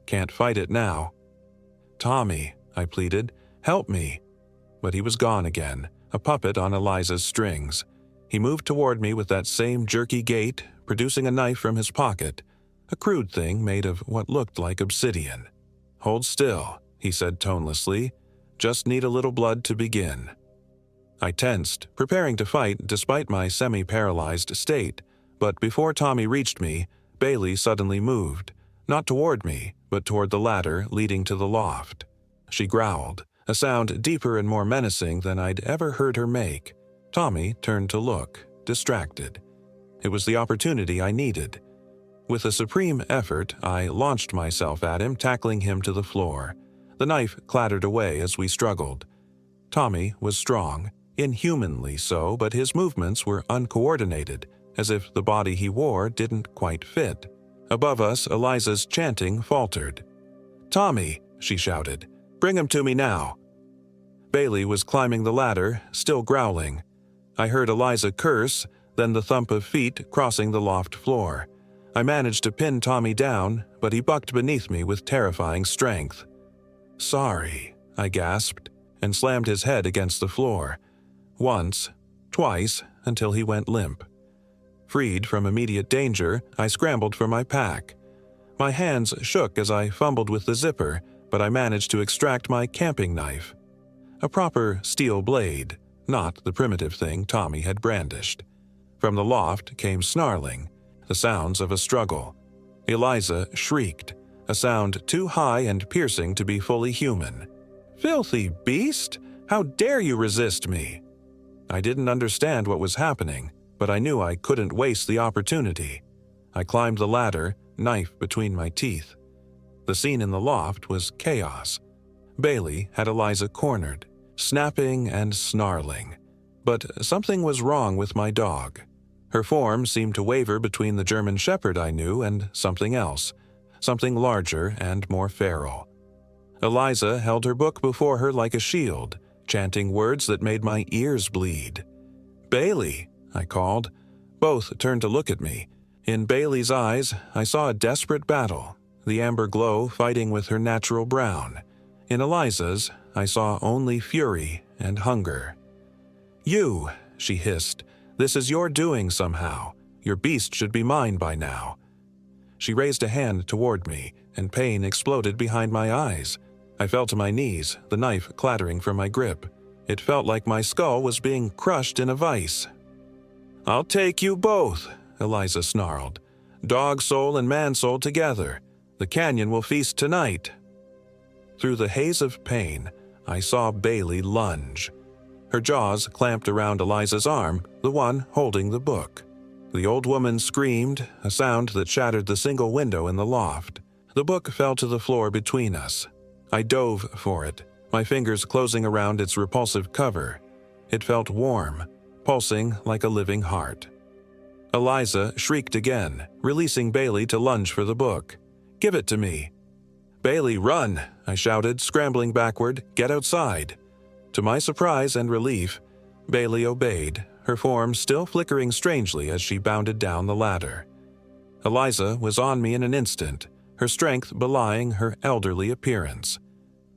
"Can't fight it now." "Tommy," I pleaded, "help me." But he was gone again, a puppet on Eliza's strings. He moved toward me with that same jerky gait, producing a knife from his pocket, a crude thing made of what looked like obsidian. "Hold still," he said tonelessly. "Just need a little blood to begin." I tensed, preparing to fight despite my semi-paralyzed state, but before Tommy reached me, Bailey suddenly moved, not toward me, but toward the ladder leading to the loft. She growled, a sound deeper and more menacing than I'd ever heard her make. Tommy turned to look, distracted. It was the opportunity I needed. With a supreme effort, I launched myself at him, tackling him to the floor. The knife clattered away as we struggled. Tommy was strong, inhumanly so, but his movements were uncoordinated, as if the body he wore didn't quite fit. Above us, Eliza's chanting faltered. "Tommy," she shouted, "bring him to me now." Bailey was climbing the ladder, still growling. I heard Eliza curse, then the thump of feet crossing the loft floor. I managed to pin Tommy down, but he bucked beneath me with terrifying strength. "Sorry," I gasped, and slammed his head against the floor. Once, twice, until he went limp. Freed from immediate danger, I scrambled for my pack. My hands shook as I fumbled with the zipper, but I managed to extract my camping knife. A proper steel blade, not the primitive thing Tommy had brandished. From the loft came snarling, the sounds of a struggle. Eliza shrieked, a sound too high and piercing to be fully human. "Filthy beast! How dare you resist me?" I didn't understand what was happening, but I knew I couldn't waste the opportunity. I climbed the ladder, knife between my teeth. The scene in the loft was chaos. Bailey had Eliza cornered, snapping and snarling. But something was wrong with my dog. Her form seemed to waver between the German Shepherd I knew and something else, something larger and more feral. Eliza held her book before her like a shield, chanting words that made my ears bleed. "Bailey," I called. Both turned to look at me. In Bailey's eyes, I saw a desperate battle, the amber glow fighting with her natural brown. In Eliza's, I saw only fury and hunger. "You," she hissed, "this is your doing somehow. Your beast should be mine by now." She raised a hand toward me, and pain exploded behind my eyes. I fell to my knees, the knife clattering from my grip. It felt like my skull was being crushed in a vice. "I'll take you both," Eliza snarled. "Dog soul and man soul together. The canyon will feast tonight." Through the haze of pain, I saw Bailey lunge. Her jaws clamped around Eliza's arm, the one holding the book. The old woman screamed, a sound that shattered the single window in the loft. The book fell to the floor between us. I dove for it, my fingers closing around its repulsive cover. It felt warm, pulsing like a living heart. Eliza shrieked again, releasing Bailey to lunge for the book. "Give it to me." "Bailey, run!" I shouted, scrambling backward. "Get outside." To my surprise and relief, Bailey obeyed, her form still flickering strangely as she bounded down the ladder. Eliza was on me in an instant, her strength belying her elderly appearance.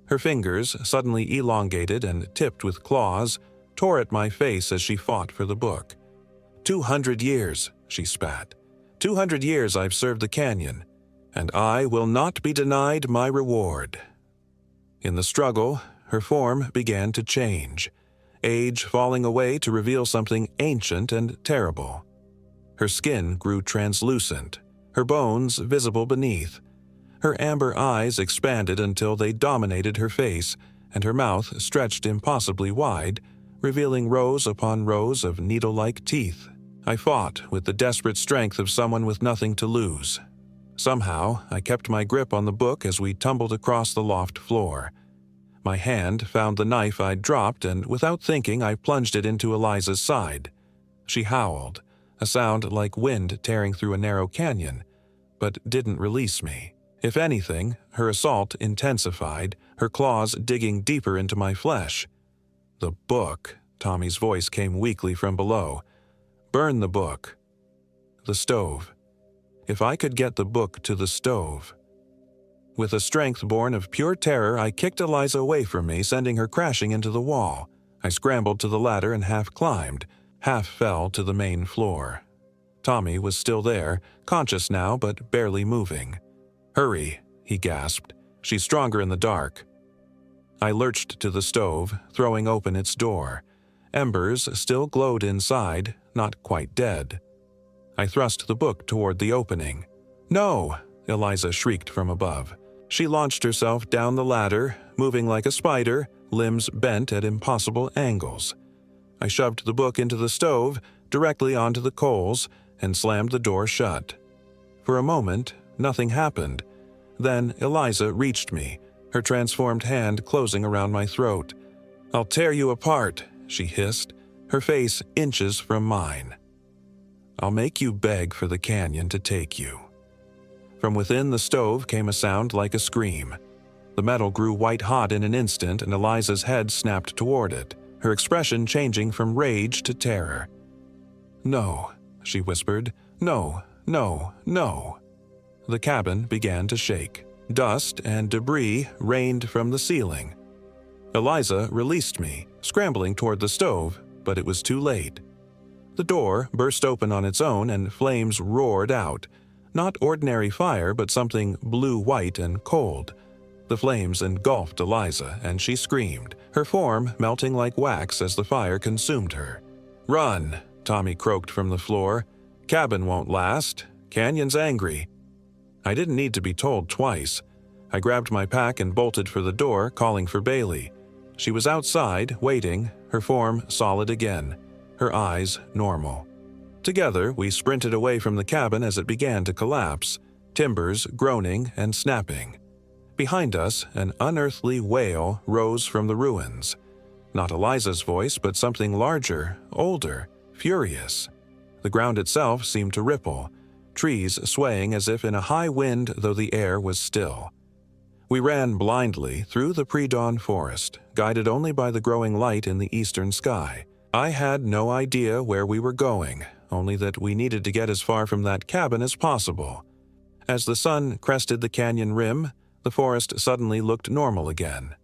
Her fingers, suddenly elongated and tipped with claws, tore at my face as she fought for the book. 200 years, she spat. 200 years I've served the canyon, and I will not be denied my reward. In the struggle, her form began to change, age falling away to reveal something ancient and terrible. Her skin grew translucent, her bones visible beneath. Her amber eyes expanded until they dominated her face, and her mouth stretched impossibly wide, revealing rows upon rows of needle-like teeth. I fought with the desperate strength of someone with nothing to lose. Somehow, I kept my grip on the book as we tumbled across the loft floor. My hand found the knife I'd dropped, and without thinking, I plunged it into Eliza's side. She howled, a sound like wind tearing through a narrow canyon, but didn't release me. If anything, her assault intensified, her claws digging deeper into my flesh. "The book," Tommy's voice came weakly from below. "Burn the book." The stove. If I could get the book to the stove. With a strength born of pure terror, I kicked Eliza away from me, sending her crashing into the wall. I scrambled to the ladder and half climbed, half fell to the main floor. Tommy was still there, conscious now but barely moving. "Hurry," he gasped. "She's stronger in the dark." I lurched to the stove, throwing open its door. Embers still glowed inside, not quite dead. I thrust the book toward the opening. "No!" Eliza shrieked from above. She launched herself down the ladder, moving like a spider, limbs bent at impossible angles. I shoved the book into the stove, directly onto the coals, and slammed the door shut. For a moment, nothing happened. Then Eliza reached me, her transformed hand closing around my throat. "I'll tear you apart," she hissed, her face inches from mine. "I'll make you beg for the canyon to take you." From within the stove came a sound like a scream. The metal grew white-hot in an instant, and Eliza's head snapped toward it, her expression changing from rage to terror. "No," she whispered. "No, no, no." The cabin began to shake. Dust and debris rained from the ceiling. Eliza released me, scrambling toward the stove, but it was too late. The door burst open on its own and flames roared out. Not ordinary fire, but something blue-white and cold. The flames engulfed Eliza, and she screamed, her form melting like wax as the fire consumed her. "Run!" Tommy croaked from the floor. "Cabin won't last. Canyon's angry." I didn't need to be told twice. I grabbed my pack and bolted for the door, calling for Bailey. She was outside, waiting, her form solid again, her eyes normal. Together, we sprinted away from the cabin as it began to collapse, timbers groaning and snapping. Behind us, an unearthly wail rose from the ruins. Not Eliza's voice, but something larger, older, furious. The ground itself seemed to ripple, trees swaying as if in a high wind, though the air was still. We ran blindly through the pre-dawn forest, guided only by the growing light in the eastern sky. I had no idea where we were going, only that we needed to get as far from that cabin as possible. As the sun crested the canyon rim, the forest suddenly looked normal again.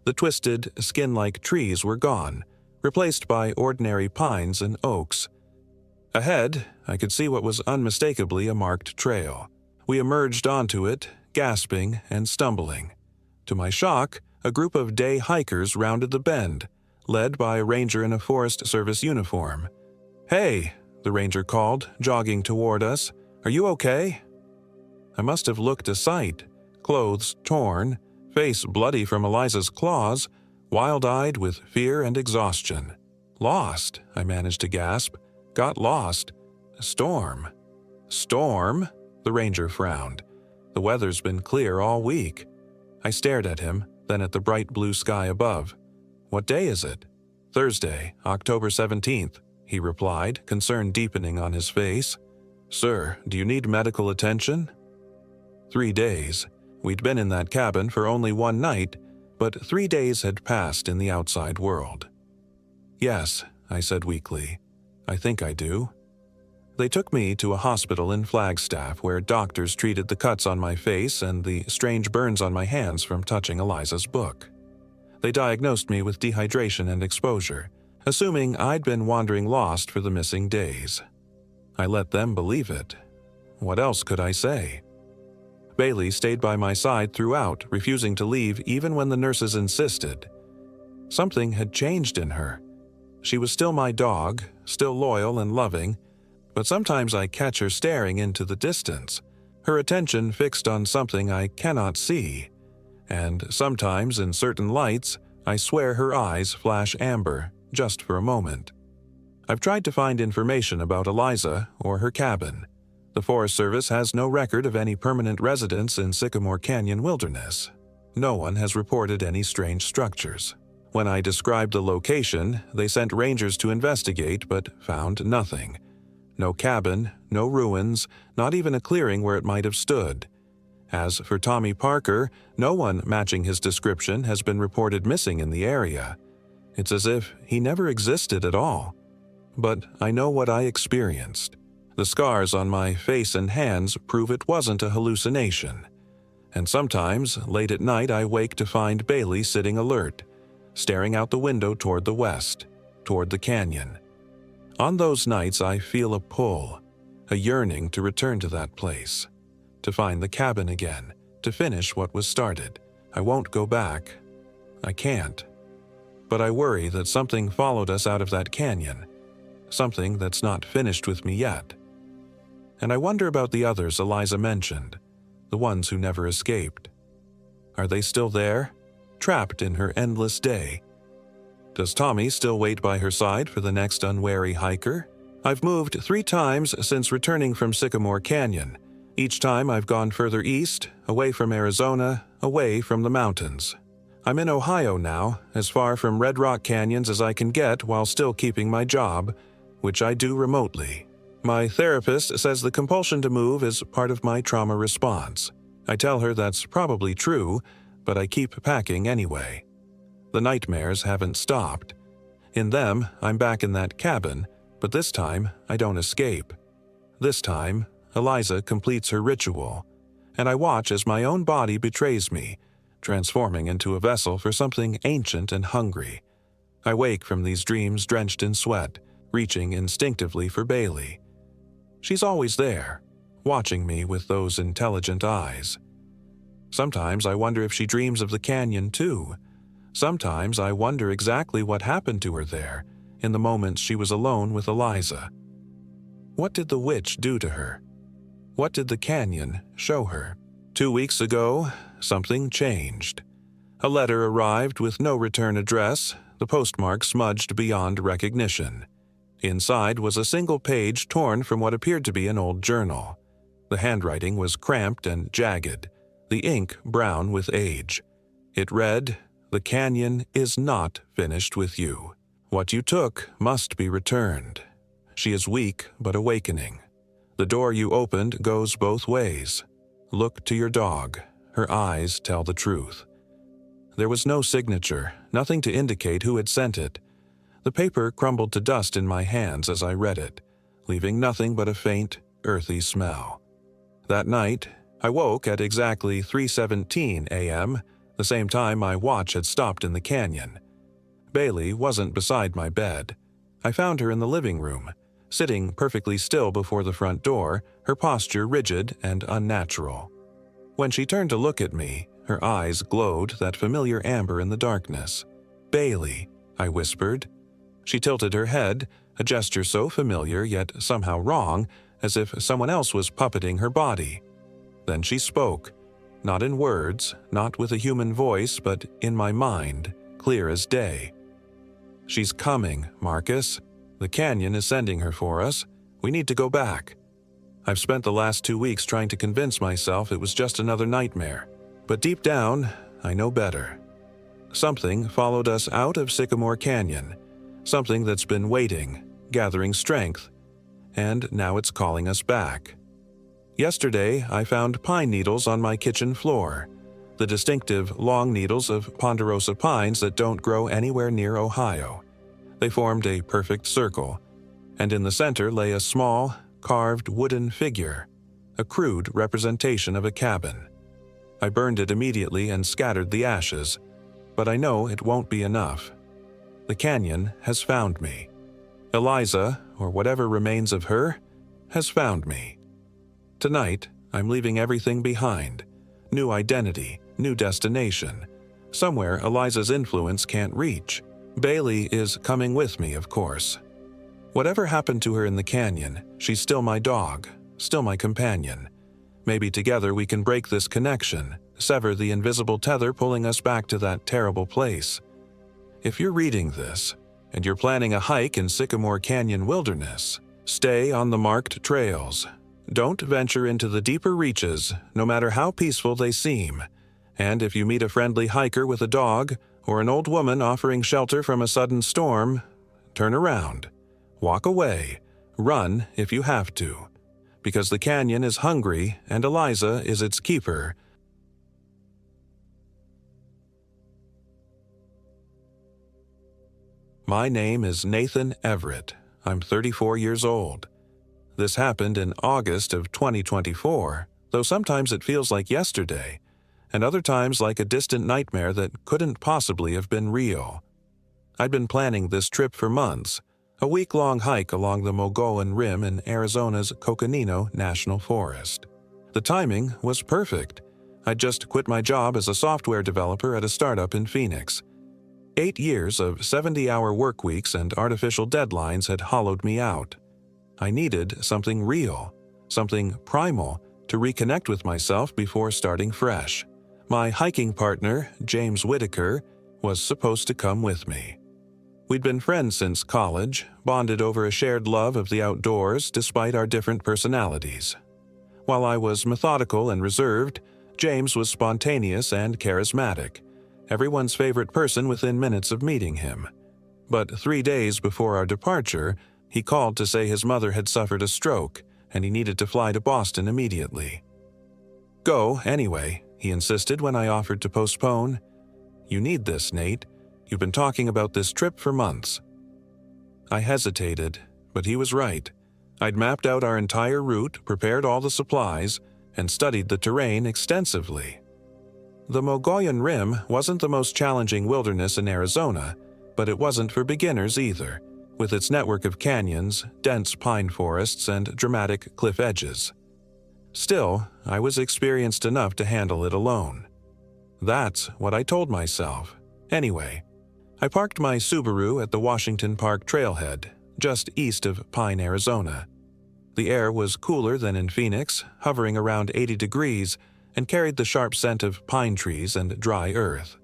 The twisted, skin-like trees were gone, replaced by ordinary pines and oaks. Ahead, I could see what was unmistakably a marked trail. We emerged onto it, gasping and stumbling. To my shock, a group of day hikers rounded the bend, led by a ranger in a Forest Service uniform. "Hey," the ranger called, jogging toward us. "Are you okay?" I must have looked a sight, clothes torn, face bloody from Eliza's claws, wild-eyed with fear and exhaustion. "Lost," I managed to gasp. "Got lost. Storm." "Storm?" The ranger frowned. "The weather's been clear all week." I stared at him, then at the bright blue sky above. "What day is it?" "Thursday, October 17th, he replied, concern deepening on his face. "Sir, do you need medical attention?" 3 days. We'd been in that cabin for only one night, but 3 days had passed in the outside world. "Yes," I said weakly. "I think I do." They took me to a hospital in Flagstaff where doctors treated the cuts on my face and the strange burns on my hands from touching Eliza's book. They diagnosed me with dehydration and exposure, assuming I'd been wandering lost for the missing days. I let them believe it. What else could I say? Bailey stayed by my side throughout, refusing to leave even when the nurses insisted. Something had changed in her. She was still my dog, still loyal and loving, but sometimes I catch her staring into the distance, her attention fixed on something I cannot see, and sometimes in certain lights, I swear her eyes flash amber, just for a moment. I've tried to find information about Eliza or her cabin. The Forest Service has no record of any permanent residents in Sycamore Canyon Wilderness. No one has reported any strange structures. When I described the location, they sent rangers to investigate but found nothing. No cabin, no ruins, not even a clearing where it might have stood. As for Tommy Parker, no one matching his description has been reported missing in the area. It's as if he never existed at all. But I know what I experienced. The scars on my face and hands prove it wasn't a hallucination. And sometimes, late at night, I wake to find Bailey sitting alert, staring out the window toward the west, toward the canyon. On those nights, I feel a pull, a yearning to return to that place, to find the cabin again, to finish what was started. I won't go back. I can't. But I worry that something followed us out of that canyon, something that's not finished with me yet. And I wonder about the others Eliza mentioned, the ones who never escaped. Are they still there, trapped in her endless day? Does Tommy still wait by her side for the next unwary hiker? I've moved 3 times since returning from Sycamore Canyon. Each time I've gone further east, away from Arizona, away from the mountains. I'm in Ohio now, as far from Red Rock Canyons as I can get while still keeping my job, which I do remotely. My therapist says the compulsion to move is part of my trauma response. I tell her that's probably true, but I keep packing anyway. The nightmares haven't stopped. In them, I'm back in that cabin, but this time, I don't escape. This time, Eliza completes her ritual, and I watch as my own body betrays me, transforming into a vessel for something ancient and hungry. I wake from these dreams drenched in sweat, reaching instinctively for Bailey. She's always there, watching me with those intelligent eyes. Sometimes I wonder if she dreams of the canyon too. Sometimes I wonder exactly what happened to her there, in the moments she was alone with Eliza. What did the witch do to her? What did the canyon show her? 2 weeks ago, something changed. A letter arrived with no return address, the postmark smudged beyond recognition. Inside was a single page torn from what appeared to be an old journal. The handwriting was cramped and jagged, the ink brown with age. It read, "The canyon is not finished with you. What you took must be returned. She is weak but awakening. The door you opened goes both ways. Look to your dog. Her eyes tell the truth." There was no signature, nothing to indicate who had sent it. The paper crumbled to dust in my hands as I read it, leaving nothing but a faint, earthy smell. That night, I woke at exactly 3:17 a.m., the same time my watch had stopped in the canyon. Bailey wasn't beside my bed. I found her in the living room, sitting perfectly still before the front door, her posture rigid and unnatural. When she turned to look at me, her eyes glowed that familiar amber in the darkness. "Bailey," I whispered. She tilted her head, a gesture so familiar yet somehow wrong, as if someone else was puppeting her body. Then she spoke, not in words, not with a human voice, but in my mind, clear as day. "She's coming, Marcus. The canyon is sending her for us. We need to go back. I've spent the last 2 weeks trying to convince myself it was just another nightmare, but deep down, I know better. Something followed us out of Sycamore Canyon, something that's been waiting, gathering strength, and now it's calling us back. Yesterday, I found pine needles on my kitchen floor, the distinctive long needles of ponderosa pines that don't grow anywhere near Ohio. They formed a perfect circle, and in the center lay a small, carved wooden figure, a crude representation of a cabin. I burned it immediately and scattered the ashes, but I know it won't be enough. The canyon has found me. Eliza, or whatever remains of her, has found me. Tonight, I'm leaving everything behind. New identity, new destination. Somewhere Eliza's influence can't reach. Bailey is coming with me, of course. Whatever happened to her in the canyon, she's still my dog, still my companion. Maybe together we can break this connection, sever the invisible tether pulling us back to that terrible place. If you're reading this, and you're planning a hike in Sycamore Canyon Wilderness, stay on the marked trails. Don't venture into the deeper reaches, no matter how peaceful they seem. And if you meet a friendly hiker with a dog, or an old woman offering shelter from a sudden storm, turn around. Walk away. Run if you have to. Because the canyon is hungry and Eliza is its keeper. My name is Nathan Everett. I'm 34 years old. This happened in August of 2024, though sometimes it feels like yesterday, and other times like a distant nightmare that couldn't possibly have been real. I'd been planning this trip for months, a week-long hike along the Mogollon Rim in Arizona's Coconino National Forest. The timing was perfect. I'd just quit my job as a software developer at a startup in Phoenix. 8 years of 70-hour work weeks and artificial deadlines had hollowed me out. I needed something real, something primal, to reconnect with myself before starting fresh. My hiking partner, James Whitaker, was supposed to come with me. We'd been friends since college, bonded over a shared love of the outdoors despite our different personalities. While I was methodical and reserved, James was spontaneous and charismatic, everyone's favorite person within minutes of meeting him. But 3 days before our departure, he called to say his mother had suffered a stroke and he needed to fly to Boston immediately. "Go, anyway," he insisted when I offered to postpone. "You need this, Nate. You've been talking about this trip for months." I hesitated, but he was right. I'd mapped out our entire route, prepared all the supplies, and studied the terrain extensively. The Mogollon Rim wasn't the most challenging wilderness in Arizona, but it wasn't for beginners either, with its network of canyons, dense pine forests, and dramatic cliff edges. Still, I was experienced enough to handle it alone. That's what I told myself. Anyway, I parked my Subaru at the Washington Park trailhead, just east of Pine, Arizona. The air was cooler than in Phoenix, hovering around 80 degrees, and carried the sharp scent of pine trees and dry earth.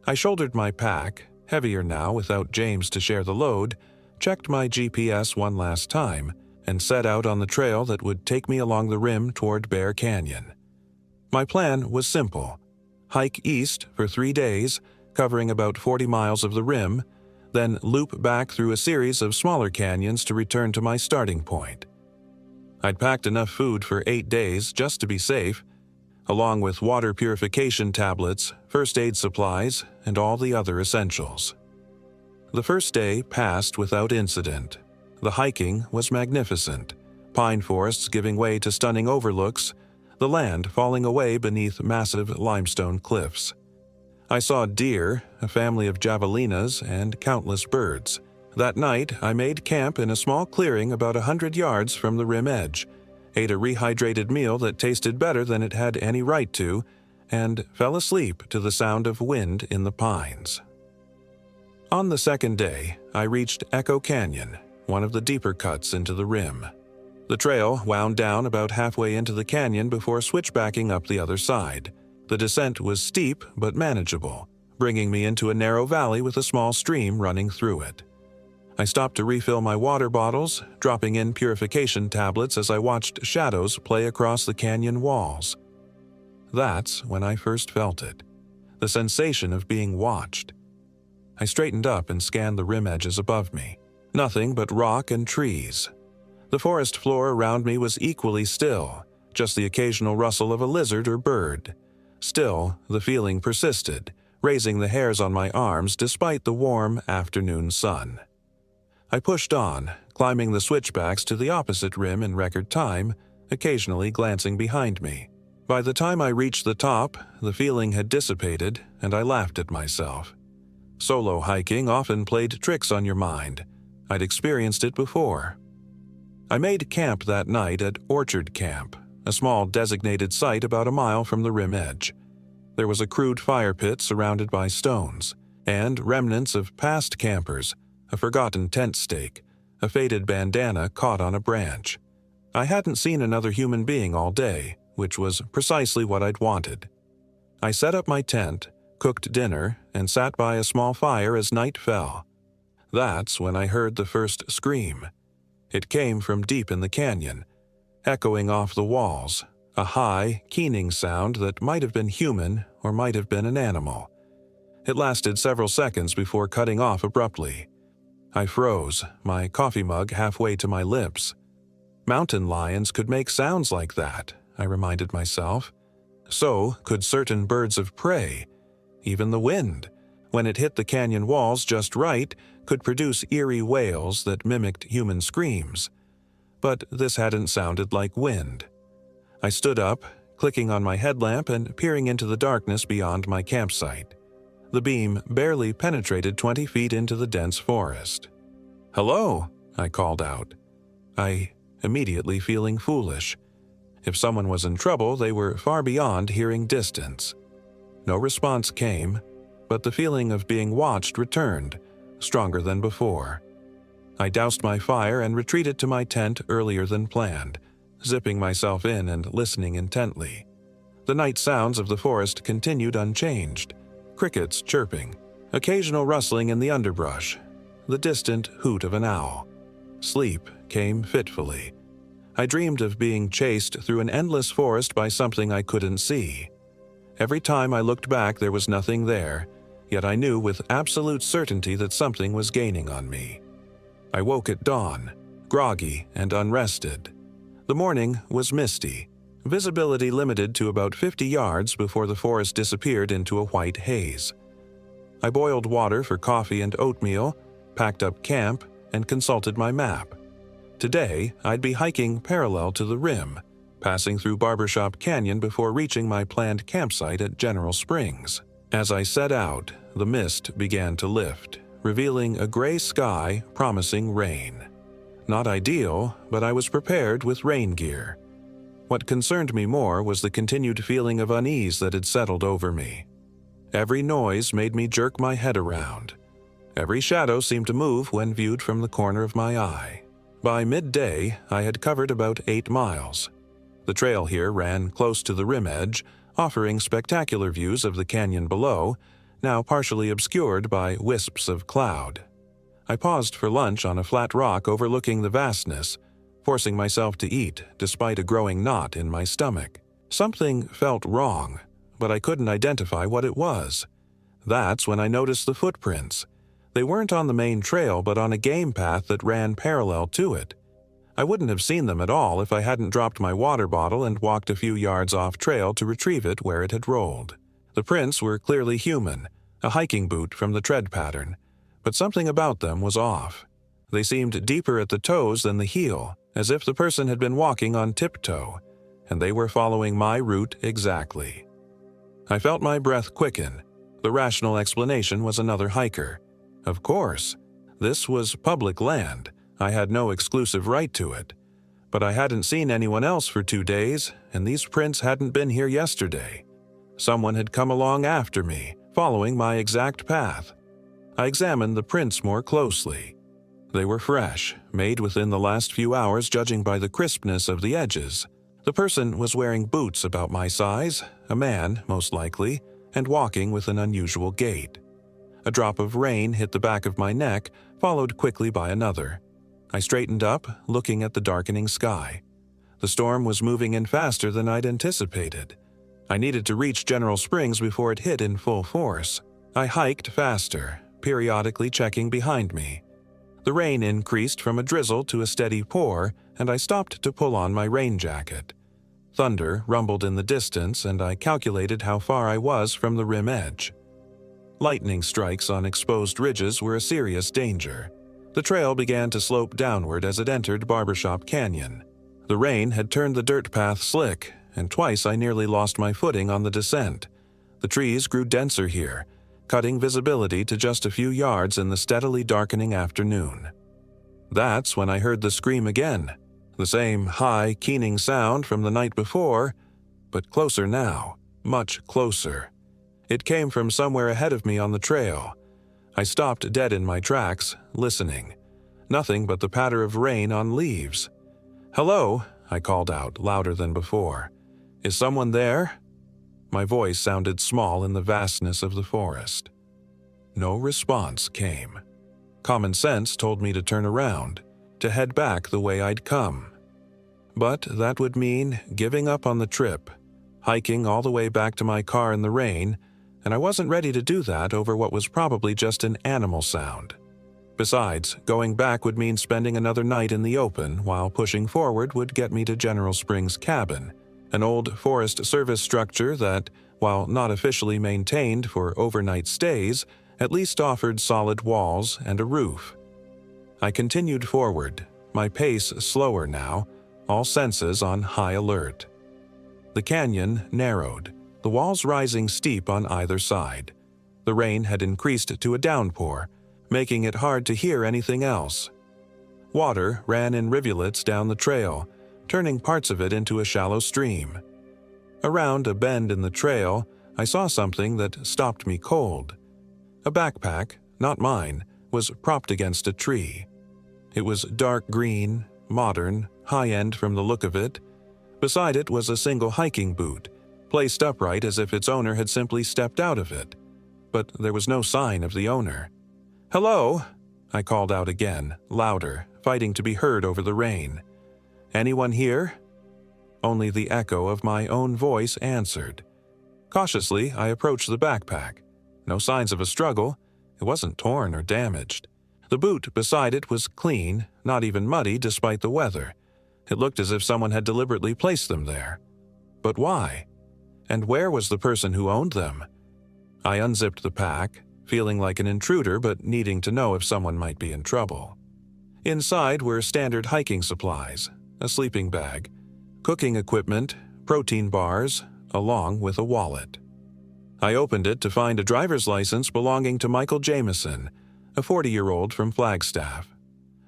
I shouldered my pack, heavier now without James to share the load, checked my GPS one last time, and set out on the trail that would take me along the rim toward Bear Canyon. My plan was simple: hike east for 3 days, covering about 40 miles of the rim, then loop back through a series of smaller canyons to return to my starting point. I'd packed enough food for 8 days just to be safe, along with water purification tablets, first aid supplies, and all the other essentials. The first day passed without incident. The hiking was magnificent, pine forests giving way to stunning overlooks, the land falling away beneath massive limestone cliffs. I saw deer, a family of javelinas, and countless birds. That night, I made camp in a small clearing about 100 yards from the rim edge, ate a rehydrated meal that tasted better than it had any right to, and fell asleep to the sound of wind in the pines. On the second day, I reached Echo Canyon, one of the deeper cuts into the rim. The trail wound down about halfway into the canyon before switchbacking up the other side. The descent was steep but manageable, bringing me into a narrow valley with a small stream running through it. I stopped to refill my water bottles, dropping in purification tablets as I watched shadows play across the canyon walls. That's when I first felt it, the sensation of being watched. I straightened up and scanned the rim edges above me. Nothing but rock and trees. The forest floor around me was equally still, just the occasional rustle of a lizard or bird. Still, the feeling persisted, raising the hairs on my arms despite the warm afternoon sun. I pushed on, climbing the switchbacks to the opposite rim in record time, occasionally glancing behind me. By the time I reached the top, the feeling had dissipated, and I laughed at myself. Solo hiking often played tricks on your mind. I'd experienced it before. I made camp that night at Orchard Camp, a small designated site about a mile from the rim edge. There was a crude fire pit surrounded by stones, and remnants of past campers, a forgotten tent stake, a faded bandana caught on a branch. I hadn't seen another human being all day, which was precisely what I'd wanted. I set up my tent, cooked dinner, and sat by a small fire as night fell. That's when I heard the first scream. It came from deep in the canyon, echoing off the walls, a high, keening sound that might have been human or might have been an animal. It lasted several seconds before cutting off abruptly. I froze, my coffee mug halfway to my lips. Mountain lions could make sounds like that, I reminded myself. So could certain birds of prey. Even the wind, when it hit the canyon walls just right, could produce eerie wails that mimicked human screams. But this hadn't sounded like wind. I stood up, clicking on my headlamp and peering into the darkness beyond my campsite. The beam barely penetrated 20 feet into the dense forest. "Hello," I called out. I immediately feeling foolish. If someone was in trouble, they were far beyond hearing distance. No response came, but the feeling of being watched returned, stronger than before. I doused my fire and retreated to my tent earlier than planned, zipping myself in and listening intently. The night sounds of the forest continued unchanged. Crickets chirping, occasional rustling in the underbrush, the distant hoot of an owl. Sleep came fitfully. I dreamed of being chased through an endless forest by something I couldn't see. Every time I looked back, there was nothing there, yet I knew with absolute certainty that something was gaining on me. I woke at dawn, groggy and unrested. The morning was misty, visibility limited to about 50 yards before the forest disappeared into a white haze. I boiled water for coffee and oatmeal, packed up camp, and consulted my map. Today, I'd be hiking parallel to the rim, passing through Barbershop Canyon before reaching my planned campsite at General Springs. As I set out, the mist began to lift, revealing a gray sky promising rain. Not ideal, but I was prepared with rain gear. What concerned me more was the continued feeling of unease that had settled over me. Every noise made me jerk my head around. Every shadow seemed to move when viewed from the corner of my eye. By midday, I had covered about 8 miles. The trail here ran close to the rim edge, offering spectacular views of the canyon below, now partially obscured by wisps of cloud. I paused for lunch on a flat rock overlooking the vastness, forcing myself to eat despite a growing knot in my stomach. Something felt wrong, but I couldn't identify what it was. That's when I noticed the footprints. They weren't on the main trail but on a game path that ran parallel to it. I wouldn't have seen them at all if I hadn't dropped my water bottle and walked a few yards off trail to retrieve it where it had rolled. The prints were clearly human, a hiking boot from the tread pattern, but something about them was off. They seemed deeper at the toes than the heel, as if the person had been walking on tiptoe, and they were following my route exactly. I felt my breath quicken. The rational explanation was another hiker. Of course, this was public land. I had no exclusive right to it. But I hadn't seen anyone else for 2 days, and these prints hadn't been here yesterday. Someone had come along after me, following my exact path. I examined the prints more closely. They were fresh, made within the last few hours judging by the crispness of the edges. The person was wearing boots about my size, a man, most likely, and walking with an unusual gait. A drop of rain hit the back of my neck, followed quickly by another. I straightened up, looking at the darkening sky. The storm was moving in faster than I'd anticipated. I needed to reach General Springs before it hit in full force. I hiked faster, periodically checking behind me. The rain increased from a drizzle to a steady pour, and I stopped to pull on my rain jacket. Thunder rumbled in the distance, and I calculated how far I was from the rim edge. Lightning strikes on exposed ridges were a serious danger. The trail began to slope downward as it entered Barbershop Canyon. The rain had turned the dirt path slick, and twice I nearly lost my footing on the descent. The trees grew denser here, cutting visibility to just a few yards in the steadily darkening afternoon. That's when I heard the scream again, the same high, keening sound from the night before, but closer now, much closer. It came from somewhere ahead of me on the trail. I stopped dead in my tracks, listening. Nothing but the patter of rain on leaves. "Hello," I called out, louder than before. "Is someone there?" My voice sounded small in the vastness of the forest. No response came. Common sense told me to turn around, to head back the way I'd come. But that would mean giving up on the trip, hiking all the way back to my car in the rain, and I wasn't ready to do that over what was probably just an animal sound. Besides, going back would mean spending another night in the open, while pushing forward would get me to General Springs Cabin, an old Forest Service structure that, while not officially maintained for overnight stays, at least offered solid walls and a roof. I continued forward, my pace slower now, all senses on high alert. The canyon narrowed, the walls rising steep on either side. The rain had increased to a downpour, making it hard to hear anything else. Water ran in rivulets down the trail, turning parts of it into a shallow stream. Around a bend in the trail, I saw something that stopped me cold. A backpack, not mine, was propped against a tree. It was dark green, modern, high-end from the look of it. Beside it was a single hiking boot, placed upright as if its owner had simply stepped out of it. But there was no sign of the owner. "Hello," I called out again, louder, fighting to be heard over the rain. "Anyone here?" Only the echo of my own voice answered. Cautiously, I approached the backpack. No signs of a struggle. It wasn't torn or damaged. The boot beside it was clean, not even muddy despite the weather. It looked as if someone had deliberately placed them there. But why? And where was the person who owned them? I unzipped the pack, feeling like an intruder but needing to know if someone might be in trouble. Inside were standard hiking supplies, a sleeping bag, cooking equipment, protein bars, along with a wallet. I opened it to find a driver's license belonging to Michael Jameson, a 40-year-old from Flagstaff.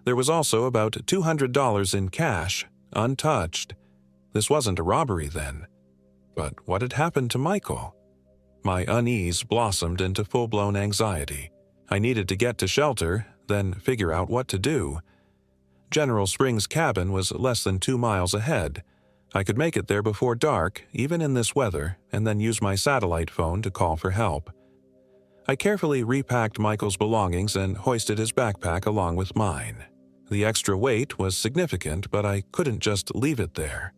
There was also about $200 in cash, untouched. This wasn't a robbery then. But what had happened to Michael? My unease blossomed into full-blown anxiety. I needed to get to shelter, then figure out what to do. General Springs' cabin was less than 2 miles ahead. I could make it there before dark, even in this weather, and then use my satellite phone to call for help. I carefully repacked Michael's belongings and hoisted his backpack along with mine. The extra weight was significant, but I couldn't just leave it there.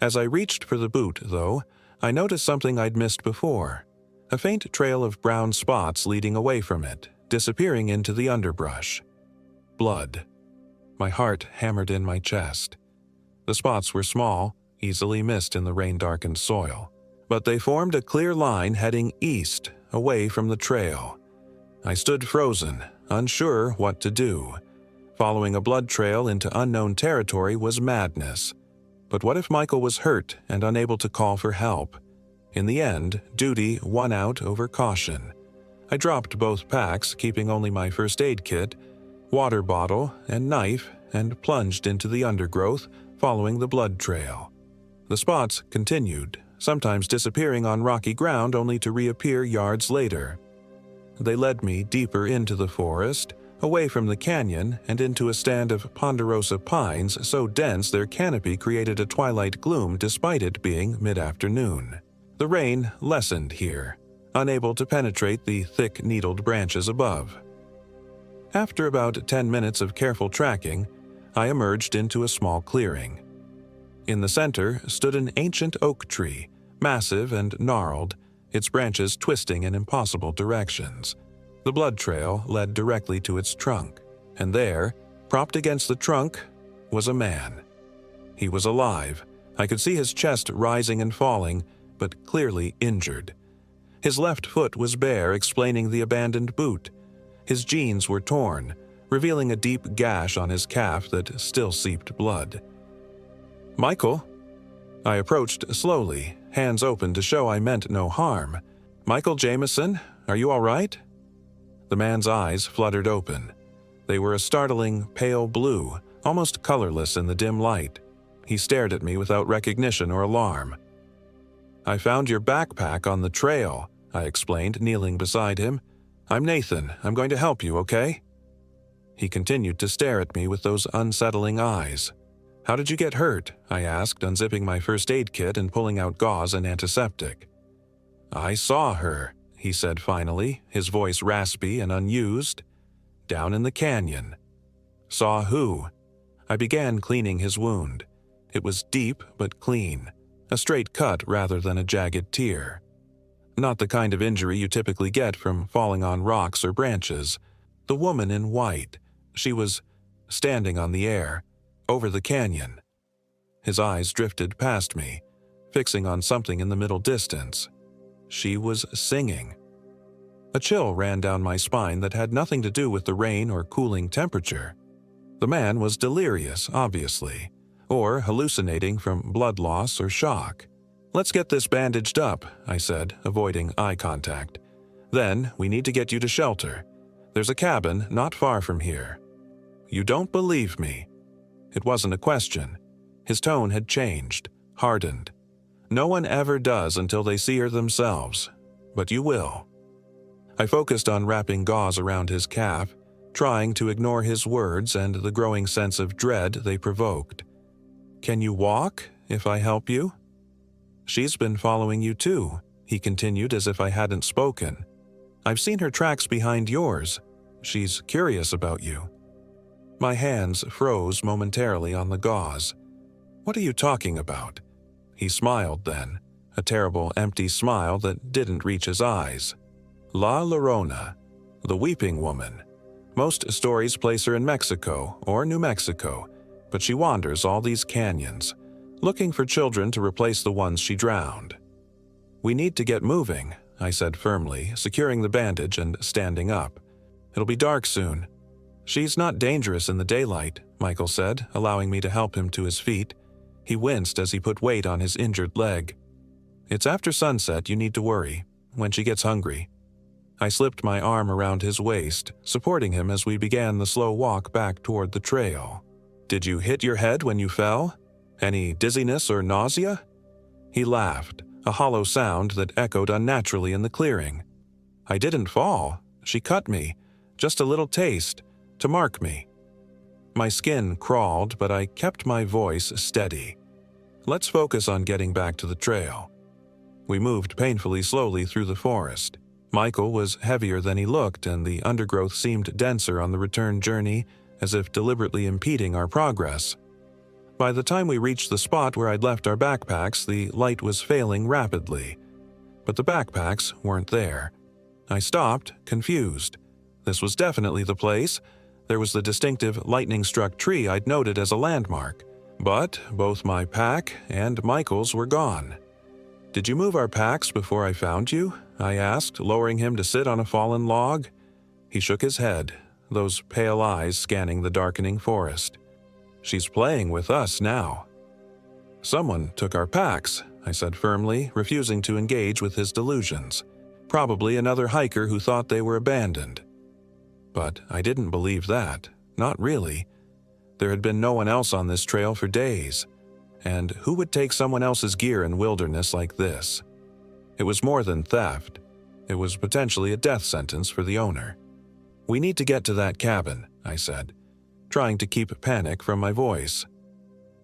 As I reached for the boot, though, I noticed something I'd missed before. A faint trail of brown spots leading away from it, disappearing into the underbrush. Blood. My heart hammered in my chest. The spots were small, easily missed in the rain-darkened soil, but they formed a clear line heading east, away from the trail. I stood frozen, unsure what to do. Following a blood trail into unknown territory was madness. But what if Michael was hurt and unable to call for help? In the end, duty won out over caution. I dropped both packs, keeping only my first aid kit, water bottle, and knife, and plunged into the undergrowth, following the blood trail. The spots continued, sometimes disappearing on rocky ground only to reappear yards later. They led me deeper into the forest, away from the canyon, and into a stand of ponderosa pines so dense their canopy created a twilight gloom despite it being mid-afternoon. The rain lessened here, unable to penetrate the thick needled branches above. After about 10 minutes of careful tracking, I emerged into a small clearing. In the center stood an ancient oak tree, massive and gnarled, its branches twisting in impossible directions. The blood trail led directly to its trunk, and there, propped against the trunk, was a man. He was alive. I could see his chest rising and falling, but clearly injured. His left foot was bare, explaining the abandoned boot. His jeans were torn, revealing a deep gash on his calf that still seeped blood. "Michael?" I approached slowly, hands open to show I meant no harm. "Michael Jameson, are you all right?" The man's eyes fluttered open. They were a startling pale blue, almost colorless in the dim light. He stared at me without recognition or alarm. "I found your backpack on the trail," I explained, kneeling beside him. "I'm Nathan. I'm going to help you, okay?" He continued to stare at me with those unsettling eyes. "How did you get hurt?" I asked, unzipping my first aid kit and pulling out gauze and antiseptic. "I saw her," he said finally, his voice raspy and unused. "Down in the canyon." "Saw who?" I began cleaning his wound. It was deep but clean, a straight cut rather than a jagged tear. Not the kind of injury you typically get from falling on rocks or branches. The woman in white. She was standing on the air, over the canyon. His eyes drifted past me, fixing on something in the middle distance. She was singing. A chill ran down my spine that had nothing to do with the rain or cooling temperature. The man was delirious, obviously, or hallucinating from blood loss or shock. "Let's get this bandaged up," I said, avoiding eye contact. "Then we need to get you to shelter. There's a cabin not far from here." "You don't believe me." It wasn't a question. His tone had changed, hardened. "No one ever does until they see her themselves. But you will." I focused on wrapping gauze around his calf, trying to ignore his words and the growing sense of dread they provoked. "Can you walk, if I help you?" "She's been following you too," he continued as if I hadn't spoken. "I've seen her tracks behind yours. She's curious about you." My hands froze momentarily on the gauze. "What are you talking about?" He smiled then, a terrible empty smile that didn't reach his eyes. "La Llorona, the Weeping Woman. Most stories place her in Mexico or New Mexico, but she wanders all these canyons, looking for children to replace the ones she drowned." "We need to get moving," I said firmly, securing the bandage and standing up. "It'll be dark soon." "She's not dangerous in the daylight," Michael said, allowing me to help him to his feet. He winced as he put weight on his injured leg. "It's after sunset you need to worry, when she gets hungry." I slipped my arm around his waist, supporting him as we began the slow walk back toward the trail. "Did you hit your head when you fell?" Any dizziness or nausea?" He laughed, a hollow sound that echoed unnaturally in the clearing. "I didn't fall. She cut me. Just a little taste, to mark me." My skin crawled, but I kept my voice steady. "Let's focus on getting back to the trail." We moved painfully slowly through the forest. Michael was heavier than he looked, and the undergrowth seemed denser on the return journey, as if deliberately impeding our progress. By the time we reached the spot where I'd left our backpacks, the light was failing rapidly. But the backpacks weren't there. I stopped, confused. This was definitely the place. There was the distinctive lightning-struck tree I'd noted as a landmark. But both my pack and Michael's were gone. "Did you move our packs before I found you?" I asked, lowering him to sit on a fallen log. He shook his head, those pale eyes scanning the darkening forest. "She's playing with us now." "Someone took our packs," I said firmly, refusing to engage with his delusions. "Probably another hiker who thought they were abandoned." But I didn't believe that. Not really. There had been no one else on this trail for days. And who would take someone else's gear in wilderness like this? It was more than theft. It was potentially a death sentence for the owner. "We need to get to that cabin," I said, trying to keep panic from my voice.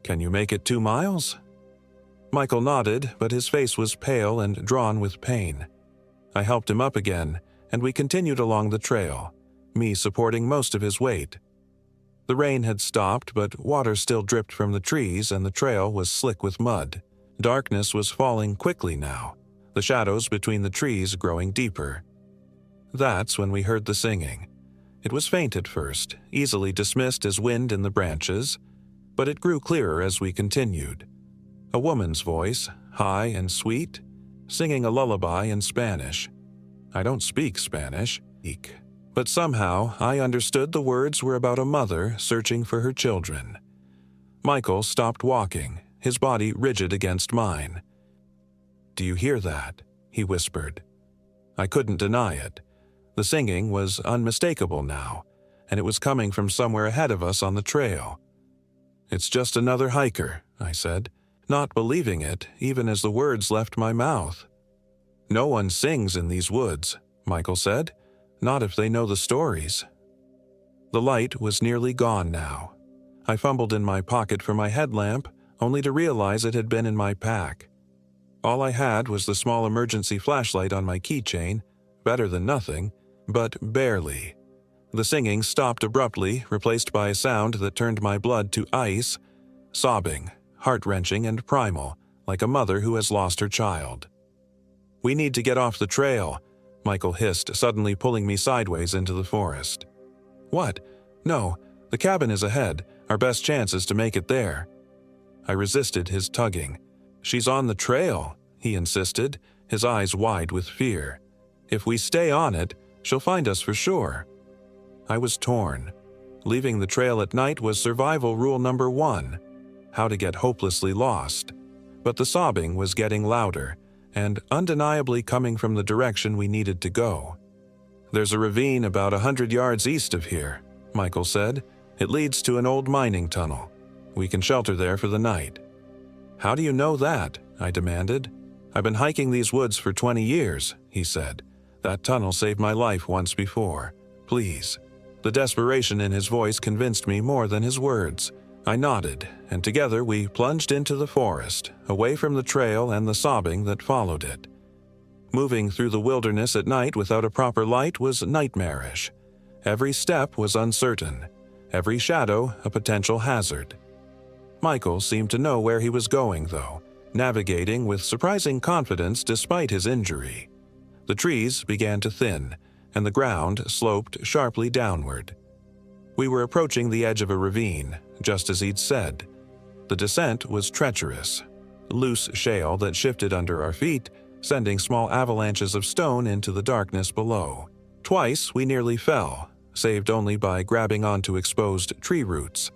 "Can you make it 2 miles?" Michael nodded, but his face was pale and drawn with pain. I helped him up again, and we continued along the trail, me supporting most of his weight. The rain had stopped, but water still dripped from the trees, and the trail was slick with mud. Darkness was falling quickly now, the shadows between the trees growing deeper. That's when we heard the singing. It was faint at first, easily dismissed as wind in the branches, but it grew clearer as we continued. A woman's voice, high and sweet, singing a lullaby in Spanish. I don't speak Spanish, but somehow I understood the words were about a mother searching for her children. Michael stopped walking, his body rigid against mine. "Do you hear that?" he whispered. I couldn't deny it. The singing was unmistakable now, and it was coming from somewhere ahead of us on the trail. "It's just another hiker," I said, not believing it even as the words left my mouth. "No one sings in these woods," Michael said, "not if they know the stories." The light was nearly gone now. I fumbled in my pocket for my headlamp, only to realize it had been in my pack. All I had was the small emergency flashlight on my keychain, better than nothing, but barely. The singing stopped abruptly, replaced by a sound that turned my blood to ice, sobbing, heart-wrenching and primal, like a mother who has lost her child. "We need to get off the trail," Michael hissed, suddenly pulling me sideways into the forest. "What? No, the cabin is ahead. Our best chance is to make it there." I resisted his tugging. "She's on the trail," he insisted, his eyes wide with fear. "If we stay on it, she'll find us for sure." I was torn. Leaving the trail at night was survival rule number 1, how to get hopelessly lost. But the sobbing was getting louder, and undeniably coming from the direction we needed to go. "There's a ravine about 100 yards east of here," Michael said. "It leads to an old mining tunnel. We can shelter there for the night." "How do you know that?" I demanded. "I've been hiking these woods for 20 years, he said. "That tunnel saved my life once before. Please." The desperation in his voice convinced me more than his words. I nodded, and together we plunged into the forest, away from the trail and the sobbing that followed it. Moving through the wilderness at night without a proper light was nightmarish. Every step was uncertain, every shadow a potential hazard. Michael seemed to know where he was going, though, navigating with surprising confidence despite his injury. The trees began to thin, and the ground sloped sharply downward. We were approaching the edge of a ravine, just as he'd said. The descent was treacherous, loose shale that shifted under our feet, sending small avalanches of stone into the darkness below. Twice we nearly fell, saved only by grabbing onto exposed tree roots.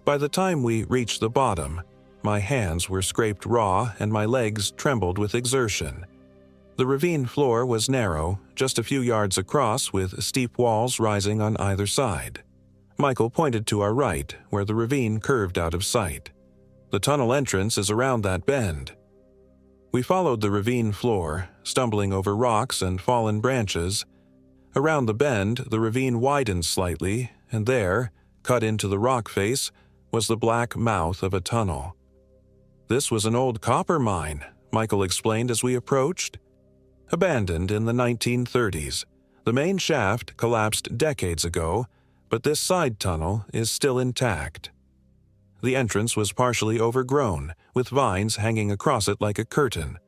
By the time we reached the bottom, my hands were scraped raw and my legs trembled with exertion. The ravine floor was narrow, just a few yards across, with steep walls rising on either side. Michael pointed to our right, where the ravine curved out of sight. The tunnel entrance is around that bend." We followed the ravine floor, stumbling over rocks and fallen branches. Around the bend, the ravine widened slightly, and there, cut into the rock face, was the black mouth of a tunnel. "This was an old copper mine," Michael explained as we approached. "Abandoned in the 1930s. The main shaft collapsed decades ago, but this side tunnel is still intact." The entrance was partially overgrown, with vines hanging across it like a curtain.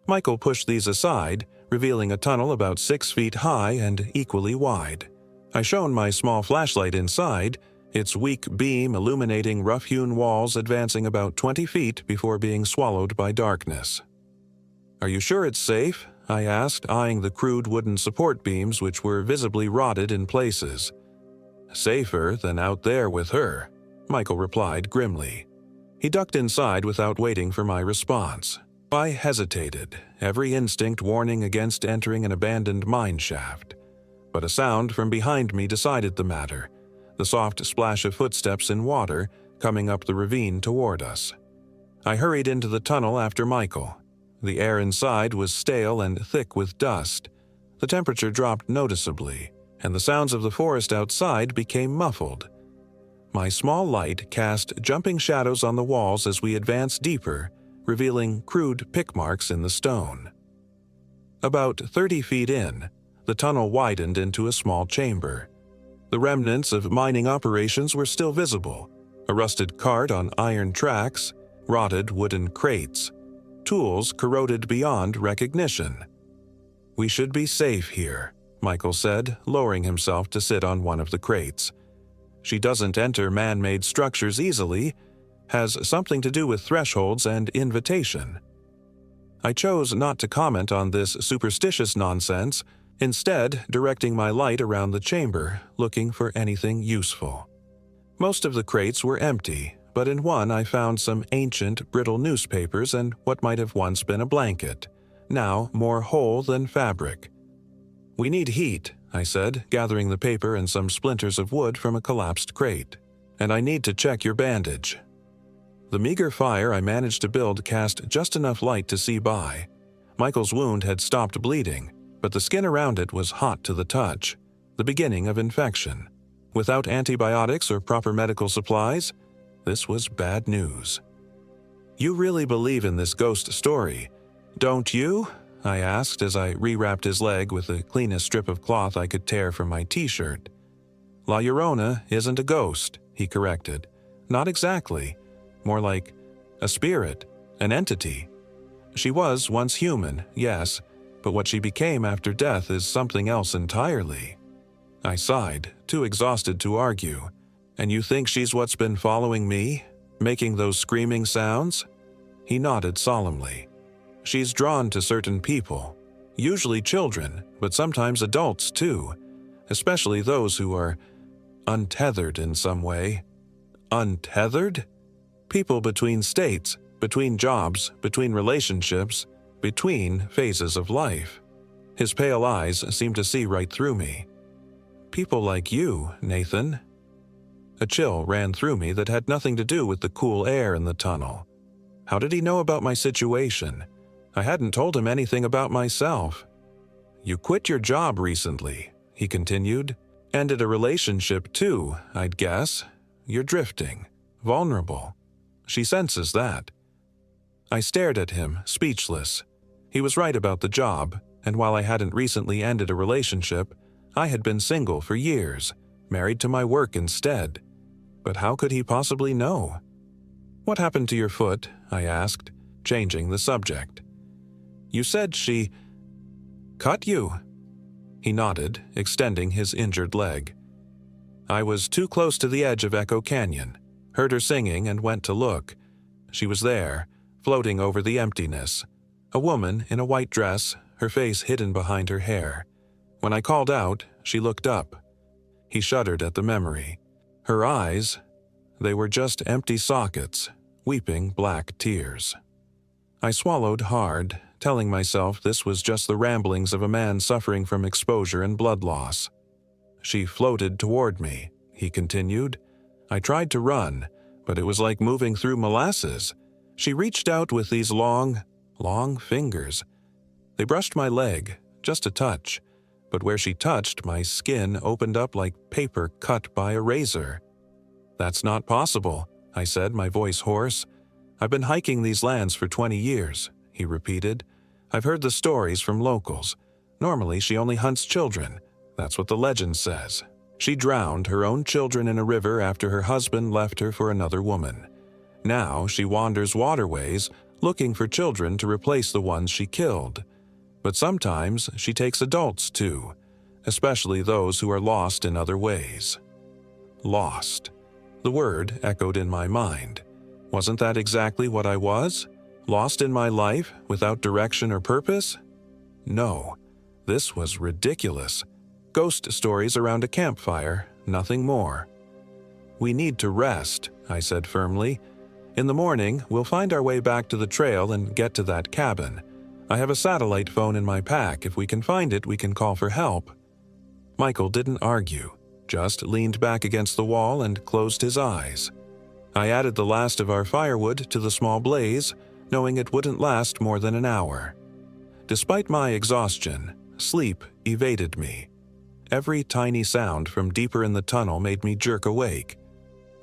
Michael pushed these aside, revealing a tunnel about 6 feet high and equally wide. I shone my small flashlight inside, its weak beam illuminating rough-hewn walls advancing about 20 feet before being swallowed by darkness. "Are you sure it's safe?" I asked, eyeing the crude wooden support beams which were visibly rotted in places. "Safer than out there with her," Michael replied grimly. He ducked inside without waiting for my response. I hesitated, every instinct warning against entering an abandoned mine shaft. But a sound from behind me decided the matter, the soft splash of footsteps in water coming up the ravine toward us. I hurried into the tunnel after Michael. The air inside was stale and thick with dust. The temperature dropped noticeably, and the sounds of the forest outside became muffled. My small light cast jumping shadows on the walls as we advanced deeper, revealing crude pick marks in the stone. About 30 feet in, the tunnel widened into a small chamber. The remnants of mining operations were still visible: a rusted cart on iron tracks, rotted wooden crates, tools corroded beyond recognition. "We should be safe here," Michael said, lowering himself to sit on one of the crates. "She doesn't enter man-made structures easily, has something to do with thresholds and invitation." I chose not to comment on this superstitious nonsense, instead directing my light around the chamber, looking for anything useful. Most of the crates were empty, but in one I found some ancient, brittle newspapers and what might have once been a blanket, now more whole than fabric. "We need heat," I said, gathering the paper and some splinters of wood from a collapsed crate. "And I need to check your bandage." The meager fire I managed to build cast just enough light to see by. Michael's wound had stopped bleeding, but the skin around it was hot to the touch, the beginning of infection. Without antibiotics or proper medical supplies, this was bad news. "You really believe in this ghost story, don't you?" I asked as I rewrapped his leg with the cleanest strip of cloth I could tear from my t-shirt. "La Llorona isn't a ghost," he corrected. "Not exactly. More like a spirit, an entity. She was once human, yes, but what she became after death is something else entirely." I sighed, too exhausted to argue. "And you think she's what's been following me, making those screaming sounds?" He nodded solemnly. "She's drawn to certain people, usually children, but sometimes adults too, especially those who are untethered in some way." "Untethered?" "People between states, between jobs, between relationships, between phases of life." His pale eyes seemed to see right through me. "People like you, Nathan." A chill ran through me that had nothing to do with the cool air in the tunnel. How did he know about my situation? I hadn't told him anything about myself. "You quit your job recently," he continued. "Ended a relationship too, I'd guess. You're drifting, vulnerable. She senses that." I stared at him, speechless. He was right about the job, and while I hadn't recently ended a relationship, I had been single for years, married to my work instead. But how could he possibly know? "What happened to your foot?" I asked, changing the subject. "You said she cut you." He nodded, extending his injured leg. "I was too close to the edge of Echo Canyon, heard her singing and went to look. She was there, floating over the emptiness. A woman in a white dress, her face hidden behind her hair. When I called out, she looked up." He shuddered at the memory. Her eyes, they were just empty sockets, weeping black tears. I swallowed hard, telling myself this was just the ramblings of a man suffering from exposure and blood loss. "She floated toward me," he continued. "I tried to run, but it was like moving through molasses. She reached out with these long, long fingers. They brushed my leg, just a touch, but where she touched, my skin opened up like paper cut by a razor. "That's not possible," I said, my voice hoarse. "I've been hiking these lands for 20 years, he repeated. "I've heard the stories from locals. Normally, she only hunts children. That's what the legend says. She drowned her own children in a river after her husband left her for another woman. Now she wanders waterways looking for children to replace the ones she killed. But sometimes she takes adults too, especially those who are lost in other ways." Lost. The word echoed in my mind. Wasn't that exactly what I was? Lost in my life, without direction or purpose? No, this was ridiculous. Ghost stories around a campfire, nothing more. "We need to rest," I said firmly. "In the morning, we'll find our way back to the trail and get to that cabin. I have a satellite phone in my pack. If we can find it, we can call for help." Michael didn't argue, just leaned back against the wall and closed his eyes. I added the last of our firewood to the small blaze, knowing it wouldn't last more than an hour. Despite my exhaustion, sleep evaded me. Every tiny sound from deeper in the tunnel made me jerk awake.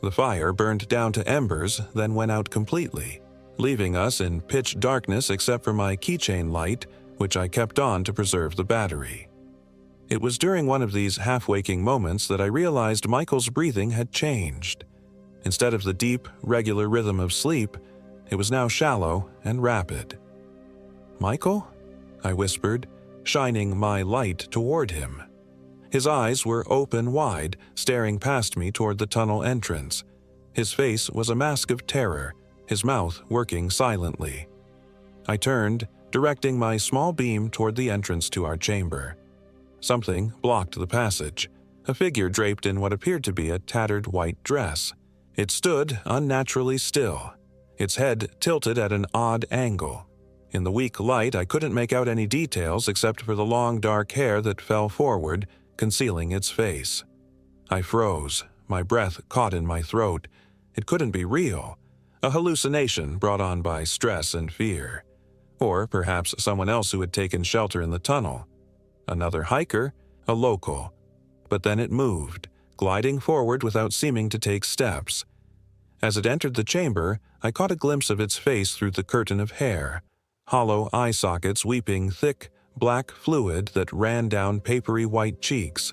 The fire burned down to embers, then went out completely, leaving us in pitch darkness except for my keychain light, which I kept on to preserve the battery. It was during one of these half-waking moments that I realized Michael's breathing had changed. Instead of the deep, regular rhythm of sleep, it was now shallow and rapid. "Michael?" I whispered, shining my light toward him. His eyes were open wide, staring past me toward the tunnel entrance. His face was a mask of terror, his mouth working silently. I turned, directing my small beam toward the entrance to our chamber. Something blocked the passage, a figure draped in what appeared to be a tattered white dress. It stood unnaturally still, its head tilted at an odd angle. In the weak light, I couldn't make out any details except for the long dark hair that fell forward, concealing its face. I froze, my breath caught in my throat. It couldn't be real, a hallucination brought on by stress and fear. Or perhaps someone else who had taken shelter in the tunnel. Another hiker, a local. But then it moved, gliding forward without seeming to take steps. As it entered the chamber, I caught a glimpse of its face through the curtain of hair, hollow eye sockets weeping thick, black fluid that ran down papery white cheeks.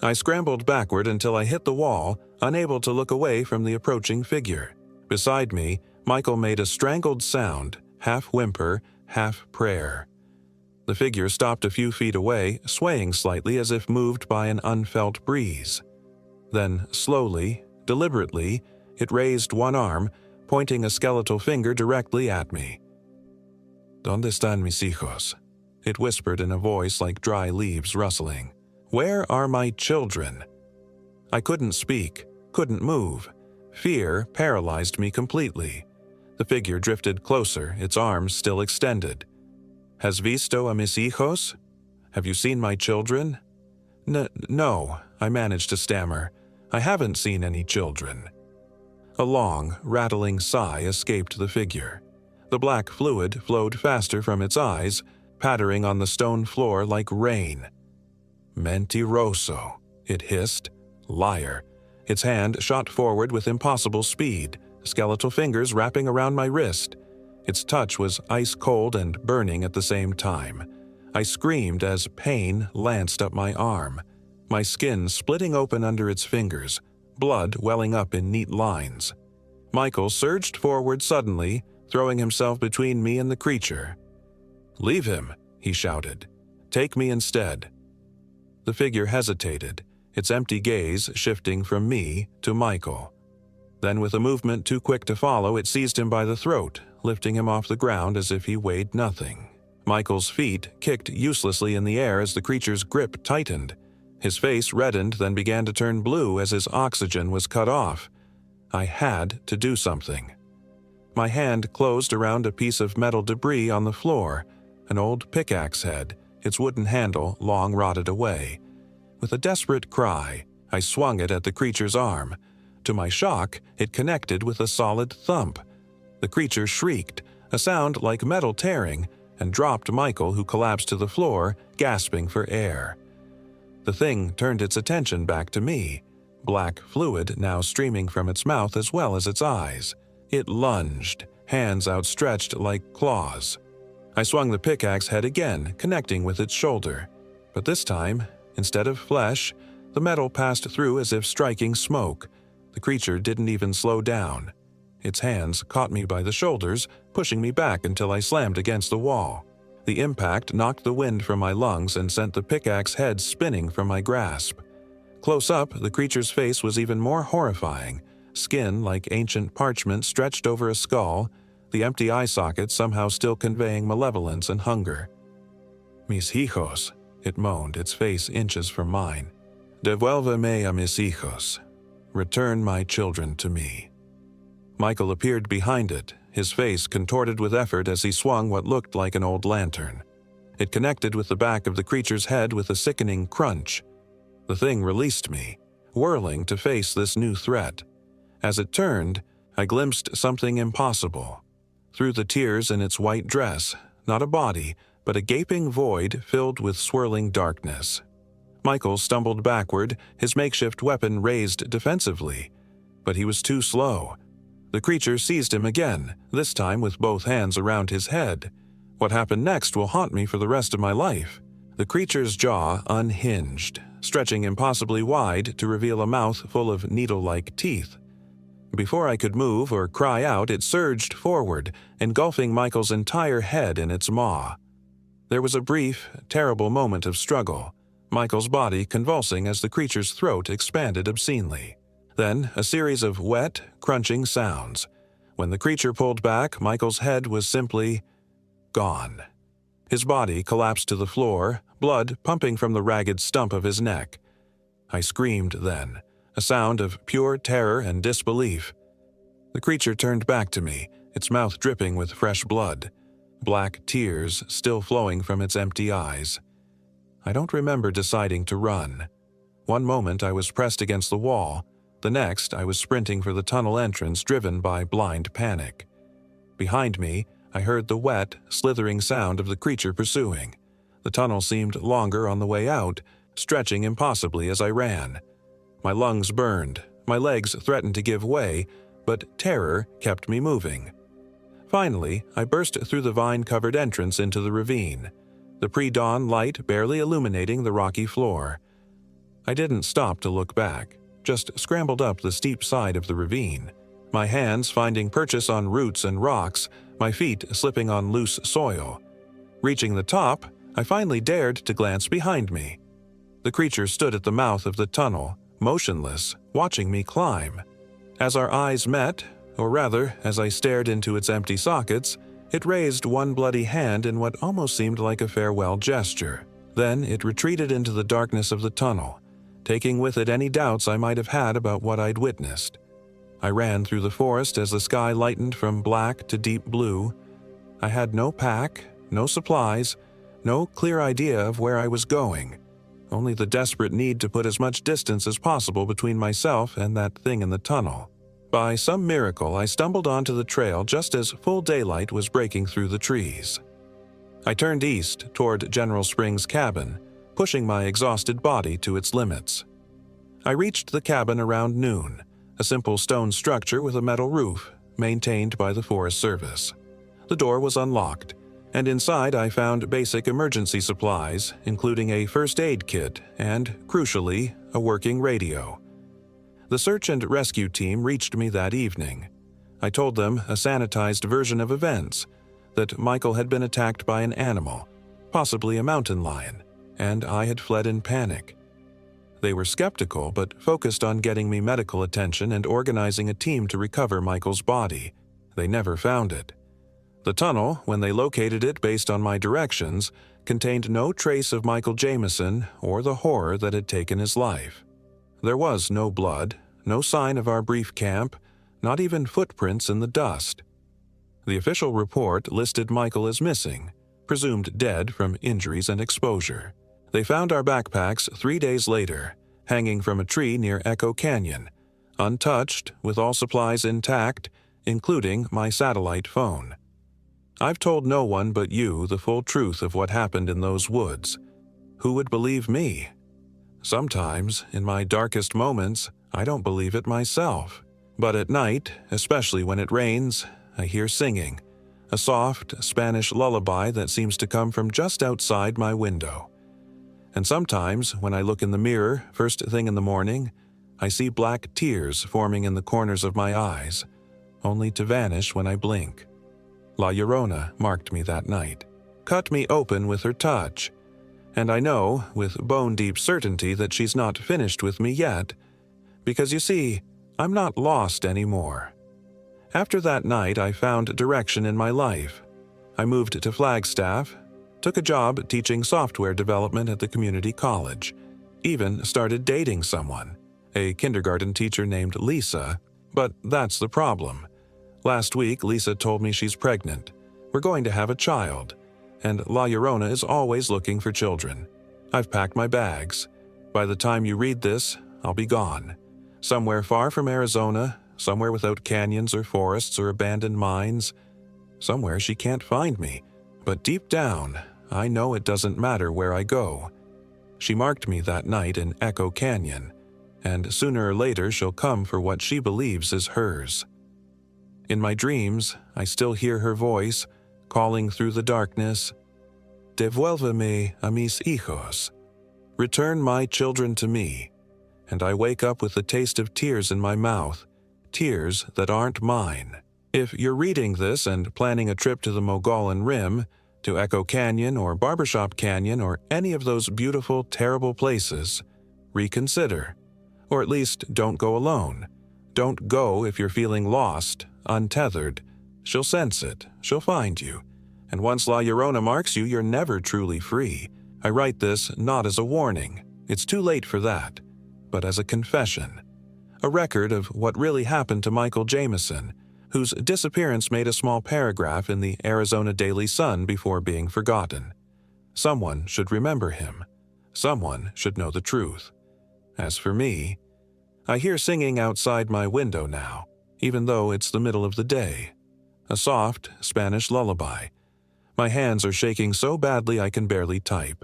I scrambled backward until I hit the wall, unable to look away from the approaching figure. Beside me, Michael made a strangled sound, half whimper, half prayer. The figure stopped a few feet away, swaying slightly as if moved by an unfelt breeze. Then, slowly, deliberately, it raised one arm, pointing a skeletal finger directly at me. "¿Dónde están mis hijos?" It whispered in a voice like dry leaves rustling. "Where are my children?" I couldn't speak, couldn't move. Fear paralyzed me completely. The figure drifted closer, its arms still extended. "Has visto a mis hijos? Have you seen my children?" No, I managed to stammer. "I haven't seen any children." A long, rattling sigh escaped the figure. The black fluid flowed faster from its eyes, pattering on the stone floor like rain. "Mentiroso," it hissed. "Liar." Its hand shot forward with impossible speed, skeletal fingers wrapping around my wrist. Its touch was ice-cold and burning at the same time. I screamed as pain lanced up my arm, my skin splitting open under its fingers, blood welling up in neat lines. Michael surged forward suddenly, throwing himself between me and the creature. "Leave him," he shouted. "Take me instead." The figure hesitated, its empty gaze shifting from me to Michael. Then, with a movement too quick to follow, it seized him by the throat, lifting him off the ground as if he weighed nothing. Michael's feet kicked uselessly in the air as the creature's grip tightened. His face reddened, then began to turn blue as his oxygen was cut off. I had to do something. My hand closed around a piece of metal debris on the floor, an old pickaxe head, its wooden handle long rotted away. With a desperate cry, I swung it at the creature's arm. To my shock, it connected with a solid thump. The creature shrieked, a sound like metal tearing, and dropped Michael, who collapsed to the floor, gasping for air. The thing turned its attention back to me, black fluid now streaming from its mouth as well as its eyes. It lunged, hands outstretched like claws. I swung the pickaxe head again, connecting with its shoulder. But this time, instead of flesh, the metal passed through as if striking smoke. The creature didn't even slow down. Its hands caught me by the shoulders, pushing me back until I slammed against the wall. The impact knocked the wind from my lungs and sent the pickaxe head spinning from my grasp. Close up, the creature's face was even more horrifying. Skin like ancient parchment stretched over a skull, the empty eye sockets somehow still conveying malevolence and hunger. "Mis hijos," it moaned, its face inches from mine. "Devuélveme a mis hijos. Return my children to me." Michael appeared behind it, his face contorted with effort as he swung what looked like an old lantern. It connected with the back of the creature's head with a sickening crunch. The thing released me, whirling to face this new threat. As it turned, I glimpsed something impossible. Through the tears in its white dress, not a body, but a gaping void filled with swirling darkness. Michael stumbled backward, his makeshift weapon raised defensively. But he was too slow. The creature seized him again, this time with both hands around his head. What happened next will haunt me for the rest of my life. The creature's jaw unhinged, stretching impossibly wide to reveal a mouth full of needle-like teeth. Before I could move or cry out, it surged forward, engulfing Michael's entire head in its maw. There was a brief, terrible moment of struggle, Michael's body convulsing as the creature's throat expanded obscenely. Then, a series of wet, crunching sounds. When the creature pulled back, Michael's head was simply gone. His body collapsed to the floor, blood pumping from the ragged stump of his neck. I screamed then, a sound of pure terror and disbelief. The creature turned back to me, its mouth dripping with fresh blood, black tears still flowing from its empty eyes. I don't remember deciding to run. One moment I was pressed against the wall, the next I was sprinting for the tunnel entrance driven by blind panic. Behind me, I heard the wet, slithering sound of the creature pursuing. The tunnel seemed longer on the way out, stretching impossibly as I ran. My lungs burned, my legs threatened to give way, but terror kept me moving. Finally, I burst through the vine-covered entrance into the ravine, the pre-dawn light barely illuminating the rocky floor. I didn't stop to look back, just scrambled up the steep side of the ravine, my hands finding purchase on roots and rocks, my feet slipping on loose soil. Reaching the top, I finally dared to glance behind me. The creature stood at the mouth of the tunnel, motionless, watching me climb. As our eyes met, or rather, as I stared into its empty sockets, it raised one bloody hand in what almost seemed like a farewell gesture. Then it retreated into the darkness of the tunnel, taking with it any doubts I might have had about what I'd witnessed. I ran through the forest as the sky lightened from black to deep blue. I had no pack, no supplies, no clear idea of where I was going, only the desperate need to put as much distance as possible between myself and that thing in the tunnel. By some miracle, I stumbled onto the trail just as full daylight was breaking through the trees. I turned east toward General Spring's cabin, pushing my exhausted body to its limits. I reached the cabin around noon, a simple stone structure with a metal roof, maintained by the Forest Service. The door was unlocked, and inside I found basic emergency supplies, including a first aid kit and, crucially, a working radio. The search and rescue team reached me that evening. I told them a sanitized version of events, that Michael had been attacked by an animal, possibly a mountain lion, and I had fled in panic. They were skeptical but focused on getting me medical attention and organizing a team to recover Michael's body. They never found it. The tunnel, when they located it based on my directions, contained no trace of Michael Jameson or the horror that had taken his life. There was no blood, no sign of our brief camp, not even footprints in the dust. The official report listed Michael as missing, presumed dead from injuries and exposure. They found our backpacks 3 days later, hanging from a tree near Echo Canyon, untouched, with all supplies intact, including my satellite phone. I've told no one but you the full truth of what happened in those woods. Who would believe me? Sometimes, in my darkest moments, I don't believe it myself. But at night, especially when it rains, I hear singing, a soft Spanish lullaby that seems to come from just outside my window. And sometimes, when I look in the mirror first thing in the morning, I see black tears forming in the corners of my eyes, only to vanish when I blink. La Llorona marked me that night, cut me open with her touch, and I know with bone-deep certainty that she's not finished with me yet, because you see, I'm not lost anymore. After that night, I found direction in my life. I moved to Flagstaff, took a job teaching software development at the community college, even started dating someone, a kindergarten teacher named Lisa, but that's the problem. Last week, Lisa told me she's pregnant. We're going to have a child, and La Llorona is always looking for children. I've packed my bags. By the time you read this, I'll be gone. Somewhere far from Arizona, somewhere without canyons or forests or abandoned mines. Somewhere she can't find me, but deep down, I know it doesn't matter where I go. She marked me that night in Echo Canyon, and sooner or later she'll come for what she believes is hers. In my dreams, I still hear her voice, calling through the darkness, "Devuélveme a mis hijos." Return my children to me. And I wake up with the taste of tears in my mouth, tears that aren't mine. If you're reading this and planning a trip to the Mogollon Rim, to Echo Canyon or Barbershop Canyon or any of those beautiful, terrible places, reconsider. Or at least don't go alone. Don't go if you're feeling lost, untethered. She'll sense it. She'll find you. And once La Llorona marks you, you're never truly free. I write this not as a warning. It's too late for that. But as a confession. A record of what really happened to Michael Jameson, whose disappearance made a small paragraph in the Arizona Daily Sun before being forgotten. Someone should remember him. Someone should know the truth. As for me, I hear singing outside my window now, even though it's the middle of the day. A soft Spanish lullaby. My hands are shaking so badly I can barely type.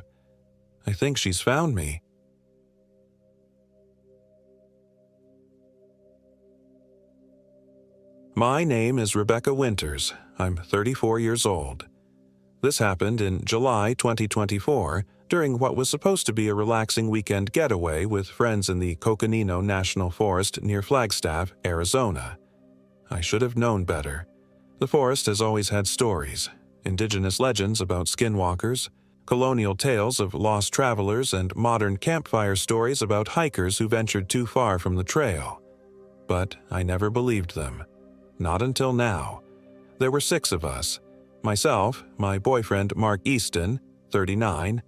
I think she's found me. My name is Rebecca Winters. I'm 34 years old. This happened in July 2024 during what was supposed to be a relaxing weekend getaway with friends in the Coconino National Forest near Flagstaff, Arizona. I should have known better. The forest has always had stories, indigenous legends about skinwalkers, colonial tales of lost travelers, and modern campfire stories about hikers who ventured too far from the trail. But I never believed them. Not until now. There were 6 of us. Myself, my boyfriend Mark Easton, 39,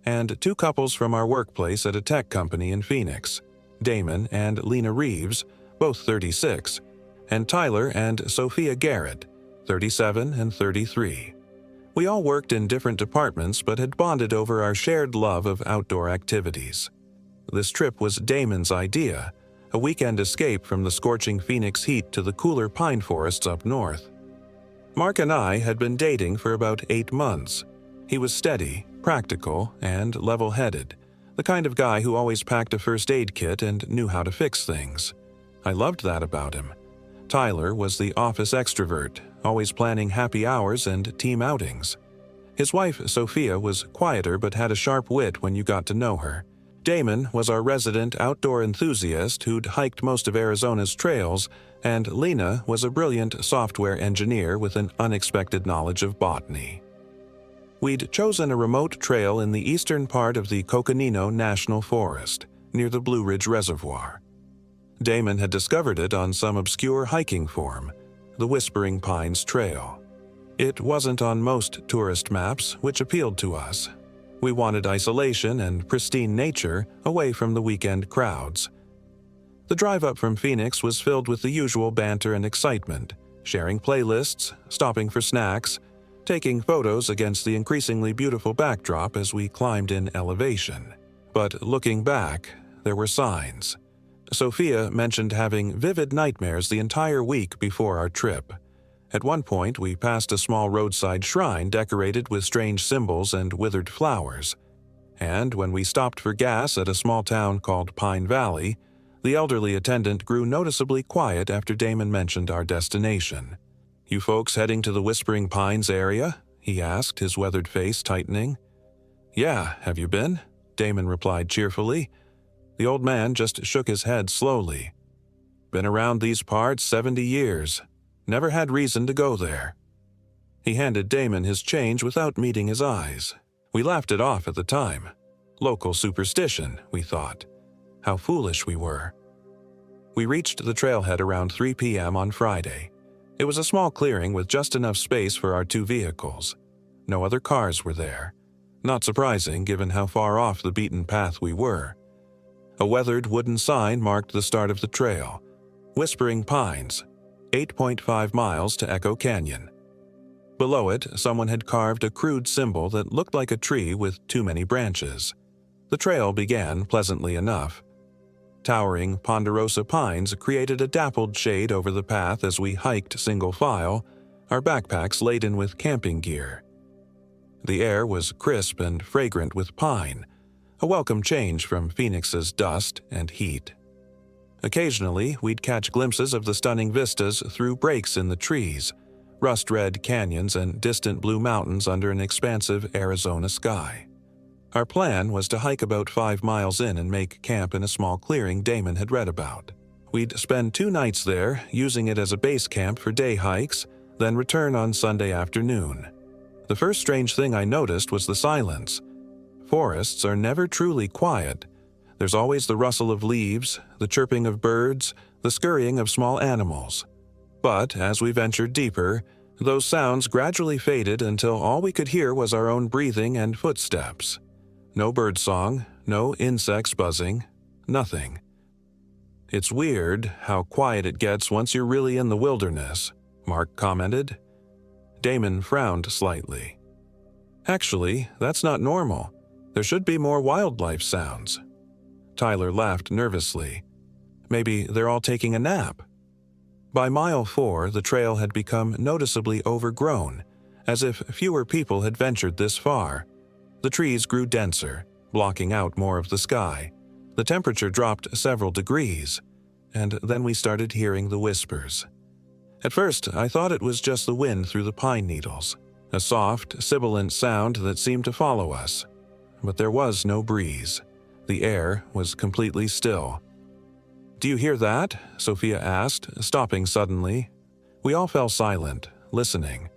and 2 couples from our workplace at a tech company in Phoenix, Damon and Lena Reeves, both 36, and Tyler and Sophia Garrett, 37 and 33. We all worked in different departments but had bonded over our shared love of outdoor activities. This trip was Damon's idea, a weekend escape from the scorching Phoenix heat to the cooler pine forests up north. Mark and I had been dating for about 8 months. He was steady, practical, and level-headed, the kind of guy who always packed a first aid kit and knew how to fix things. I loved that about him. Tyler was the office extrovert, always planning happy hours and team outings. His wife, Sophia, was quieter but had a sharp wit when you got to know her. Damon was our resident outdoor enthusiast who'd hiked most of Arizona's trails, and Lena was a brilliant software engineer with an unexpected knowledge of botany. We'd chosen a remote trail in the eastern part of the Coconino National Forest, near the Blue Ridge Reservoir. Damon had discovered it on some obscure hiking forum, the Whispering Pines Trail. It wasn't on most tourist maps, which appealed to us. We wanted isolation and pristine nature away from the weekend crowds. The drive up from Phoenix was filled with the usual banter and excitement, sharing playlists, stopping for snacks, taking photos against the increasingly beautiful backdrop as we climbed in elevation. But looking back, there were signs. Sophia mentioned having vivid nightmares the entire week before our trip. At one point, we passed a small roadside shrine decorated with strange symbols and withered flowers. And when we stopped for gas at a small town called Pine Valley, the elderly attendant grew noticeably quiet after Damon mentioned our destination. "You folks heading to the Whispering Pines area?" he asked, his weathered face tightening. "Yeah, have you been?" Damon replied cheerfully. The old man just shook his head slowly. "Been around these parts 70 years. Never had reason to go there." He handed Damon his change without meeting his eyes. We laughed it off at the time. Local superstition, we thought. How foolish we were. We reached the trailhead around 3 p.m. on Friday. It was a small clearing with just enough space for our 2 vehicles. No other cars were there. Not surprising given how far off the beaten path we were. A weathered wooden sign marked the start of the trail. Whispering Pines, 8.5 miles to Echo Canyon. Below it, someone had carved a crude symbol that looked like a tree with too many branches. The trail began pleasantly enough. Towering ponderosa pines created a dappled shade over the path as we hiked single file, our backpacks laden with camping gear. The air was crisp and fragrant with pine, a welcome change from Phoenix's dust and heat. Occasionally, we'd catch glimpses of the stunning vistas through breaks in the trees, rust-red canyons and distant blue mountains under an expansive Arizona sky. Our plan was to hike about 5 miles in and make camp in a small clearing Damon had read about. We'd spend 2 nights there, using it as a base camp for day hikes, then return on Sunday afternoon. The first strange thing I noticed was the silence. Forests are never truly quiet. There's always the rustle of leaves, the chirping of birds, the scurrying of small animals. But as we ventured deeper, those sounds gradually faded until all we could hear was our own breathing and footsteps. No birdsong, no insects buzzing, nothing. "It's weird how quiet it gets once you're really in the wilderness," Mark commented. Damon frowned slightly. "Actually, that's not normal. There should be more wildlife sounds." Tyler laughed nervously. "Maybe they're all taking a nap." By mile 4, the trail had become noticeably overgrown, as if fewer people had ventured this far. The trees grew denser, blocking out more of the sky. The temperature dropped several degrees, and then we started hearing the whispers. At first, I thought it was just the wind through the pine needles, a soft, sibilant sound that seemed to follow us. But there was no breeze. The air was completely still. "Do you hear that?" Sophia asked, stopping suddenly. We all fell silent, listening.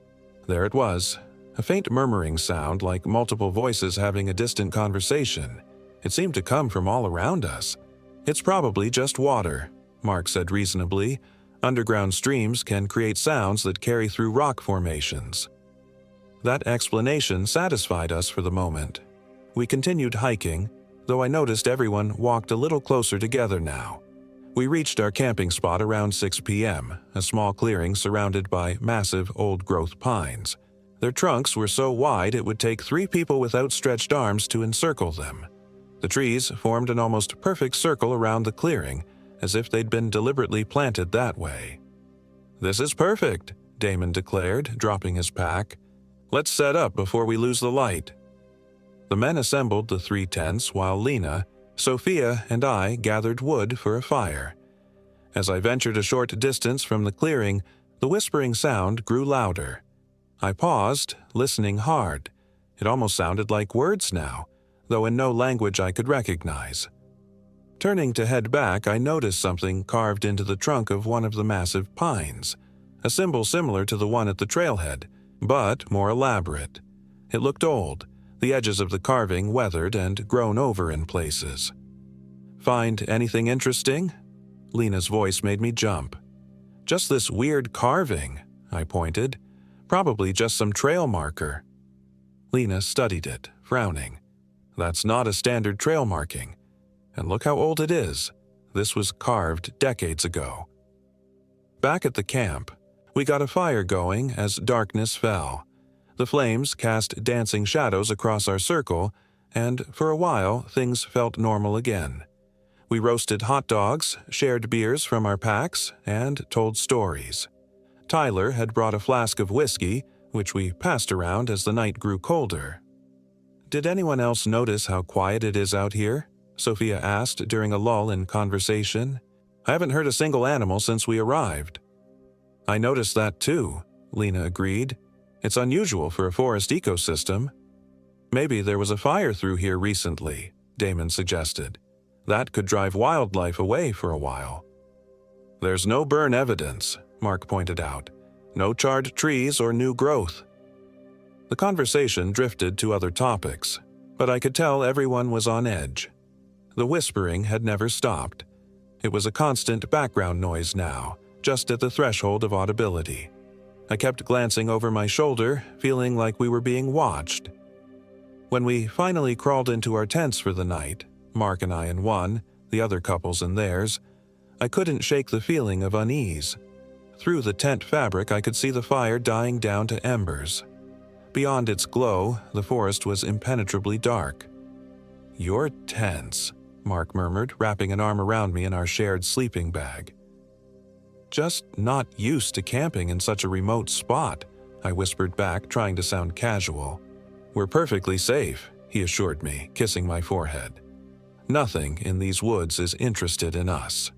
There it was, a faint murmuring sound like multiple voices having a distant conversation. It seemed to come from all around us. "It's probably just water," Mark said reasonably. "Underground streams can create sounds that carry through rock formations." That explanation satisfied us for the moment. We continued hiking, though I noticed everyone walked a little closer together now. We reached our camping spot around 6 p.m., a small clearing surrounded by massive old-growth pines. Their trunks were so wide it would take 3 people with outstretched arms to encircle them. The trees formed an almost perfect circle around the clearing, as if they'd been deliberately planted that way. "This is perfect," Damon declared, dropping his pack. "Let's set up before we lose the light." The men assembled the 3 tents while Lena, Sophia, and I gathered wood for a fire. As I ventured a short distance from the clearing, the whispering sound grew louder. I paused, listening hard. It almost sounded like words now, though in no language I could recognize. Turning to head back, I noticed something carved into the trunk of one of the massive pines, a symbol similar to the one at the trailhead, but more elaborate. It looked old, the edges of the carving weathered and grown over in places. "Find anything interesting?" Lena's voice made me jump. "Just this weird carving," I pointed. "Probably just some trail marker." Lena studied it, frowning. "That's not a standard trail marking. And look how old it is. This was carved decades ago." Back at the camp, we got a fire going as darkness fell. The flames cast dancing shadows across our circle, and for a while things felt normal again. We roasted hot dogs, shared beers from our packs, and told stories. Tyler had brought a flask of whiskey, which we passed around as the night grew colder. "Did anyone else notice how quiet it is out here?" Sophia asked during a lull in conversation. "I haven't heard a single animal since we arrived." "I noticed that too," Lena agreed. "It's unusual for a forest ecosystem." "Maybe there was a fire through here recently," Damon suggested. "That could drive wildlife away for a while." "There's no burn evidence," Mark pointed out. "No charred trees or new growth." The conversation drifted to other topics, but I could tell everyone was on edge. The whispering had never stopped. It was a constant background noise now, just at the threshold of audibility. I kept glancing over my shoulder, feeling like we were being watched. When we finally crawled into our tents for the night, Mark and I in one, the other couples in theirs, I couldn't shake the feeling of unease. Through the tent fabric, I could see the fire dying down to embers. Beyond its glow, the forest was impenetrably dark. "You're tense," Mark murmured, wrapping an arm around me in our shared sleeping bag. "Just not used to camping in such a remote spot," I whispered back, trying to sound casual. "We're perfectly safe," he assured me, kissing my forehead. "Nothing in these woods is interested in us."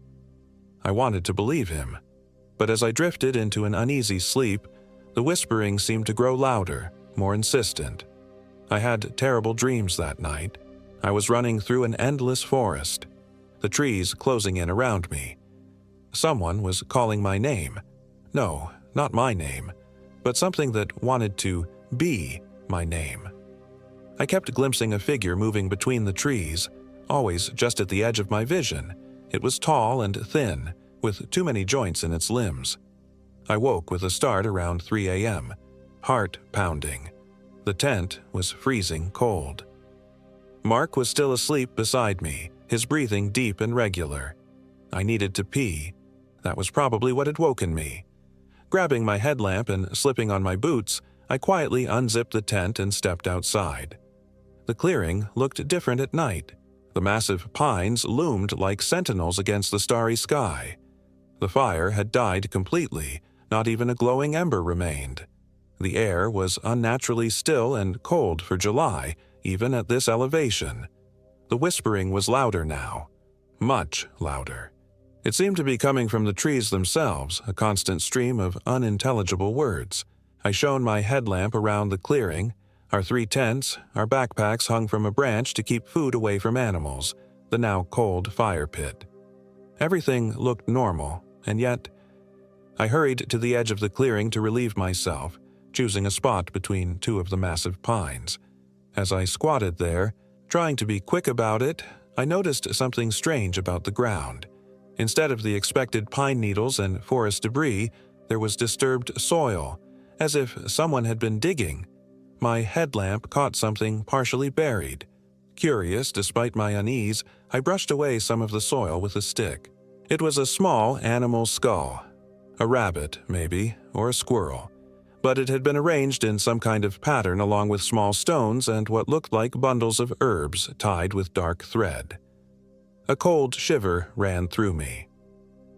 I wanted to believe him, but as I drifted into an uneasy sleep, the whispering seemed to grow louder, more insistent. I had terrible dreams that night. I was running through an endless forest, the trees closing in around me. Someone was calling my name. No, not my name, but something that wanted to be my name. I kept glimpsing a figure moving between the trees, always just at the edge of my vision. It was tall and thin, with too many joints in its limbs. I woke with a start around 3 a.m., heart pounding. The tent was freezing cold. Mark was still asleep beside me, his breathing deep and regular. I needed to pee. That was probably what had woken me. Grabbing my headlamp and slipping on my boots, I quietly unzipped the tent and stepped outside. The clearing looked different at night. The massive pines loomed like sentinels against the starry sky. The fire had died completely, not even a glowing ember remained. The air was unnaturally still and cold for July, even at this elevation. The whispering was louder now, much louder. It seemed to be coming from the trees themselves, a constant stream of unintelligible words. I shone my headlamp around the clearing. Our 3 tents, our backpacks hung from a branch to keep food away from animals, the now cold fire pit. Everything looked normal, and yet I hurried to the edge of the clearing to relieve myself, choosing a spot between 2 of the massive pines. As I squatted there, trying to be quick about it, I noticed something strange about the ground. Instead of the expected pine needles and forest debris, there was disturbed soil, as if someone had been digging. My headlamp caught something partially buried. Curious, despite my unease, I brushed away some of the soil with a stick. It was a small animal skull. A rabbit, maybe, or a squirrel. But it had been arranged in some kind of pattern along with small stones and what looked like bundles of herbs tied with dark thread. A cold shiver ran through me.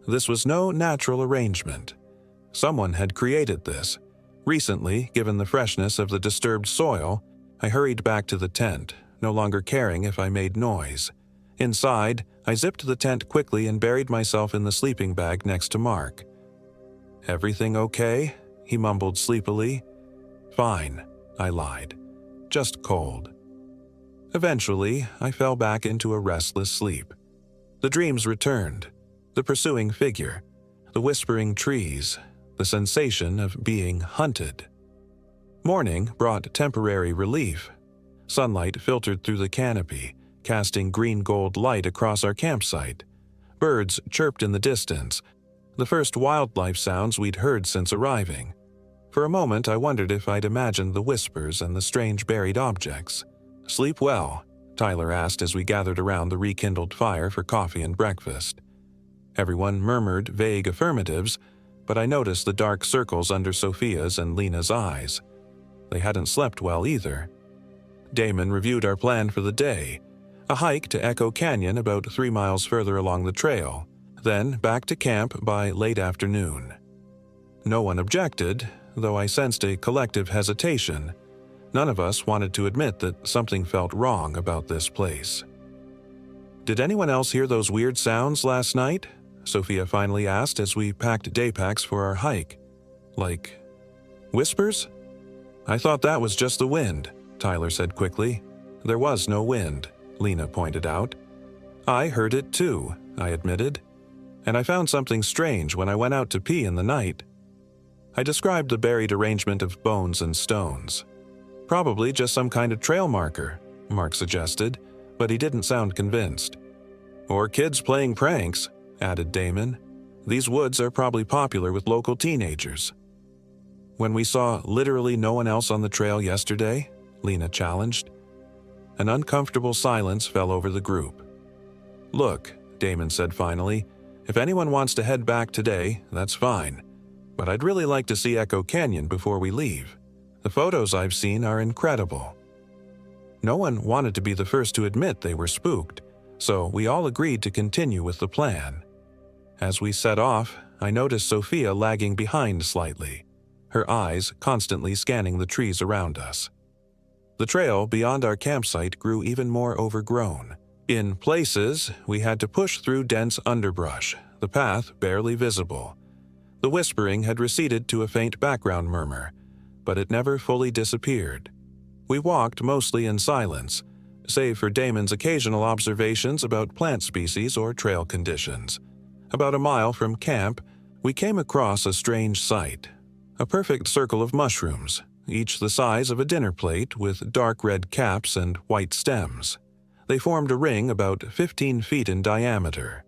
This was no natural arrangement. Someone had created this. Recently, given the freshness of the disturbed soil, I hurried back to the tent, no longer caring if I made noise. Inside, I zipped the tent quickly and buried myself in the sleeping bag next to Mark. "Everything okay?" he mumbled sleepily. "Fine," I lied. "Just cold." Eventually, I fell back into a restless sleep. The dreams returned. The pursuing figure, the whispering trees, the sensation of being hunted. Morning brought temporary relief. Sunlight filtered through the canopy, casting green-gold light across our campsite. Birds chirped in the distance, the first wildlife sounds we'd heard since arriving. For a moment, I wondered if I'd imagined the whispers and the strange buried objects. "Sleep well?" Tyler asked as we gathered around the rekindled fire for coffee and breakfast. Everyone murmured vague affirmatives, but I noticed the dark circles under Sophia's and Lena's eyes. They hadn't slept well either. Damon reviewed our plan for the day. A hike to Echo Canyon about 3 miles further along the trail, then back to camp by late afternoon. No one objected, though I sensed a collective hesitation. None of us wanted to admit that something felt wrong about this place. "Did anyone else hear those weird sounds last night?" Sophia finally asked as we packed day packs for our hike. "Like whispers?" "I thought that was just the wind," Tyler said quickly. "There was no wind," Lena pointed out. "I heard it too," I admitted. "And I found something strange when I went out to pee in the night." I described the buried arrangement of bones and stones. "Probably just some kind of trail marker," Mark suggested, but he didn't sound convinced. "Or kids playing pranks," added Damon. "These woods are probably popular with local teenagers." "When we saw literally no one else on the trail yesterday?" Lena challenged. An uncomfortable silence fell over the group. "Look," Damon said finally, "if anyone wants to head back today, that's fine. But I'd really like to see Echo Canyon before we leave. The photos I've seen are incredible." No one wanted to be the first to admit they were spooked, so we all agreed to continue with the plan. As we set off, I noticed Sophia lagging behind slightly, her eyes constantly scanning the trees around us. The trail beyond our campsite grew even more overgrown. In places, we had to push through dense underbrush, the path barely visible. The whispering had receded to a faint background murmur, but it never fully disappeared. We walked mostly in silence, save for Damon's occasional observations about plant species or trail conditions. About a mile from camp, we came across a strange sight. A perfect circle of mushrooms, each the size of a dinner plate with dark red caps and white stems. They formed a ring about 15 feet in diameter.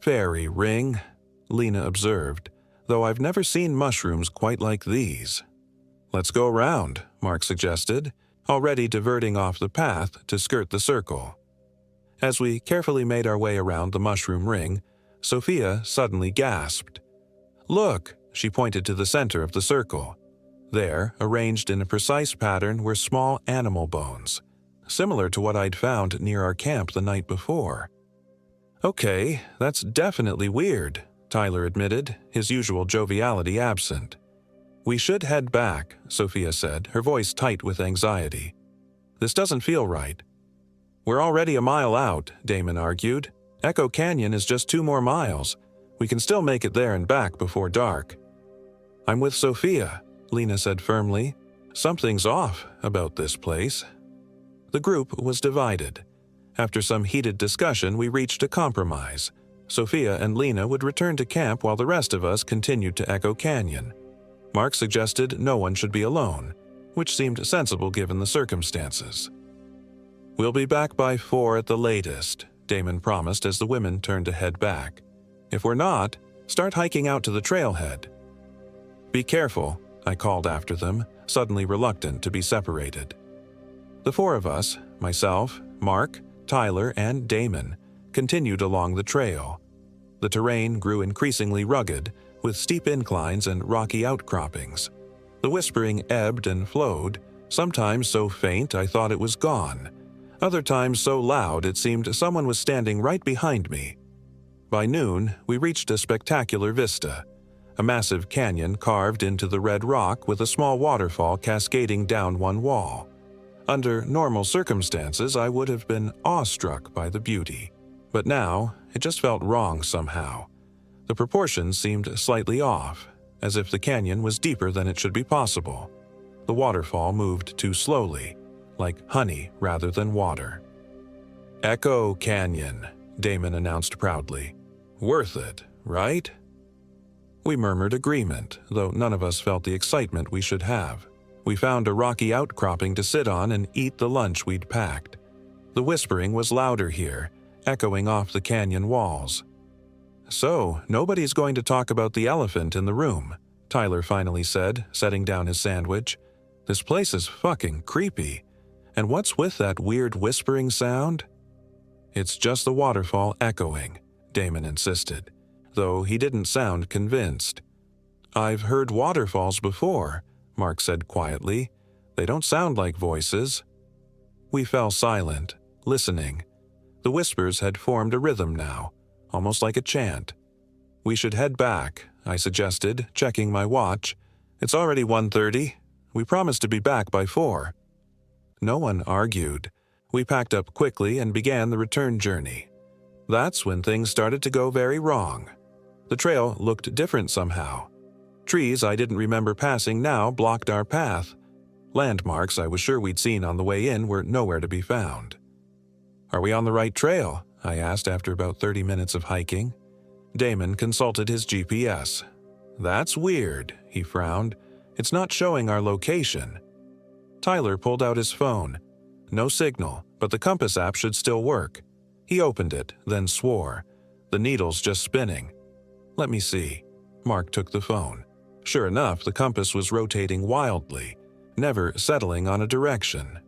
"Fairy ring," Lena observed, "though I've never seen mushrooms quite like these." "Let's go around," Mark suggested, already diverting off the path to skirt the circle. As we carefully made our way around the mushroom ring, Sophia suddenly gasped. "Look!" She pointed to the center of the circle. There, arranged in a precise pattern, were small animal bones, similar to what I'd found near our camp the night before. "Okay, that's definitely weird," Tyler admitted, his usual joviality absent. "We should head back," Sophia said, her voice tight with anxiety. "This doesn't feel right." "We're already a mile out," Damon argued. "Echo Canyon is just 2 more miles. We can still make it there and back before dark." "I'm with Sophia," Lena said firmly. "Something's off about this place." The group was divided. After some heated discussion, we reached a compromise. Sophia and Lena would return to camp while the rest of us continued to Echo Canyon. Mark suggested no one should be alone, which seemed sensible given the circumstances. "We'll be back by 4 at the latest," Damon promised as the women turned to head back. "If we're not, start hiking out to the trailhead." "Be careful," I called after them, suddenly reluctant to be separated. The 4 of us, myself, Mark, Tyler, and Damon, continued along the trail. The terrain grew increasingly rugged, with steep inclines and rocky outcroppings. The whispering ebbed and flowed, sometimes so faint I thought it was gone, other times so loud it seemed someone was standing right behind me. By noon, we reached a spectacular vista, a massive canyon carved into the red rock with a small waterfall cascading down one wall. Under normal circumstances, I would have been awestruck by the beauty, but now it just felt wrong somehow. The proportions seemed slightly off, as if the canyon was deeper than it should be possible. The waterfall moved too slowly, like honey rather than water. "Echo Canyon," Damon announced proudly. "Worth it, right?" We murmured agreement, though none of us felt the excitement we should have. We found a rocky outcropping to sit on and eat the lunch we'd packed. The whispering was louder here, echoing off the canyon walls. "So, nobody's going to talk about the elephant in the room," Tyler finally said, setting down his sandwich. "This place is fucking creepy. And what's with that weird whispering sound?" "It's just the waterfall echoing," Damon insisted, though he didn't sound convinced. "I've heard waterfalls before," Mark said quietly. "They don't sound like voices." We fell silent, listening, The whispers had formed a rhythm now, almost like a chant. "We should head back," I suggested, checking my watch. "It's already 1:30. We promised to be back by 4. No one argued. We packed up quickly and began the return journey. That's when things started to go very wrong. The trail looked different somehow. Trees I didn't remember passing now blocked our path. Landmarks I was sure we'd seen on the way in were nowhere to be found. "Are we on the right trail?" I asked after about 30 minutes of hiking. Damon consulted his GPS. "That's weird," he frowned. "It's not showing our location." Tyler pulled out his phone. No signal, but the compass app should still work. He opened it, then swore. "The needle's just spinning." "Let me see." Mark took the phone. Sure enough, the compass was rotating wildly, never settling on a direction.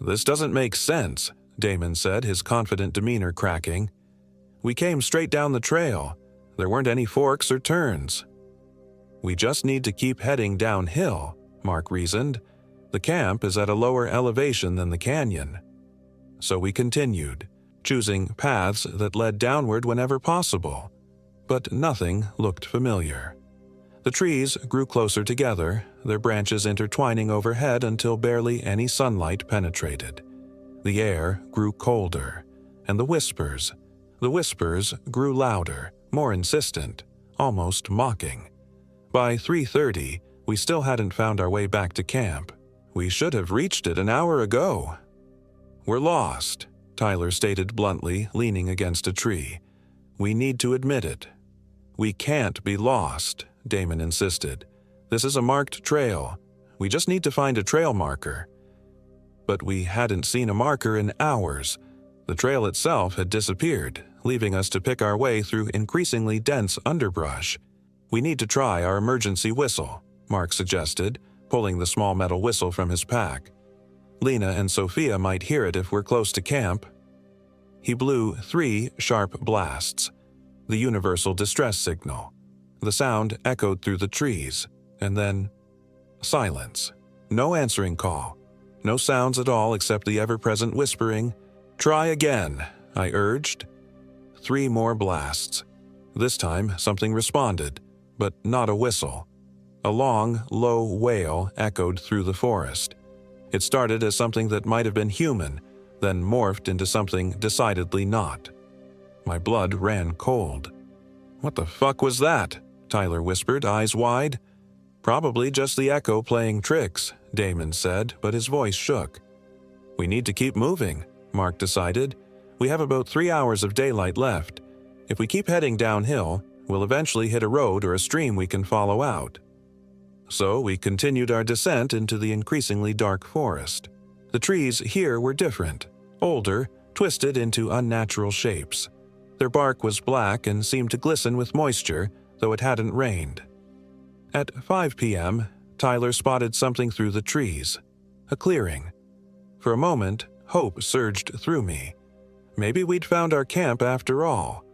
"This doesn't make sense," Damon said, his confident demeanor cracking. "We came straight down the trail. There weren't any forks or turns." "We just need to keep heading downhill," Mark reasoned. "The camp is at a lower elevation than the canyon." So we continued, choosing paths that led downward whenever possible. But nothing looked familiar. The trees grew closer together, their branches intertwining overhead until barely any sunlight penetrated. The air grew colder, and the whispers grew louder, more insistent, almost mocking. By 3:30, we still hadn't found our way back to camp. We should have reached it an hour ago. "We're lost," Tyler stated bluntly, leaning against a tree. "We need to admit it." "We can't be lost," Damon insisted. "This is a marked trail. We just need to find a trail marker." But we hadn't seen a marker in hours. The trail itself had disappeared, leaving us to pick our way through increasingly dense underbrush. "We need to try our emergency whistle," Mark suggested, pulling the small metal whistle from his pack. "Lena and Sophia might hear it if we're close to camp." He blew 3 sharp blasts, the universal distress signal. The sound echoed through the trees, and then silence. No answering call. No sounds at all except the ever-present whispering. "Try again," I urged. 3 more blasts. This time something responded, but not a whistle. A long, low wail echoed through the forest. It started as something that might have been human, then morphed into something decidedly not. My blood ran cold. "What the fuck was that?" Tyler whispered, eyes wide. "Probably just the echo playing tricks," Damon said, but his voice shook. "We need to keep moving," Mark decided. "We have about 3 hours of daylight left. If we keep heading downhill, we'll eventually hit a road or a stream we can follow out." So we continued our descent into the increasingly dark forest. The trees here were different, older, twisted into unnatural shapes. Their bark was black and seemed to glisten with moisture, though it hadn't rained. At 5 p.m., Tyler spotted something through the trees. A clearing. For a moment, hope surged through me. Maybe we'd found our camp after all.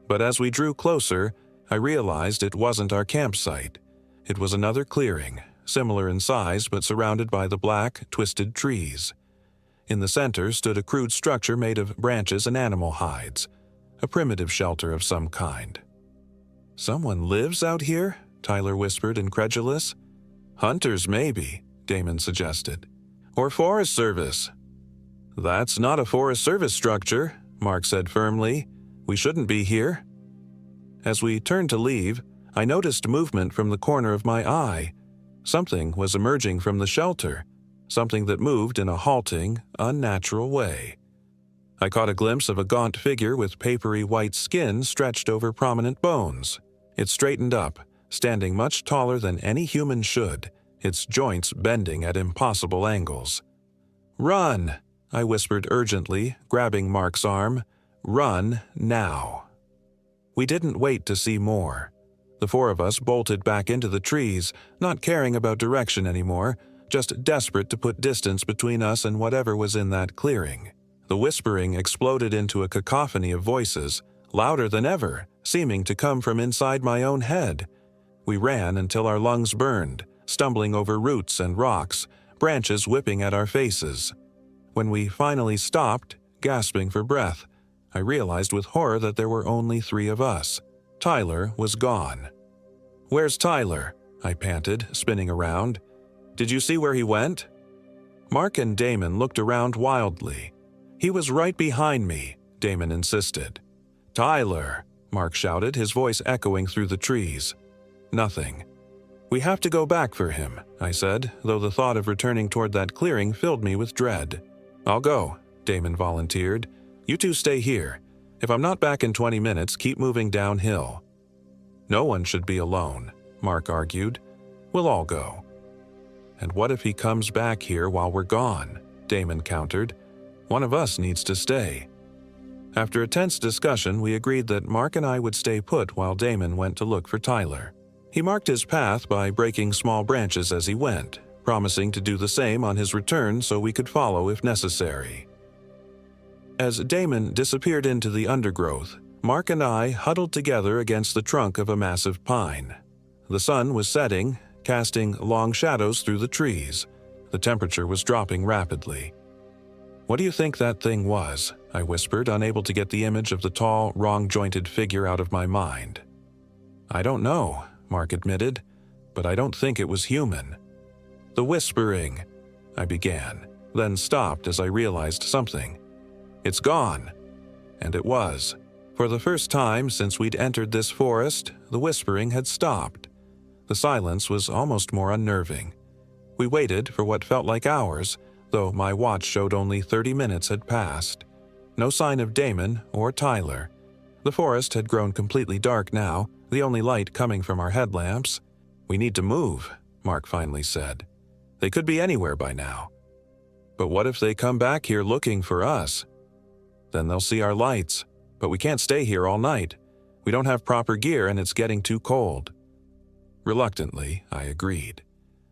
But as we drew closer, I realized it wasn't our campsite. It was another clearing, similar in size but surrounded by the black, twisted trees. In the center stood a crude structure made of branches and animal hides, a primitive shelter of some kind. "Someone lives out here?" Tyler whispered, incredulous. "Hunters, maybe," Damon suggested. "Or Forest Service." "That's not a Forest Service structure," Mark said firmly. "We shouldn't be here." As we turned to leave, I noticed movement from the corner of my eye. Something was emerging from the shelter, something that moved in a halting, unnatural way. I caught a glimpse of a gaunt figure with papery white skin stretched over prominent bones. It straightened up, standing much taller than any human should, its joints bending at impossible angles. "Run!" I whispered urgently, grabbing Mark's arm. "Run now." We didn't wait to see more. The 4 of us bolted back into the trees, not caring about direction anymore, just desperate to put distance between us and whatever was in that clearing. The whispering exploded into a cacophony of voices, louder than ever, seeming to come from inside my own head. We ran until our lungs burned, stumbling over roots and rocks, branches whipping at our faces. When we finally stopped, gasping for breath. I realized with horror that there were only 3 of us. Tyler was gone. "Where's Tyler?" I panted, spinning around. "Did you see where he went?" Mark and Damon looked around wildly. "He was right behind me," Damon insisted. "Tyler!" Mark shouted, his voice echoing through the trees. Nothing. "We have to go back for him," I said, though the thought of returning toward that clearing filled me with dread. "I'll go," Damon volunteered. "You two stay here. If I'm not back in 20 minutes, keep moving downhill." "No one should be alone," Mark argued. "We'll all go." "And what if he comes back here while we're gone?" Damon countered. "One of us needs to stay." After a tense discussion, we agreed that Mark and I would stay put while Damon went to look for Tyler. He marked his path by breaking small branches as he went, promising to do the same on his return so we could follow if necessary. As Damon disappeared into the undergrowth, Mark and I huddled together against the trunk of a massive pine. The sun was setting, casting long shadows through the trees. The temperature was dropping rapidly. "What do you think that thing was?" I whispered, unable to get the image of the tall, wrong-jointed figure out of my mind. "I don't know," Mark admitted, "but I don't think it was human." "The whispering," I began, then stopped as I realized something. "It's gone." And it was. For the first time since we'd entered this forest, the whispering had stopped. The silence was almost more unnerving. We waited for what felt like hours, though my watch showed only 30 minutes had passed. No sign of Damon or Tyler. The forest had grown completely dark now, the only light coming from our headlamps. "We need to move," Mark finally said. "They could be anywhere by now." "But what if they come back here looking for us?" "Then they'll see our lights. But we can't stay here all night. We don't have proper gear and it's getting too cold." Reluctantly, I agreed.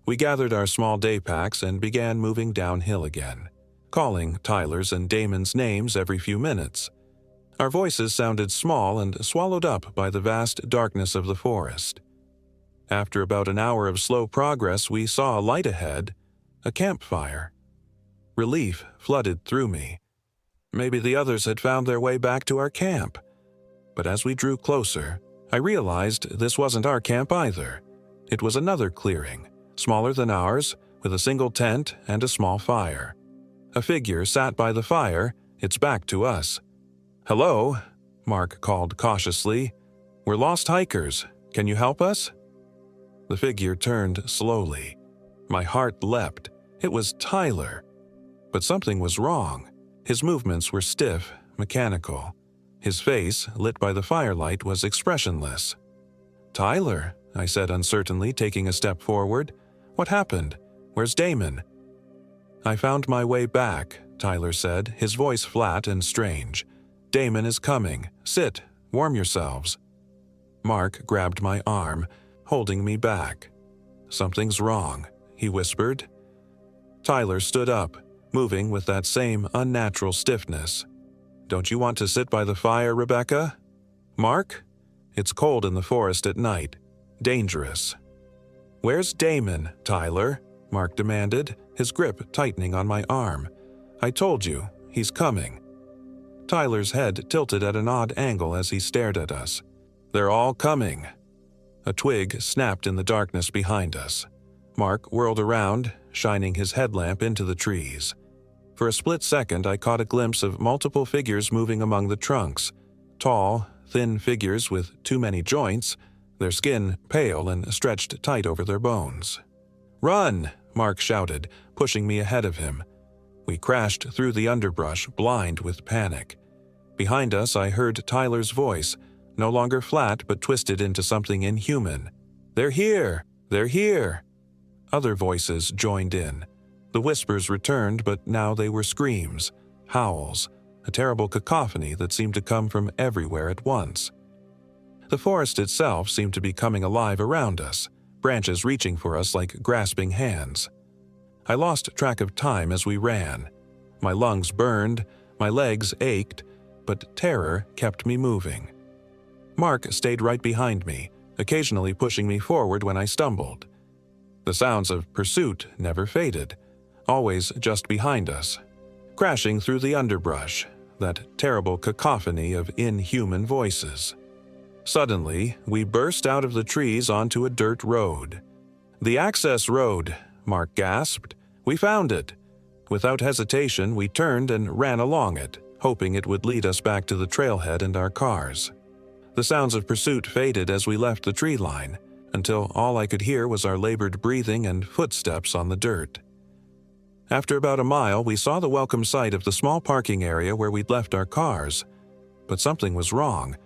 We gathered our small day packs and began moving downhill again, calling Tyler's and Damon's names every few minutes. Our voices sounded small and swallowed up by the vast darkness of the forest. After about an hour of slow progress, we saw a light ahead, a campfire. Relief flooded through me. Maybe the others had found their way back to our camp. But as we drew closer, I realized this wasn't our camp either. It was another clearing, smaller than ours, with a single tent and a small fire. A figure sat by the fire, its back to us. "Hello," Mark called cautiously. "We're lost hikers. Can you help us?" The figure turned slowly. My heart leapt. It was Tyler. But something was wrong. His movements were stiff, mechanical. His face, lit by the firelight, was expressionless. "Tyler," I said uncertainly, taking a step forward. "What happened? Where's Damon?" "I found my way back," Tyler said, his voice flat and strange. "Damon is coming. Sit. Warm yourselves." Mark grabbed my arm, holding me back. "Something's wrong," he whispered. Tyler stood up, moving with that same unnatural stiffness. "Don't you want to sit by the fire, Rebecca?" "Mark? It's cold in the forest at night. Dangerous." "Where's Damon, Tyler?" Mark demanded, his grip tightening on my arm. "I told you, he's coming." Tyler's head tilted at an odd angle as he stared at us. "They're all coming." A twig snapped in the darkness behind us. Mark whirled around, shining his headlamp into the trees. For a split second, I caught a glimpse of multiple figures moving among the trunks. Tall, thin figures with too many joints, their skin pale and stretched tight over their bones. "Run!" Mark shouted, pushing me ahead of him. We crashed through the underbrush, blind with panic. Behind us, I heard Tyler's voice, no longer flat but twisted into something inhuman. "They're here! They're here!" Other voices joined in. The whispers returned, but now they were screams, howls, a terrible cacophony that seemed to come from everywhere at once. The forest itself seemed to be coming alive around us, branches reaching for us like grasping hands. I lost track of time as we ran. My lungs burned, my legs ached, but terror kept me moving. Mark stayed right behind me, occasionally pushing me forward when I stumbled. The sounds of pursuit never faded, always just behind us. Crashing through the underbrush, that terrible cacophony of inhuman voices. Suddenly, we burst out of the trees onto a dirt road. "The access road," Mark gasped. "We found it." Without hesitation, we turned and ran along it, hoping it would lead us back to the trailhead and our cars. The sounds of pursuit faded as we left the tree line, until all I could hear was our labored breathing and footsteps on the dirt. After about a mile, we saw the welcome sight of the small parking area where we'd left our cars. But something was wrong.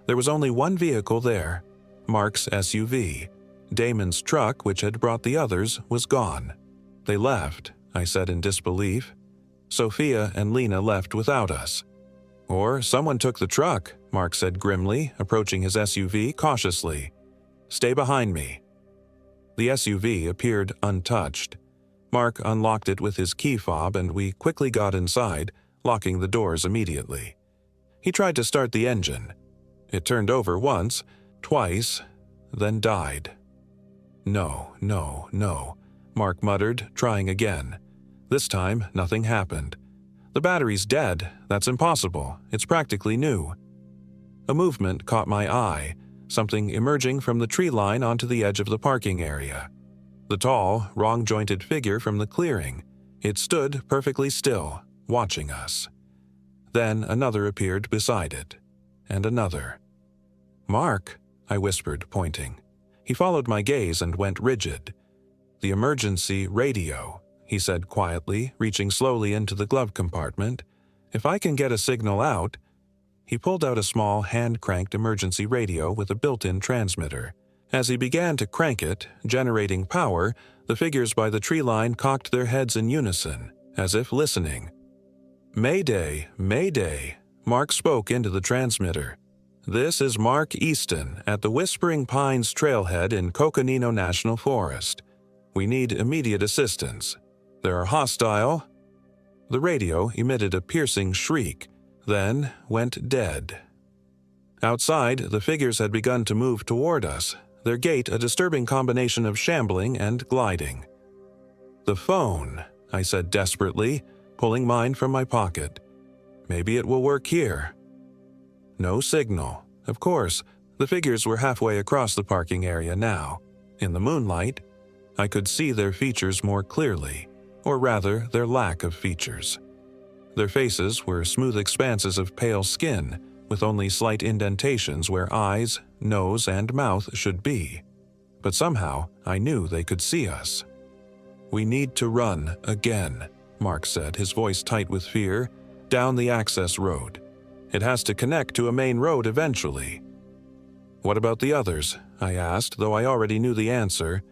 There was only one vehicle there, Mark's SUV. Damon's truck, which had brought the others, was gone. "They left," I said in disbelief. "Sophia and Lena left without us." "Or someone took the truck," Mark said grimly, approaching his SUV cautiously. "Stay behind me." The SUV appeared untouched. Mark unlocked it with his key fob and we quickly got inside, locking the doors immediately. He tried to start the engine. It turned over once, twice, then died. "No, no, no," Mark muttered, trying again. This time, nothing happened. "The battery's dead. That's impossible. It's practically new." A movement caught my eye, something emerging from the tree line onto the edge of the parking area. The tall, wrong-jointed figure from the clearing. It stood perfectly still, watching us. Then another appeared beside it, and another. "Mark," I whispered, pointing. He followed my gaze and went rigid. "The emergency radio," he said quietly, reaching slowly into the glove compartment. "If I can get a signal out—" He pulled out a small hand-cranked emergency radio with a built-in transmitter. As he began to crank it, generating power, the figures by the tree line cocked their heads in unison, as if listening. "Mayday, Mayday," Mark spoke into the transmitter. "This is Mark Easton at the Whispering Pines trailhead in Coconino National Forest. We need immediate assistance. There are hostile—" The radio emitted a piercing shriek, then went dead. Outside, the figures had begun to move toward us, their gait a disturbing combination of shambling and gliding. "The phone," I said desperately, pulling mine from my pocket. "Maybe it will work here." No signal. Of course, the figures were halfway across the parking area now. In the moonlight, I could see their features more clearly, or rather, their lack of features. Their faces were smooth expanses of pale skin, with only slight indentations where eyes, nose, and mouth should be. But somehow, I knew they could see us. "We need to run again," Mark said, his voice tight with fear, "down the access road. It has to connect to a main road eventually." "What about the others?" I asked, though I already knew the answer.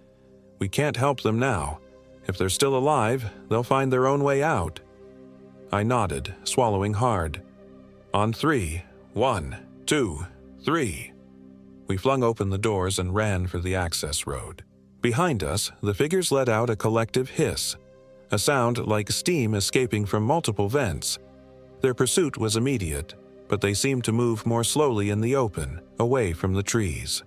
"We can't help them now. If they're still alive, they'll find their own way out." I nodded, swallowing hard. "On 3. 1, 2, 3. We flung open the doors and ran for the access road. Behind us, the figures let out a collective hiss, a sound like steam escaping from multiple vents. Their pursuit was immediate, but they seemed to move more slowly in the open, away from the trees.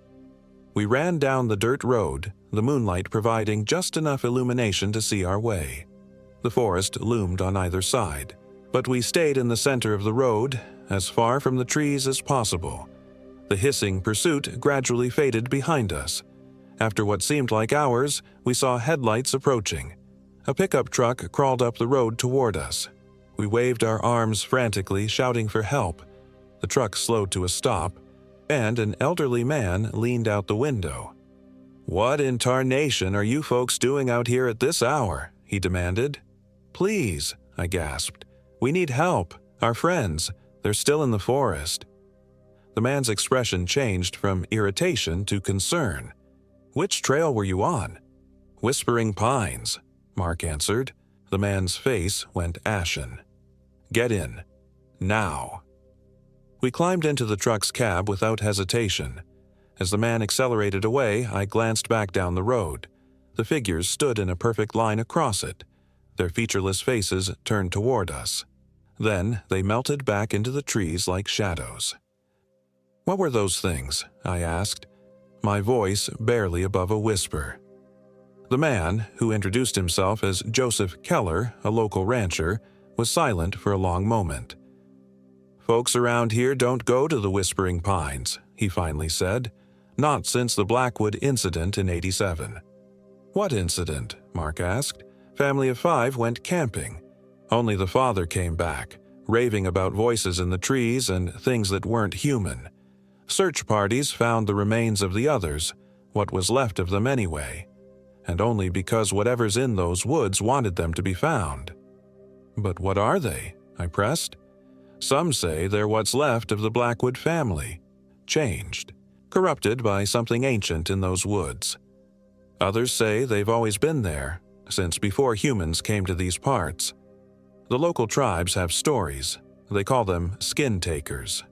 We ran down the dirt road, the moonlight providing just enough illumination to see our way. The forest loomed on either side, but we stayed in the center of the road, as far from the trees as possible. The hissing pursuit gradually faded behind us. After what seemed like hours, we saw headlights approaching. A pickup truck crawled up the road toward us. We waved our arms frantically, shouting for help. The truck slowed to a stop, and an elderly man leaned out the window. "What in tarnation are you folks doing out here at this hour?" he demanded. "Please," I gasped. "We need help. Our friends. They're still in the forest." The man's expression changed from irritation to concern. "Which trail were you on?" "Whispering Pines," Mark answered. The man's face went ashen. "Get in. Now." We climbed into the truck's cab without hesitation. As the man accelerated away, I glanced back down the road. The figures stood in a perfect line across it, their featureless faces turned toward us. Then they melted back into the trees like shadows. "What were those things?" I asked, my voice barely above a whisper. The man, who introduced himself as Joseph Keller, a local rancher, was silent for a long moment. Folks around here don't go to the Whispering Pines, he finally said. Not since the Blackwood incident in '87. What incident? Mark asked. Family of 5 went camping. Only the father came back, raving about voices in the trees and things that weren't human. Search parties found the remains of the others, what was left of them anyway, and only because whatever's in those woods wanted them to be found. But what are they? I pressed. Some say they're what's left of the Blackwood family, changed, corrupted by something ancient in those woods. Others say they've always been there, since before humans came to these parts. The local tribes have stories. They call them skin takers.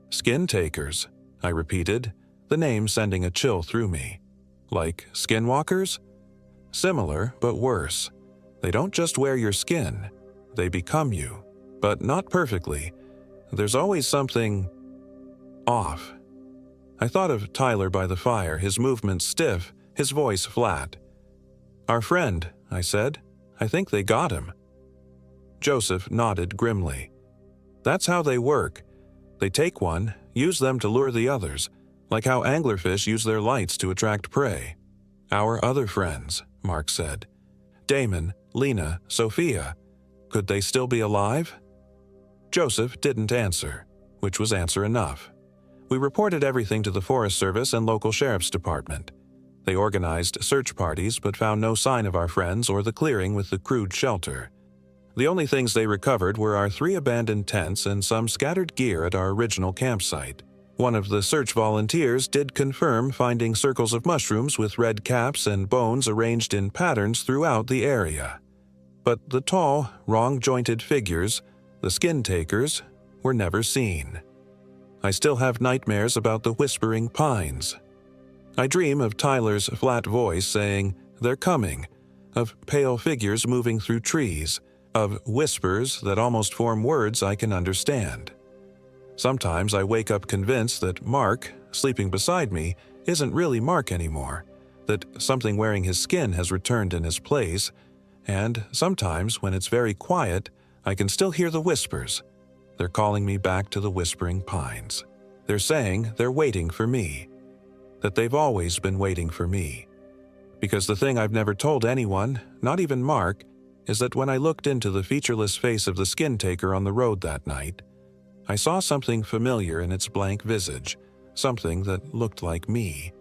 Skin takers, I repeated, the name sending a chill through me. Like skinwalkers? Similar, but worse. They don't just wear your skin. They become you, but not perfectly. There's always something off. I thought of Tyler by the fire, his movements stiff, his voice flat. Our friend, I said. I think they got him. Joseph nodded grimly. That's how they work. They take one, use them to lure the others, like how anglerfish use their lights to attract prey. Our other friends, Mark said. Damon, Lena, Sophia. Could they still be alive? Joseph didn't answer, which was answer enough. We reported everything to the Forest Service and local sheriff's department. They organized search parties but found no sign of our friends or the clearing with the crude shelter. The only things they recovered were our 3 abandoned tents and some scattered gear at our original campsite. One of the search volunteers did confirm finding circles of mushrooms with red caps and bones arranged in patterns throughout the area. But the tall, wrong-jointed figures, the skin takers, were never seen. I still have nightmares about the Whispering Pines. I dream of Tyler's flat voice saying, "They're coming," of pale figures moving through trees, of whispers that almost form words I can understand. Sometimes I wake up convinced that Mark, sleeping beside me, isn't really Mark anymore, that something wearing his skin has returned in his place, and sometimes, when it's very quiet, I can still hear the whispers. They're calling me back to the Whispering Pines. They're saying they're waiting for me, that they've always been waiting for me. Because the thing I've never told anyone, not even Mark, is that when I looked into the featureless face of the skin taker on the road that night, I saw something familiar in its blank visage, something that looked like me.